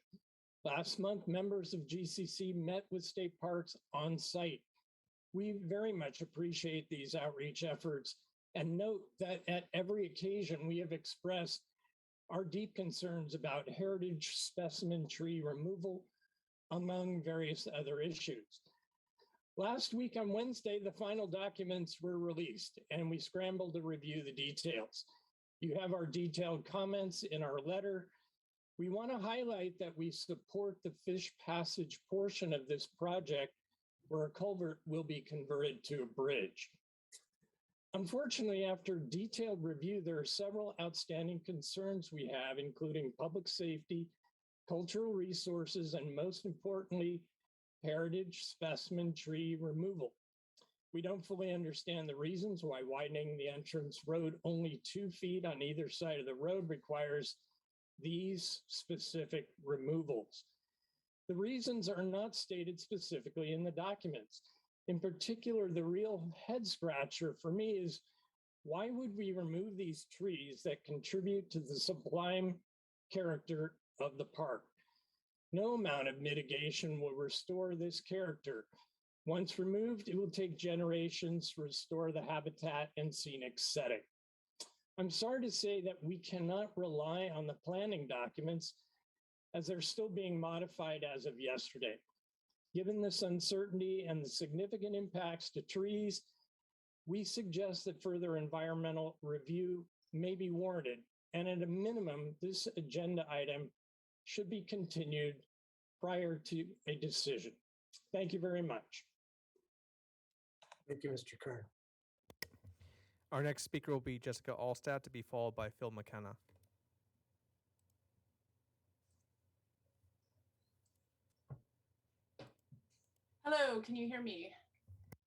S18: Last month, members of GCC met with State Parks on site. We very much appreciate these outreach efforts and note that at every occasion we have expressed our deep concerns about heritage specimen tree removal, among various other issues. Last week on Wednesday, the final documents were released and we scrambled to review the details. You have our detailed comments in our letter. We want to highlight that we support the fish passage portion of this project, where a culvert will be converted to a bridge. Unfortunately, after detailed review, there are several outstanding concerns we have, including public safety, cultural resources, and most importantly, heritage specimen tree removal. We don't fully understand the reasons why widening the entrance road only 2 feet on either side of the road requires these specific removals. The reasons are not stated specifically in the documents. In particular, the real head scratcher for me is, why would we remove these trees that contribute to the sublime character of the park? No amount of mitigation will restore this character. Once removed, it will take generations to restore the habitat and scenic setting. I'm sorry to say that we cannot rely on the planning documents as they're still being modified as of yesterday. Given this uncertainty and the significant impacts to trees, we suggest that further environmental review may be warranted. And at a minimum, this agenda item should be continued prior to a decision. Thank you very much.
S2: Thank you, Mr. Kern.
S1: Our next speaker will be Jessica Allstat, to be followed by Phil Mckenna.
S19: Hello, can you hear me?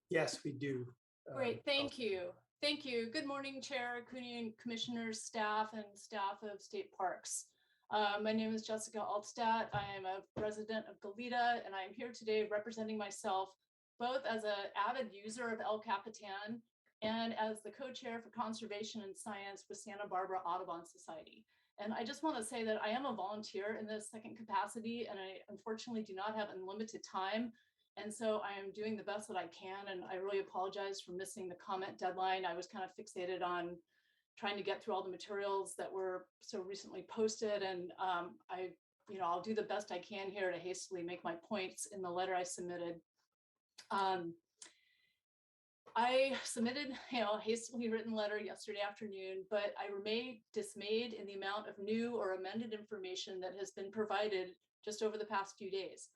S2: Yes, we do.
S19: Great, thank you. Thank you. Good morning, Chair, Cooney, Commissioners, staff, and staff of State Parks. My name is Jessica Altstadt. I am a resident of Goleta, and I am here today representing myself both as an avid user of El Capitan and as the co-chair for Conservation and Science with Santa Barbara Audubon Society. And I just want to say that I am a volunteer in this second capacity, and I unfortunately do not have unlimited time. And so I am doing the best that I can, and I really apologize for missing the comment deadline. I was kind of fixated on trying to get through all the materials that were so recently posted, and I'll do the best I can here to hastily make my points in the letter I submitted. I submitted, a hastily written letter yesterday afternoon, but I remain dismayed in the amount of new or amended information that has been provided just over the past few days.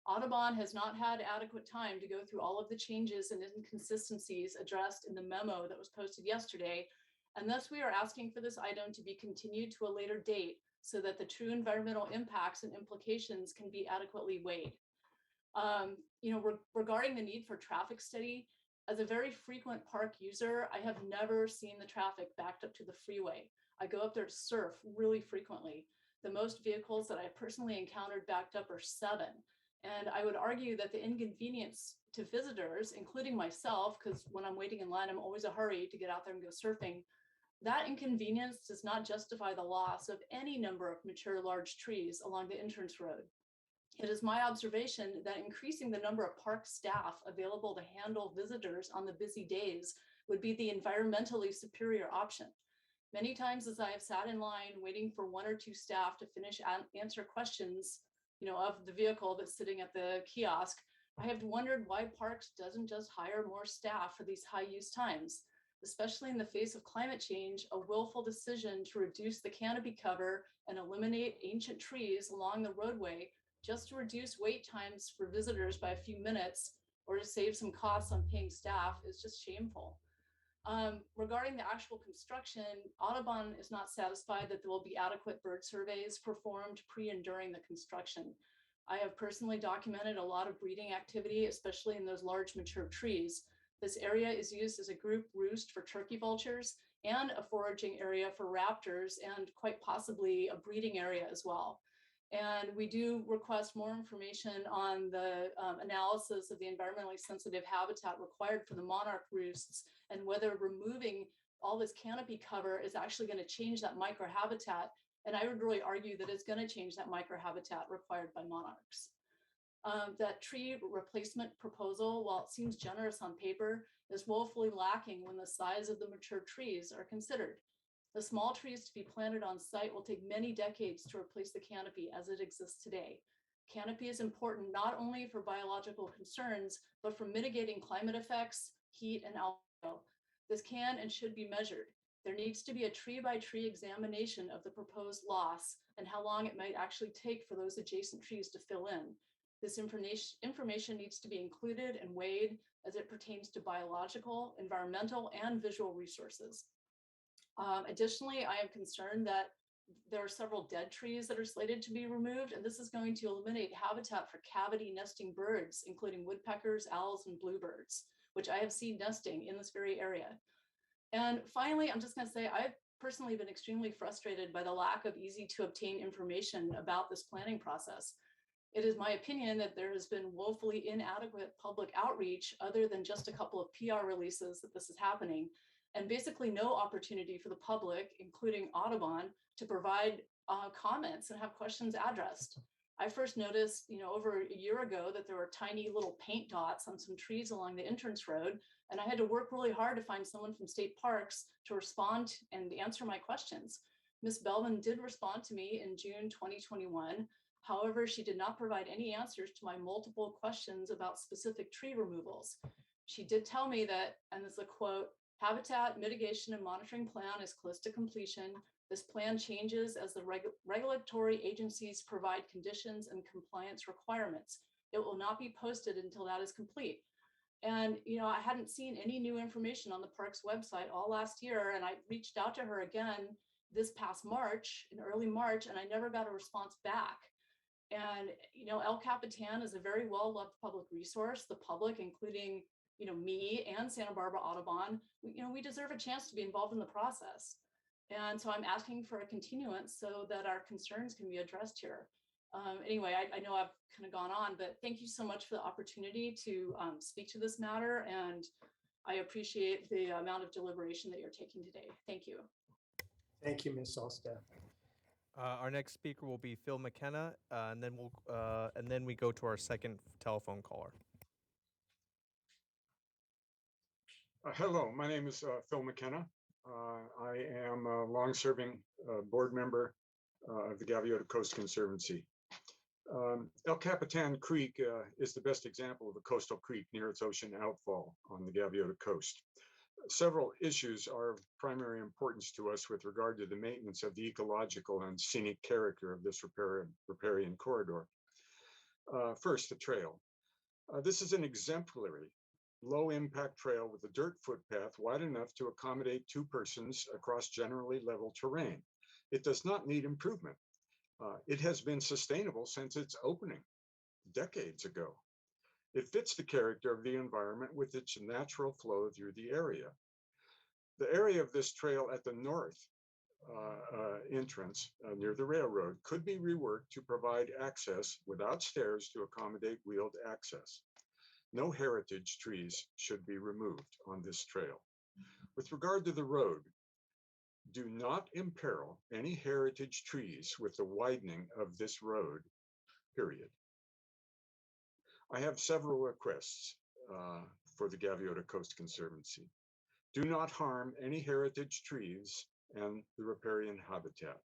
S19: Audubon has not had adequate time to go through all of the changes and inconsistencies addressed in the memo that was posted yesterday, and thus we are asking for this item to be continued to a later date so that the true environmental impacts and implications can be adequately weighed. Regarding the need for traffic study, as a very frequent park user, I have never seen the traffic backed up to the freeway. I go up there to surf really frequently. The most vehicles that I personally encountered backed up are 7. And I would argue that the inconvenience to visitors, including myself, because when I'm waiting in line, I'm always in a hurry to get out there and go surfing. That inconvenience does not justify the loss of any number of mature large trees along the entrance road. It is my observation that increasing the number of park staff available to handle visitors on the busy days would be the environmentally superior option. Many times as I have sat in line waiting for 1 or 2 staff to finish answer questions, of the vehicle that's sitting at the kiosk, I have wondered why Parks doesn't just hire more staff for these high use times, especially in the face of climate change. A willful decision to reduce the canopy cover and eliminate ancient trees along the roadway just to reduce wait times for visitors by a few minutes or to save some costs on paying staff is just shameful. Regarding the actual construction, Audubon is not satisfied that there will be adequate bird surveys performed pre and during the construction. I have personally documented a lot of breeding activity, especially in those large mature trees. This area is used as a group roost for turkey vultures and a foraging area for raptors, and quite possibly a breeding area as well. And we do request more information on the analysis of the environmentally sensitive habitat required for the monarch roosts, and whether removing all this canopy cover is actually going to change that microhabitat. And I would really argue that it's going to change that microhabitat required by monarchs. That tree replacement proposal, while it seems generous on paper, is woefully lacking when the size of the mature trees are considered. The small trees to be planted on site will take many decades to replace the canopy as it exists today. Canopy is important not only for biological concerns, but for mitigating climate effects, heat, and albedo. This can and should be measured. There needs to be a tree-by-tree examination of the proposed loss and how long it might actually take for those adjacent trees to fill in. This information needs to be included and weighed as it pertains to biological, environmental, and visual resources. Additionally, I am concerned that there are several dead trees that are slated to be removed, and this is going to eliminate habitat for cavity nesting birds, including woodpeckers, owls, and bluebirds, which I have seen nesting in this very area. And finally, I'm just going to say I've personally been extremely frustrated by the lack of easy to obtain information about this planning process. It is my opinion that there has been woefully inadequate public outreach other than just a couple of PR releases that this is happening, and basically no opportunity for the public, including Audubon, to provide comments and have questions addressed. I first noticed, over a year ago that there were tiny little paint dots on some trees along the entrance road, and I had to work really hard to find someone from State Parks to respond and answer my questions. Ms. Belvin did respond to me in June 2021. However, she did not provide any answers to my multiple questions about specific tree removals. She did tell me that, and this is a quote, habitat mitigation and monitoring plan is close to completion. This plan changes as the regulatory agencies provide conditions and compliance requirements. It will not be posted until that is complete. And, I hadn't seen any new information on the park's website all last year. And I reached out to her again this past March, in early March, and I never got a response back. And, El Capitan is a very well-loved public resource. The public, including, me and Santa Barbara Audubon, we deserve a chance to be involved in the process. And so I'm asking for a continuance so that our concerns can be addressed here. Anyway, I know I've kind of gone on, but thank you so much for the opportunity to speak to this matter. And I appreciate the amount of deliberation that you're taking today. Thank you.
S2: Thank you, Ms. Alstaff.
S1: Our next speaker will be Phil Mckenna, and then we go to our second telephone caller.
S20: Hello, my name is Phil Mckenna. I am a long-serving board member of the Gaviota Coast Conservancy. El Capitan Creek is the best example of a coastal creek near its ocean outfall on the Gaviota coast. Several issues are of primary importance to us with regard to the maintenance of the ecological and scenic character of this riparian corridor. First, the trail. This is an exemplary low-impact trail with a dirt footpath wide enough to accommodate two persons across generally level terrain. It does not need improvement. It has been sustainable since its opening decades ago. It fits the character of the environment with its natural flow through the area. The area of this trail at the north entrance near the railroad could be reworked to provide access without stairs to accommodate wheeled access. No heritage trees should be removed on this trail. With regard to the road, do not imperil any heritage trees with the widening of this road, period. I have several requests for the Gaviota Coast Conservancy. Do not harm any heritage trees and the riparian habitat.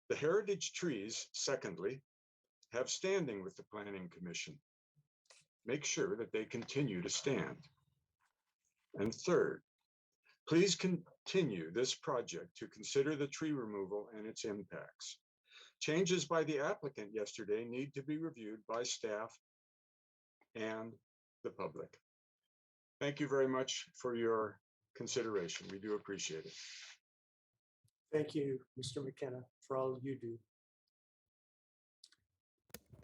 S20: The heritage trees, secondly, have standing with the Planning Commission. Make sure that they continue to stand. And third, please continue this project to consider the tree removal and its impacts. Changes by the applicant yesterday need to be reviewed by staff and the public. Thank you very much for your consideration. We do appreciate it.
S2: Thank you, Mr. McKenna, for all you do.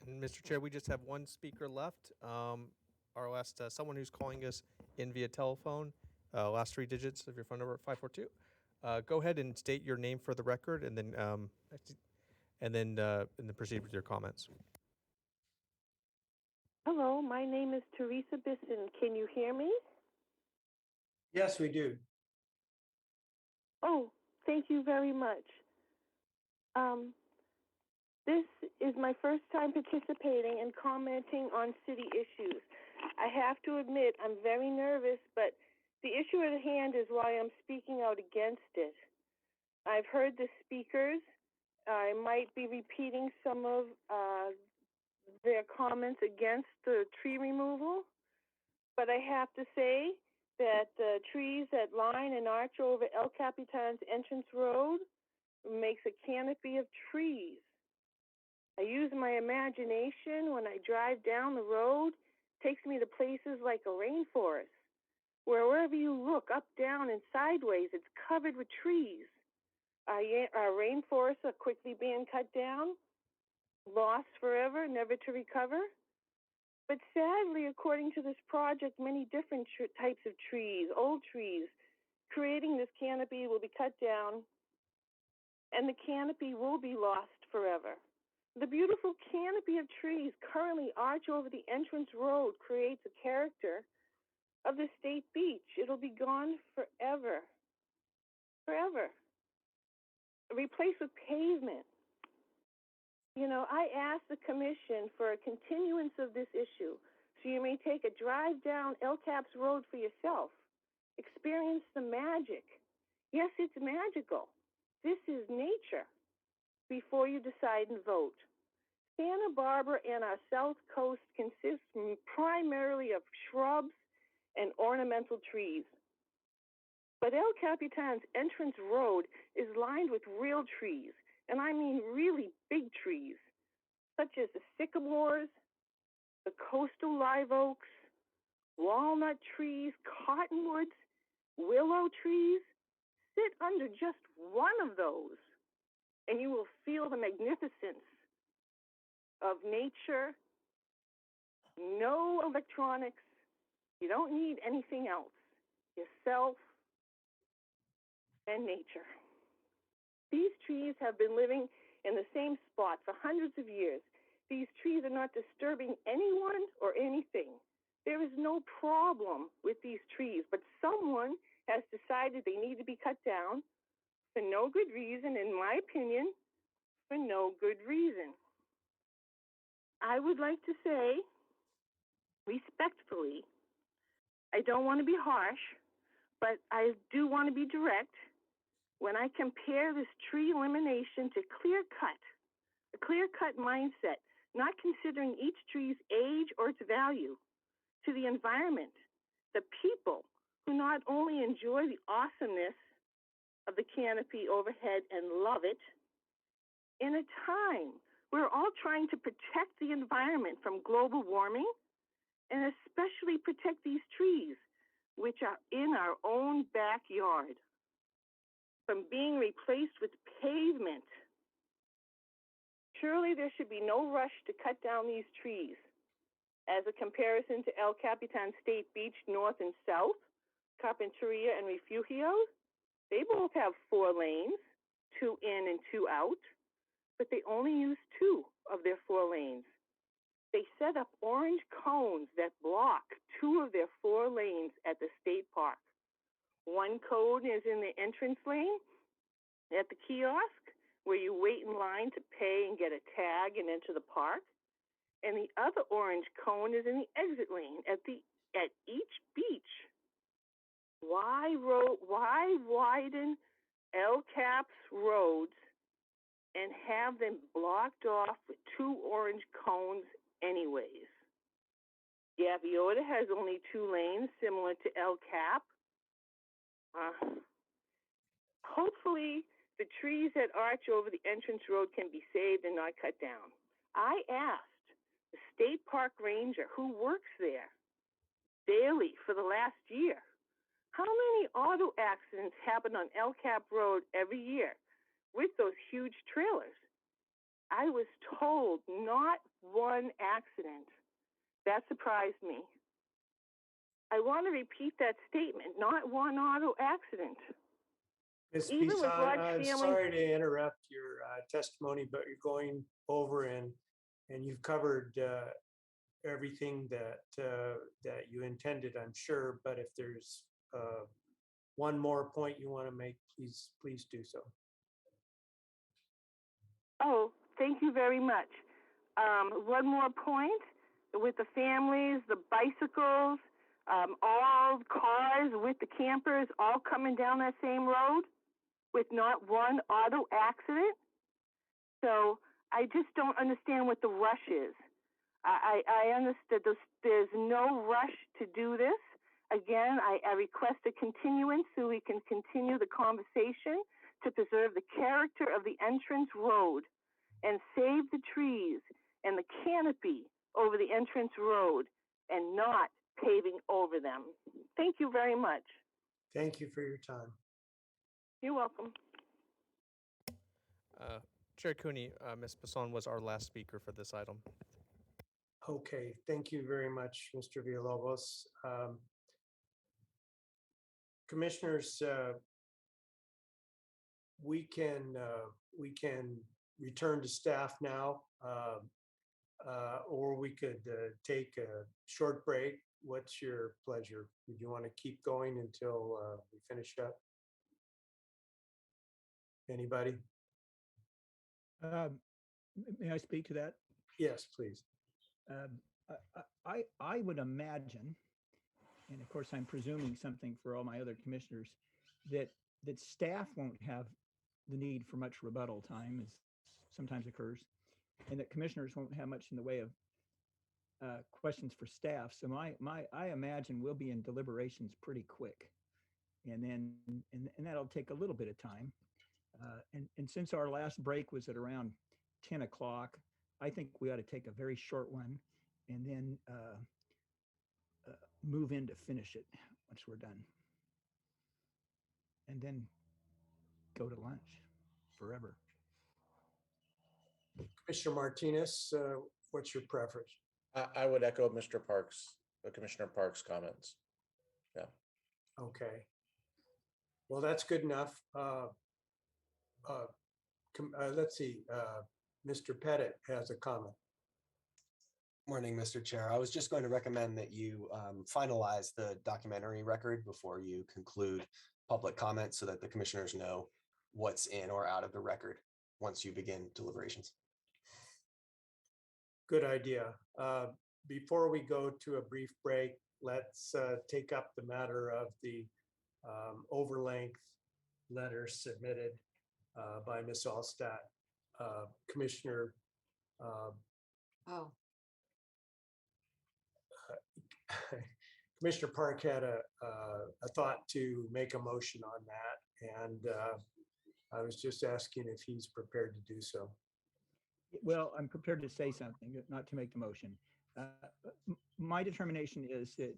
S1: And Mr. Chair, we just have one speaker left. Our last, someone who's calling us in via telephone, last three digits of your phone number, 542. Go ahead and state your name for the record, and then proceed with your comments.
S15: Hello, my name is Teresa Bisson. Can you hear me?
S2: Yes, we do.
S15: Oh, thank you very much. This is my first time participating and commenting on city issues. I have to admit, I'm very nervous, but the issue at hand is why I'm speaking out against it. I've heard the speakers. I might be repeating some of their comments against the tree removal, but I have to say that the trees that line and arch over El Capitan's entrance road makes a canopy of trees. I use my imagination when I drive down the road, takes me to places like a rainforest, where wherever you look, up, down, and sideways, it's covered with trees. Our rainforests are quickly being cut down, lost forever, never to recover. But sadly, according to this project, many different types of trees, old trees, creating this canopy will be cut down, and the canopy will be lost forever. The beautiful canopy of trees currently arch over the entrance road creates a character of the state beach. It'll be gone forever. Forever. Replaced with pavement. You know, I asked the commission for a continuance of this issue so you may take a drive down El Caps Road for yourself. Experience the magic. Yes, it's magical. This is nature before you decide and vote. Santa Barbara and our South Coast consists primarily of shrubs and ornamental trees. But El Capitan's entrance road is lined with real trees, and I mean really big trees, such as the sycamores, the coastal live oaks, walnut trees, cottonwoods, willow trees. Sit under just one of those, and you will feel the magnificence of nature. No electronics. You don't need anything else. Yourself and nature. These trees have been living in the same spot for hundreds of years. These trees are not disturbing anyone or anything. There is no problem with these trees, but someone has decided they need to be cut down for no good reason, in my opinion, for no good reason. I would like to say, respectfully, I don't want to be harsh, but I do want to be direct. When I compare this tree elimination to a clear-cut mindset, not considering each tree's age or its value, to the environment, the people who not only enjoy the awesomeness of the canopy overhead and love it, in a time we're all trying to protect the environment from global warming, and especially protect these trees, which are in our own backyard, from being replaced with pavement. Surely there should be no rush to cut down these trees. As a comparison to El Capitan State Beach North and South, Carpinteria and Refugio, they both have 4 lanes, 2 in and 2 out, but they only use 2 of their 4 lanes. They set up orange cones that block 2 of their 4 lanes at the state park. One cone is in the entrance lane at the kiosk, where you wait in line to pay and get a tag and enter the park. And the other orange cone is in the exit lane at each beach. Why widen El Caps roads and have them blocked off with 2 orange cones anyways? Gaviota has only 2 lanes, similar to El Cap. Hopefully, the trees that arch over the entrance road can be saved and not cut down. I asked the state park ranger who works there daily for the last year, how many auto accidents happen on El Cap Road every year with those huge trailers? I was told not one accident. That surprised me. I want to repeat that statement, not one auto accident.
S2: Ms.
S15: Even with
S2: Bisson,
S15: large
S2: I'm
S15: families.
S2: sorry to interrupt your testimony, but you're going over and you've covered everything that you intended, I'm sure. But if there's one more point you want to make, please do so.
S15: Oh, thank you very much. One more point with the families, the bicycles, all cars with the campers all coming down that same road with not one auto accident. So I just don't understand what the rush is. I understood there's no rush to do this. Again, I request a continuance so we can continue the conversation to preserve the character of the entrance road and save the trees and the canopy over the entrance road and not paving over them. Thank you very much.
S2: Thank you for your time.
S15: You're welcome.
S1: Chair Cooney, Ms. Passon was our last speaker for this item.
S2: Okay, thank you very much, Mr. Villalobos. Commissioners, we can return to staff now, or we could take a short break. What's your pleasure? Do you want to keep going until we finish up? Anybody?
S3: May I speak to that?
S2: Yes, please.
S3: I would imagine, and of course I'm presuming something for all my other commissioners, that staff won't have the need for much rebuttal time, as sometimes occurs, and that commissioners won't have much in the way of questions for staff. So I imagine we'll be in deliberations pretty quick, and then that'll take a little bit of time. And since our last break was at around 10 o'clock, I think we ought to take a very short one and then move in to finish it once we're done. And then go to lunch forever.
S2: Commissioner Martinez, what's your preference?
S7: I would echo Mr. Parks, Commissioner Parks' comments. Yeah.
S2: Okay. Well, that's good enough. Let's see. Mr. Pettit has a comment.
S21: Morning, Mr. Chair. I was just going to recommend that you finalize the documentary record before you conclude public comment so that the commissioners know what's in or out of the record once you begin deliberations.
S2: Good idea. Before we go to a brief break, let's take up the matter of the overlength letter submitted by Ms. Allstat. Commissioner Commissioner Park had a thought to make a motion on that, and I was just asking if he's prepared to do so.
S3: Well, I'm prepared to say something, not to make the motion. My determination is that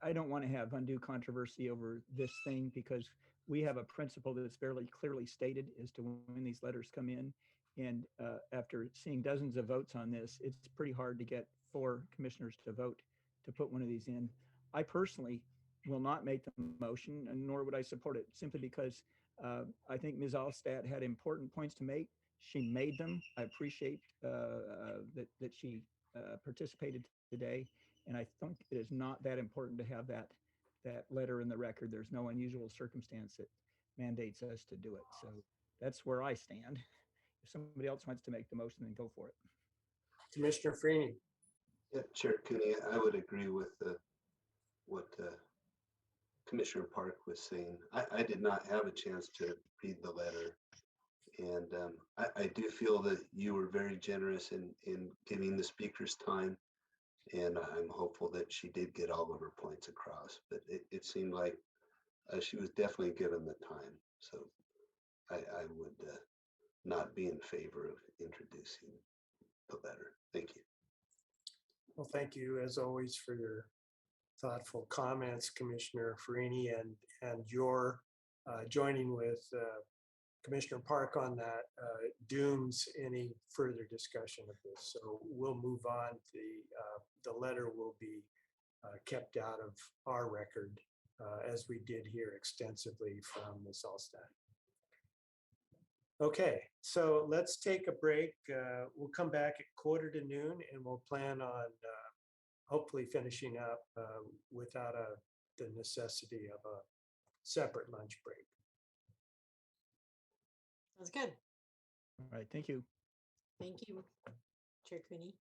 S3: I don't want to have undue controversy over this thing because we have a principle that's fairly clearly stated as to when these letters come in. And after seeing dozens of votes on this, it's pretty hard to get 4 commissioners to vote to put one of these in. I personally will not make the motion, and nor would I support it, simply because I think Ms. Allstat had important points to make. She made them. I appreciate that she participated today, and I think it is not that important to have that letter in the record. There's no unusual circumstance that mandates us to do it. So that's where I stand. If somebody else wants to make the motion, then go for it.
S2: Commissioner Freeney.
S5: Yeah, Chair Cooney, I would agree with what Commissioner Park was saying. I did not have a chance to read the letter. And I do feel that you were very generous in giving the speakers time. And I'm hopeful that she did get all of her points across. But it seemed like she was definitely given the time. So I would not be in favor of introducing the letter. Thank you.
S2: Well, thank you as always for your thoughtful comments, Commissioner Farini, and your joining with Commissioner Park on that dooms any further discussion of this. So we'll move on. The letter will be kept out of our record as we did hear extensively from Ms. Allstat. Okay, so let's take a break. We'll come back at 12:45 and we'll plan on hopefully finishing up without the necessity of a separate lunch break.
S6: That's good.
S3: All right, thank you.
S6: Thank you, Chair Cooney.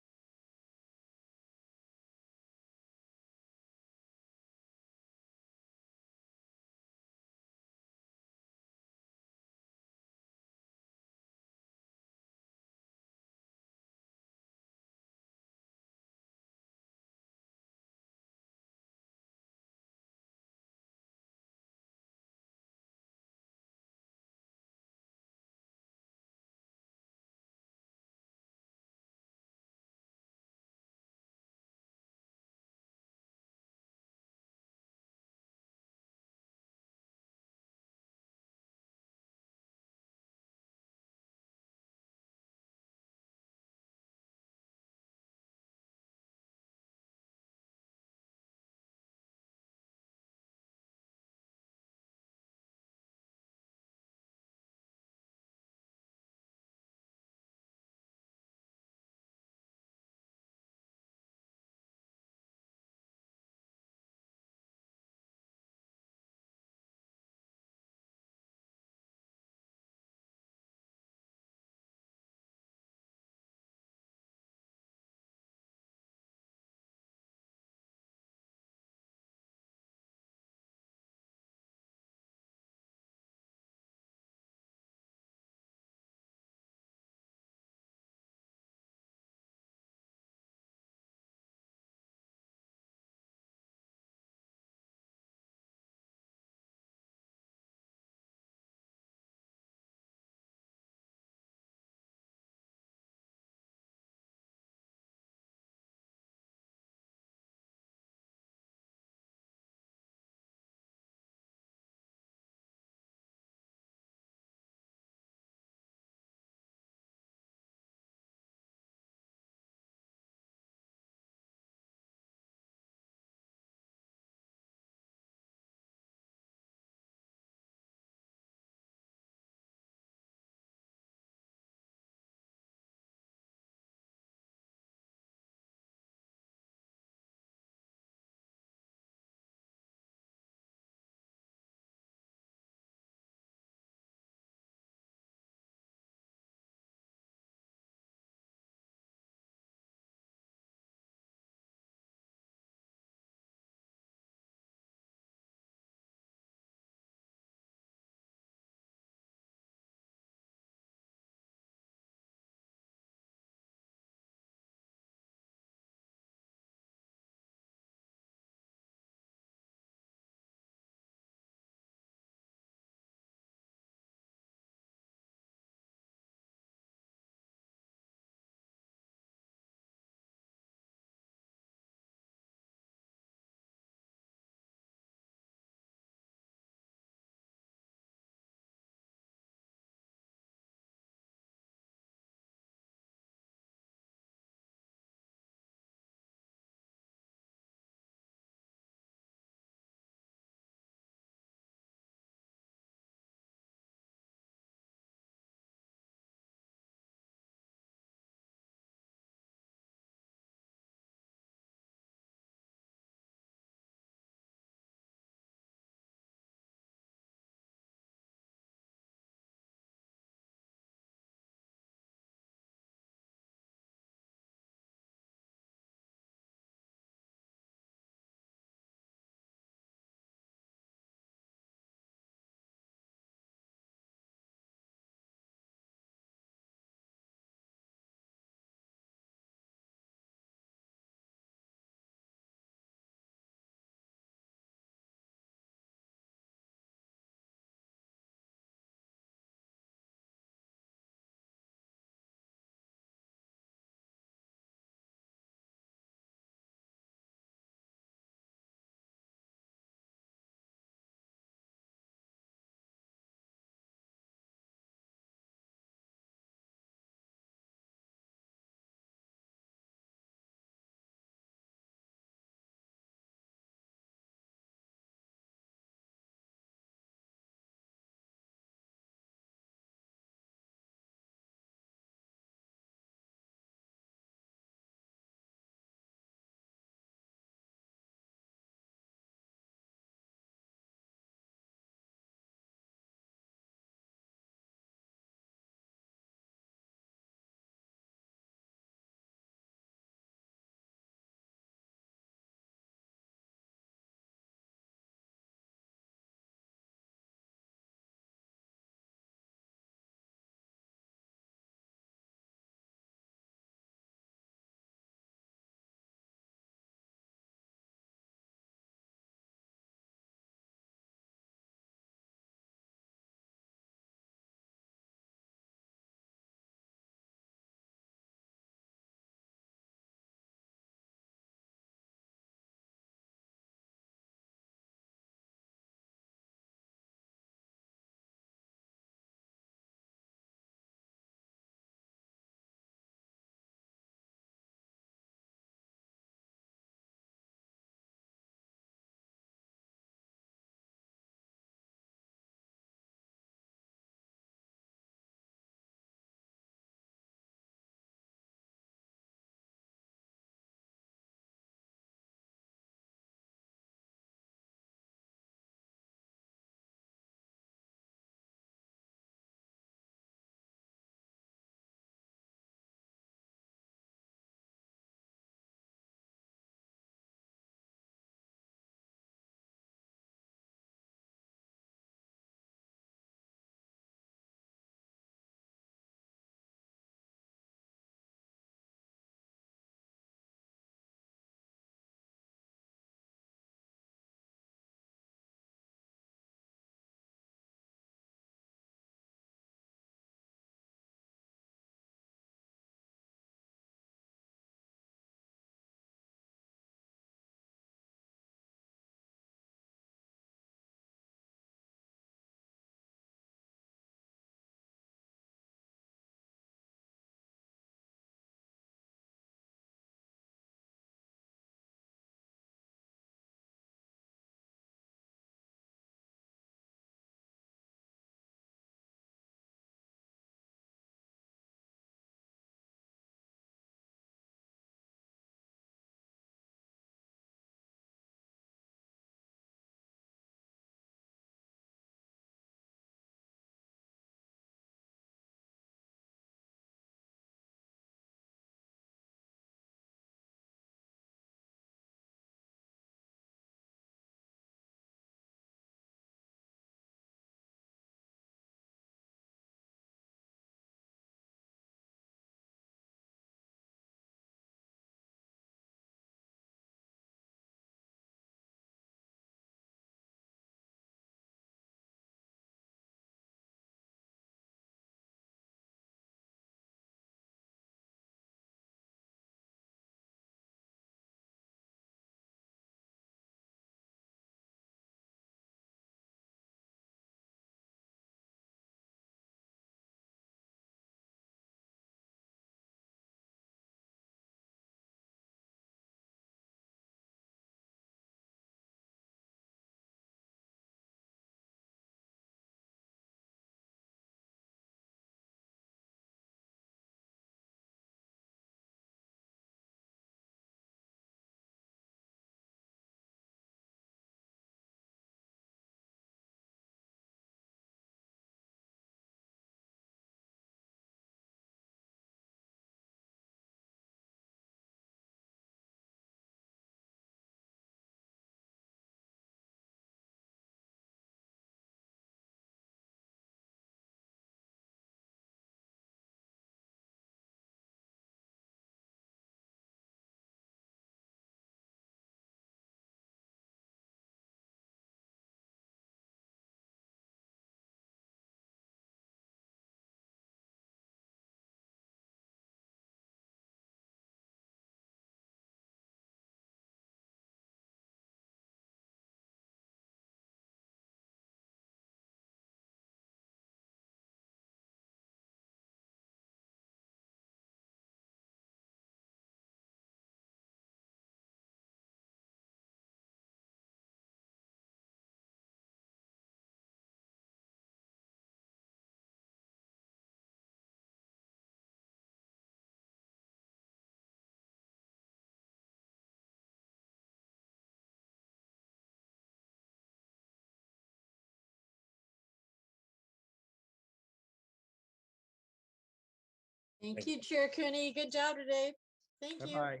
S6: Thank you, Chair Cooney. Good job today. Thank you.
S3: Bye-bye.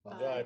S7: Bye.